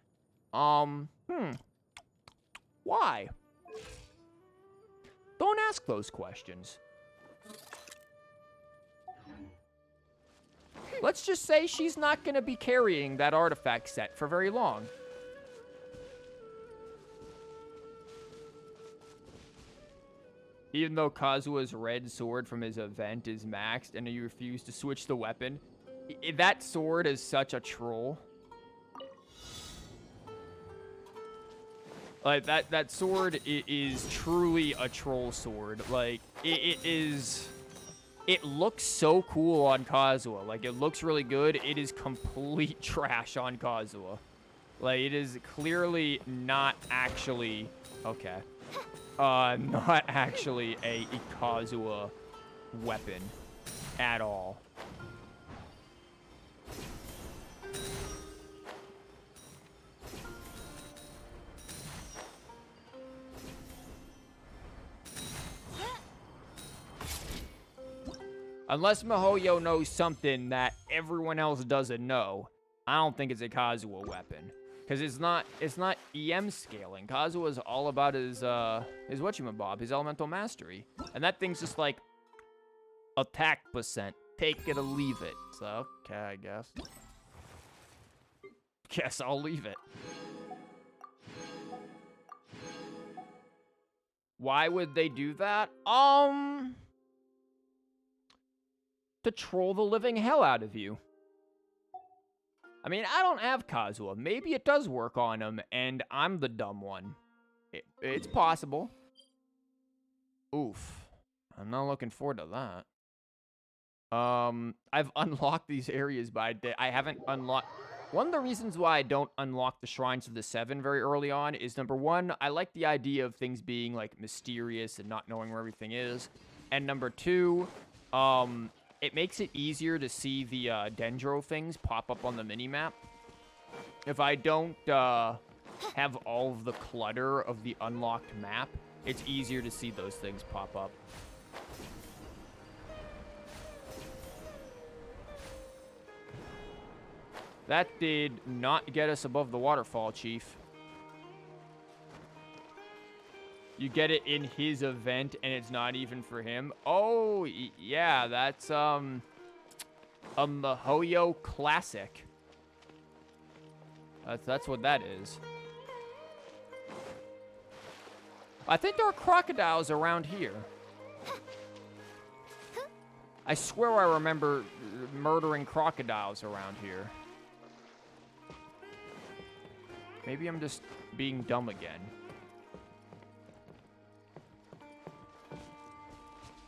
Why? Don't ask those questions. Let's just say she's not going to be carrying that artifact set for very long. Even though Kazuha's red sword from his event is maxed and you refuse to switch the weapon, that sword is such a troll. Like, that sword is truly a troll sword. Like, it is... It looks so cool on Kazuha. Like, it looks really good. It is complete trash on Kazuha. Like, it is clearly not actually... Okay. Not actually a Kazuha weapon at all. Unless Mihoyo knows something that everyone else doesn't know, I don't think it's a Kazuha weapon. Because it's not EM scaling. Kazuha is all about his whatchamabob, his elemental mastery. And that thing's just like, attack percent. Take it or leave it. So, okay, I guess. Guess I'll leave it. Why would they do that? To troll the living hell out of you. I mean, I don't have Kazuha. Maybe it does work on him, and I'm the dumb one. It's possible. Oof. I'm not looking forward to that. I've unlocked these areas, but I haven't unlocked... One of the reasons why I don't unlock the Shrines of the Seven very early on is, number one, I like the idea of things being, like, mysterious and not knowing where everything is. And number two, it makes it easier to see the dendro things pop up on the minimap. If I don't have all of the clutter of the unlocked map, it's easier to see those things pop up. That did not get us above the waterfall, Chief. You get it in his event, and it's not even for him. Oh, yeah, that's, a MiHoYo classic. That's what that is. I think there are crocodiles around here. I swear I remember murdering crocodiles around here. Maybe I'm just being dumb again.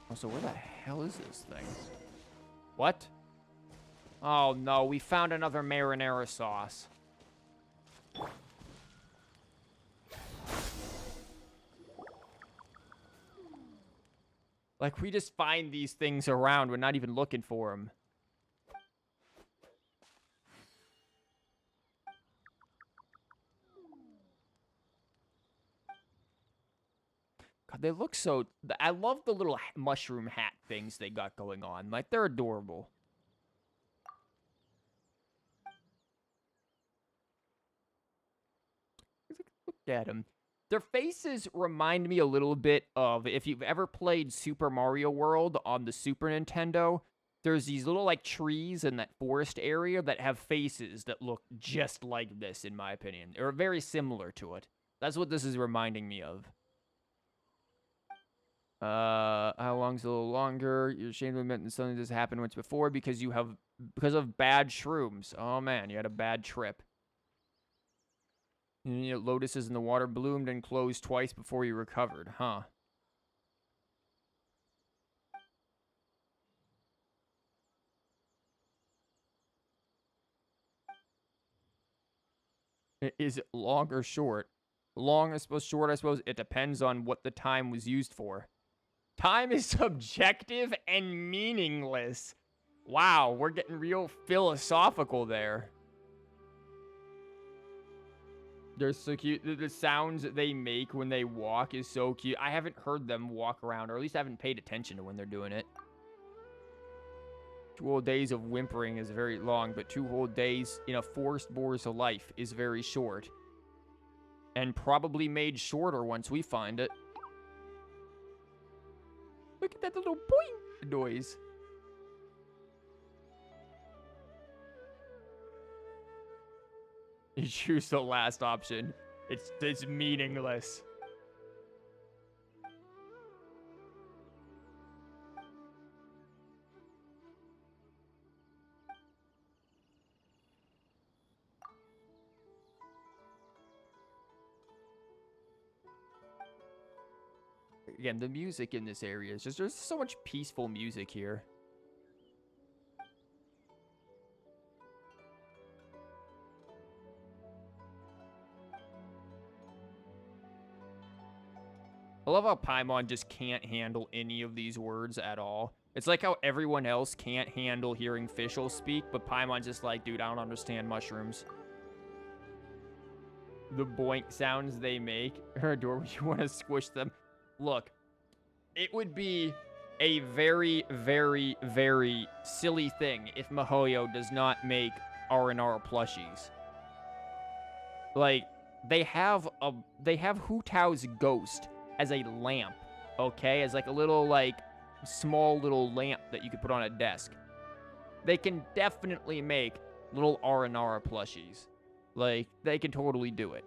Also, where the hell is this thing? What? Oh no, we found another marinara sauce. Like, we just find these things around. We're not even looking for them. God, they look so... I love the little mushroom hat things they got going on. Like, they're adorable. Look at them. Their faces remind me a little bit of... If you've ever played Super Mario World on the Super Nintendo, there's these little, like, trees in that forest area that have faces that look just like this, in my opinion. Or very similar to it. That's what this is reminding me of. How long's a little longer? You're ashamed to admit that something this happened once before because of bad shrooms. Oh man, you had a bad trip. You know, lotuses in the water bloomed and closed twice before you recovered, huh? Is it long or short? Long, I suppose. Short, I suppose. It depends on what the time was used for. Time is subjective and meaningless. Wow, we're getting real philosophical there. They're so cute. The sounds that they make when they walk is so cute. I haven't heard them walk around, or at least I haven't paid attention to when they're doing it. 2 whole days of whimpering is very long, but 2 whole days in a forest boar's life is very short. And probably made shorter once we find it. Look at that little boing noise. You choose the last option. It's meaningless. Again, the music in this area is just, there's so much peaceful music here. I love how Paimon just can't handle any of these words at all. It's like how everyone else can't handle hearing Fischl speak, but Paimon's just like, dude, I don't understand mushrooms. The boink sounds they make are adorable. You want to squish them. Look, it would be a very, very, very silly thing if MiHoYo does not make R&R plushies. Like, they have Hu Tao's ghost as a lamp, okay? As like a little, like, small little lamp that you could put on a desk. They can definitely make little R&R plushies. Like, they can totally do it.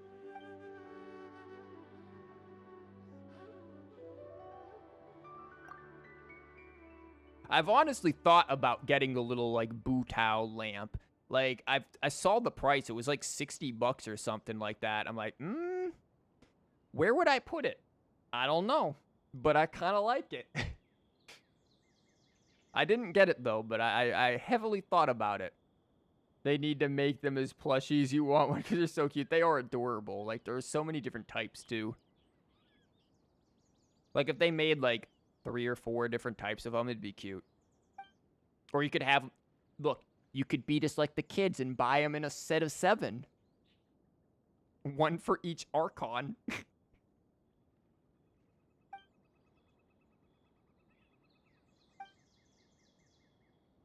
I've honestly thought about getting a little, like, Bu Tao lamp. Like, I saw the price. It was like 60 bucks or something like that. I'm like, where would I put it? I don't know, but I kind of like it. I didn't get it, though, but I heavily thought about it. They need to make them as plushy as you want one because they're so cute. They are adorable. Like, there are so many different types, too. Like, if they made, like, 3 or 4 different types of them, it'd be cute. Or you could have... Look, you could be just like the kids and buy them in a set of 7. 1 for each Archon.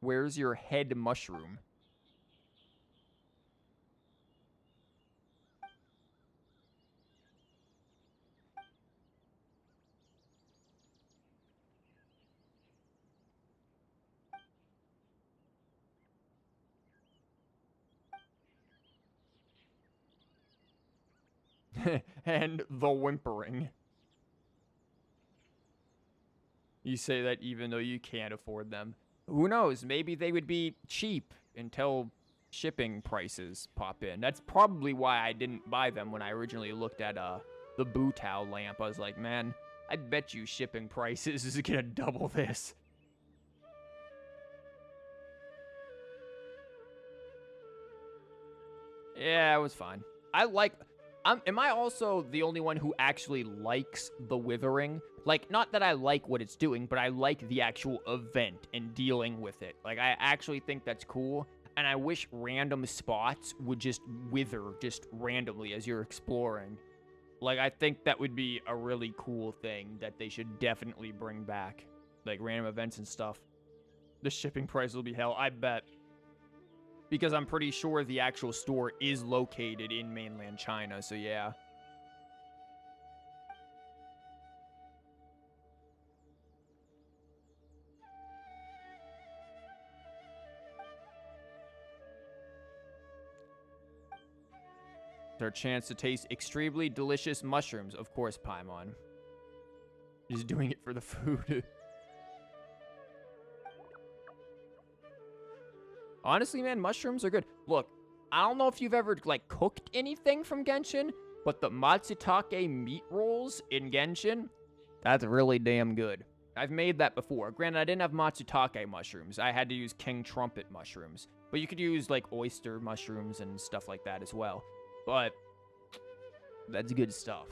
Where's your head mushroom? And the whimpering. You say that even though you can't afford them. Who knows? Maybe they would be cheap until shipping prices pop in. That's probably why I didn't buy them when I originally looked at the Butao lamp. I was like, man, I bet you shipping prices is gonna double this. Yeah, it was fine. Am I also the only one who actually likes the withering? Like, not that I like what it's doing, but I like the actual event and dealing with it. Like, I actually think that's cool, and I wish random spots would just wither just randomly as you're exploring. Like, I think that would be a really cool thing that they should definitely bring back. Like, random events and stuff. The shipping price will be hell, I bet. Because I'm pretty sure the actual store is located in mainland China, so yeah. Their chance to taste extremely delicious mushrooms. Of course, Paimon. Just doing it for the food. Honestly, man, mushrooms are good. Look, I don't know if you've ever, like, cooked anything from Genshin, but the matsutake meat rolls in Genshin, that's really damn good. I've made that before. Granted, I didn't have matsutake mushrooms. I had to use king trumpet mushrooms. But you could use, like, oyster mushrooms and stuff like that as well. But that's good stuff.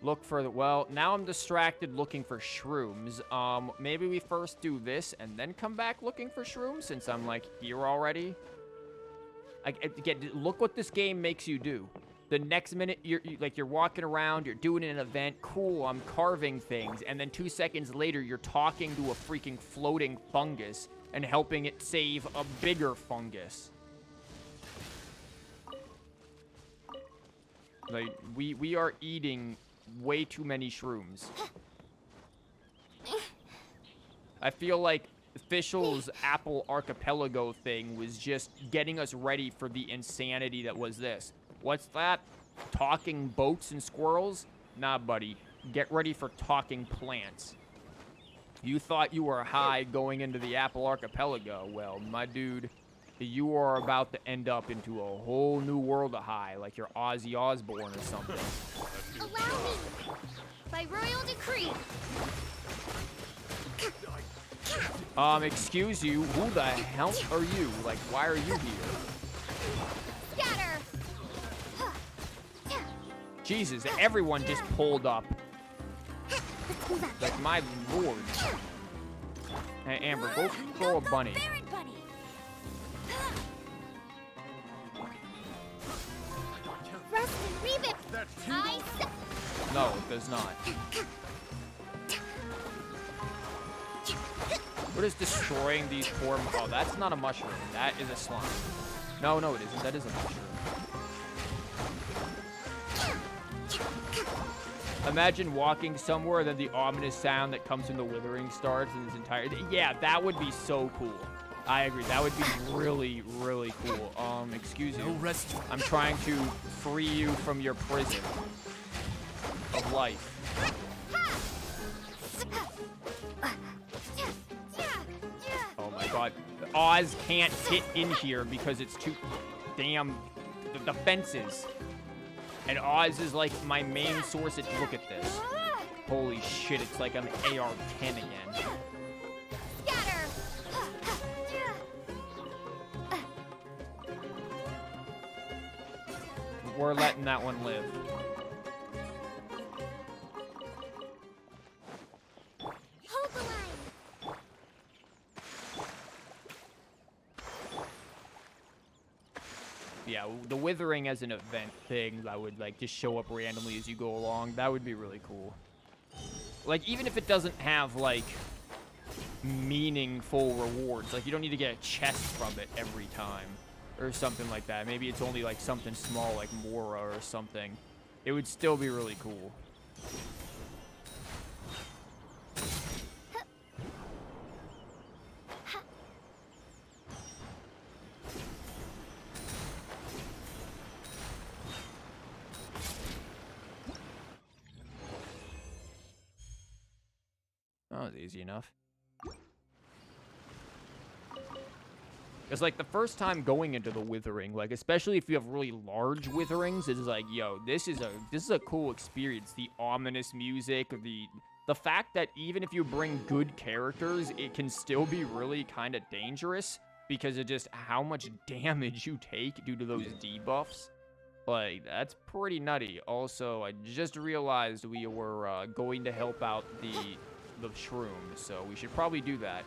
Look for the... Well, now I'm distracted looking for shrooms. Maybe we first do this and then come back looking for shrooms since I'm, like, here already. Again, look what this game makes you do. The next minute, you're walking around, you're doing an event. Cool, I'm carving things. And then 2 seconds later, you're talking to a freaking floating fungus and helping it save a bigger fungus. Like, we are eating... way too many shrooms. I feel like Official's Apple Archipelago thing was just getting us ready for the insanity that was this. What's that? Talking boats and squirrels? Nah, buddy. Get ready for talking plants. You thought you were high going into the Apple Archipelago. Well, my dude, you are about to end up into a whole new world of high, like you're Ozzy Osbourne or something. Allow me! By royal decree! Excuse you, who the hell are you? Like, why are you here? Scatter! Jesus, everyone just pulled up. Like, my lord. Hey, Amber, go throw a bunny. No, it does not. We're just destroying these poor... Oh, that's not a mushroom. That is a slime. No, no, it isn't. That is a mushroom. Imagine walking somewhere, then the ominous sound that comes from the withering starts in this entire... Yeah, that would be so cool. I agree. That would be really, really cool. Excuse you. I'm trying to free you from your prison of life. but Oz can't get in here because it's too damn the fences. And Oz is like my main source. Look at this. Holy shit, it's like an AR-10 again. Scatter! We're letting that one live. Hold the line! Yeah, the withering as an event thing that would like just show up randomly as you go along. That would be really cool. Like, even if it doesn't have like meaningful rewards, like you don't need to get a chest from it every time or something like that. Maybe it's only like something small like Mora or something. It would still be really cool. That was easy enough. It's like the first time going into the withering, like especially if you have really large witherings, it's like, yo, this is a cool experience. The ominous music, the fact that even if you bring good characters, it can still be really kind of dangerous because of just how much damage you take due to those debuffs. Like, that's pretty nutty. Also, I just realized we were going to help out the shroom, so we should probably do that.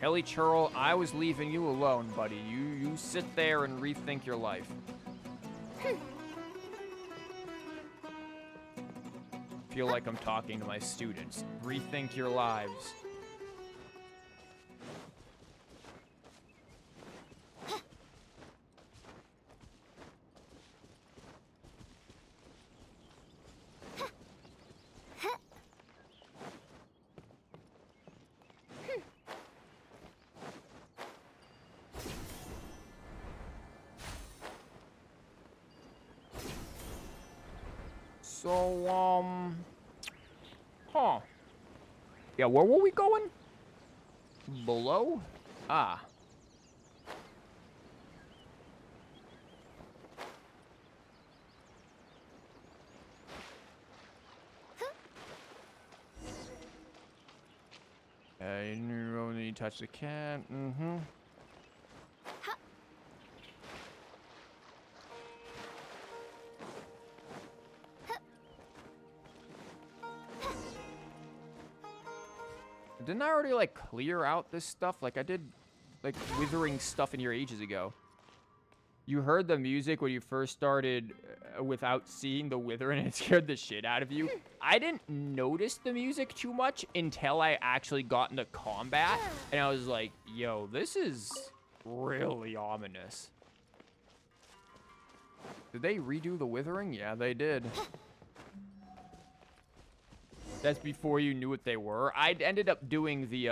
Helly Churl, I was leaving you alone, buddy. You sit there and rethink your life. Feel like I'm talking to my students. Rethink your lives. So, huh. Yeah, where were we going? Below? Ah. You don't need to touch the cat. Mm-hmm. Didn't I already, like, clear out this stuff? Like, I did, like, withering stuff in here ages ago. You heard the music when you first started without seeing the wither, and it scared the shit out of you. I didn't notice the music too much until I actually got into combat, and I was like, yo, this is really ominous. Did they redo the withering? Yeah, they did. That's before you knew what they were. I ended up doing the,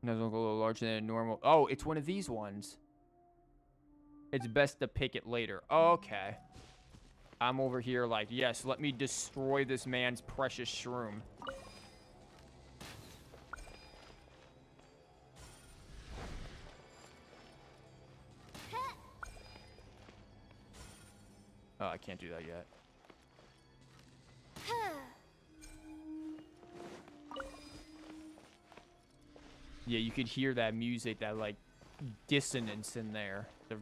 Doesn't look a little larger than normal. Oh, it's one of these ones. It's best to pick it later. Okay. I'm over here like, yes, let me destroy this man's precious shroom. Oh, I can't do that yet. Yeah, you could hear that music, that like dissonance in there. The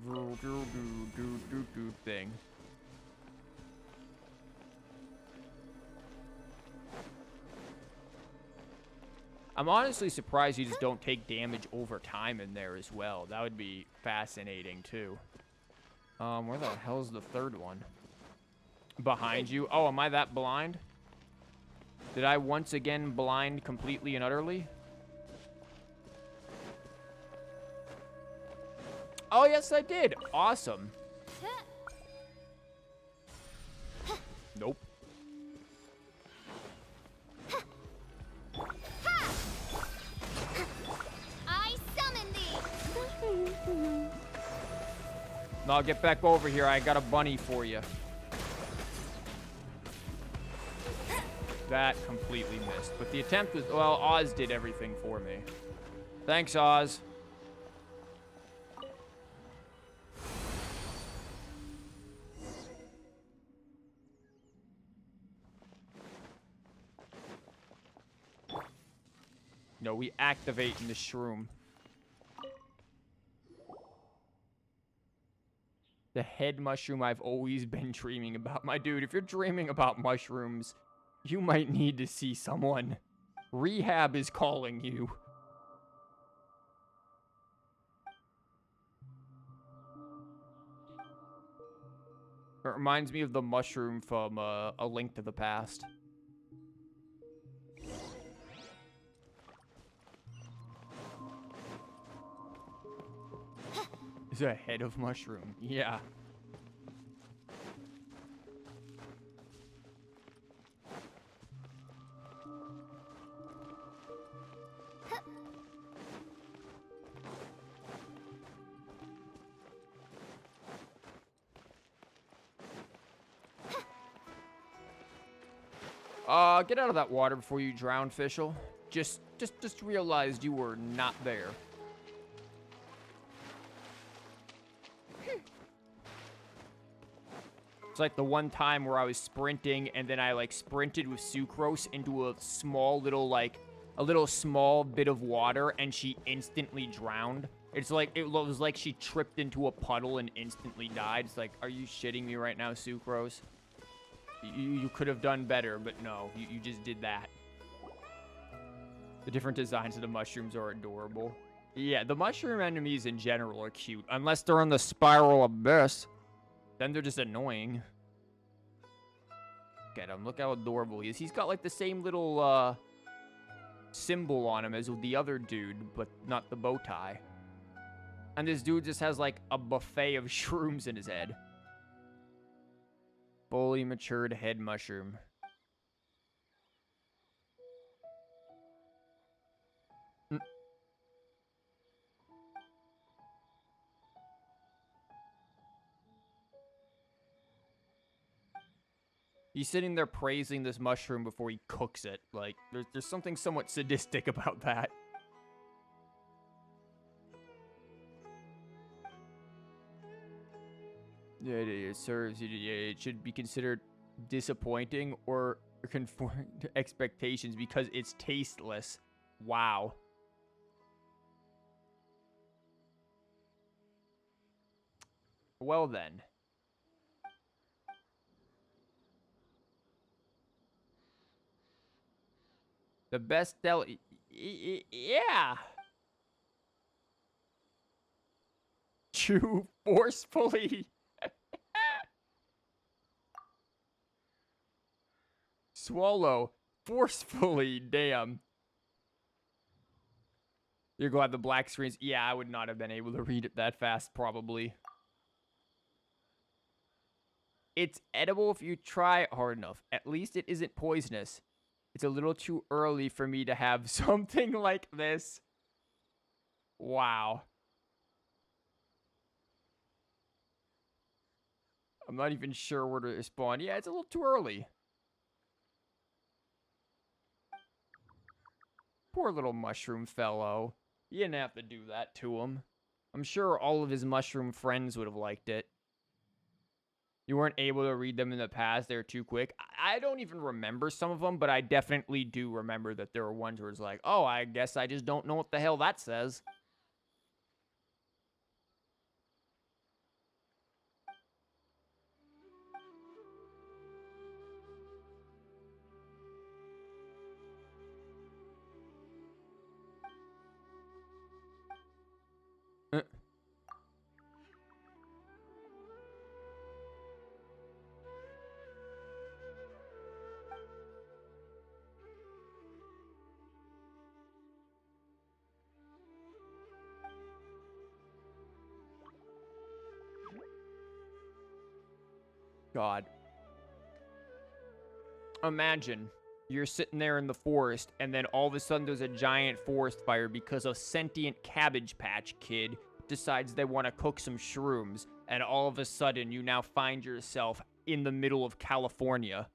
thing. I'm honestly surprised you just don't take damage over time in there as well. That would be fascinating too. Where the hell's the third one? Behind you? Oh, am I that blind? Did I once again blind completely and utterly? Oh, yes, I did. Awesome. Nope. I summon thee! No, get back over here. I got a bunny for you. That completely missed. But the attempt was... Well, Oz did everything for me. Thanks, Oz. No, we activate in the shroom. The head mushroom I've always been dreaming about. My dude, if you're dreaming about mushrooms, you might need to see someone. Rehab is calling you. It reminds me of the mushroom from A Link to the Past. Is a head of mushroom. Yeah. Get out of that water before you drown, Fischl. Just realized you were not there. It's like the one time where I was sprinting and then I like sprinted with sucrose into a small little small bit of water and she instantly drowned. It's like, it was like she tripped into a puddle and instantly died. It's like, are you shitting me right now, sucrose? You could have done better, but no, you just did that. The different designs of the mushrooms are adorable. Yeah, the mushroom enemies in general are cute. Unless they're in the spiral abyss. Then they're just annoying. Look at him. Look how adorable he is. He's got like the same little symbol on him as the other dude, but not the bow tie. And this dude just has like a buffet of shrooms in his head. Fully matured head mushroom. He's sitting there praising this mushroom before he cooks it. Like, there's something somewhat sadistic about that. Yeah, it serves. It should be considered disappointing or conform to expectations because it's tasteless. Wow. Well then. The best deli... Yeah. Chew forcefully. Swallow forcefully. Damn. You're glad the black screens... Yeah, I would not have been able to read it that fast, probably. It's edible if you try hard enough. At least it isn't poisonous. It's a little too early for me to have something like this. Wow. I'm not even sure where to respond. Yeah, it's a little too early. Poor little mushroom fellow. You didn't have to do that to him. I'm sure all of his mushroom friends would have liked it. You weren't able to read them in the past. They're too quick. I don't even remember some of them, but I definitely do remember that there were ones where it's like, oh, I guess I just don't know what the hell that says. God. Imagine you're sitting there in the forest and then all of a sudden there's a giant forest fire because a sentient Cabbage Patch Kid decides they want to cook some shrooms, and all of a sudden you now find yourself in the middle of California.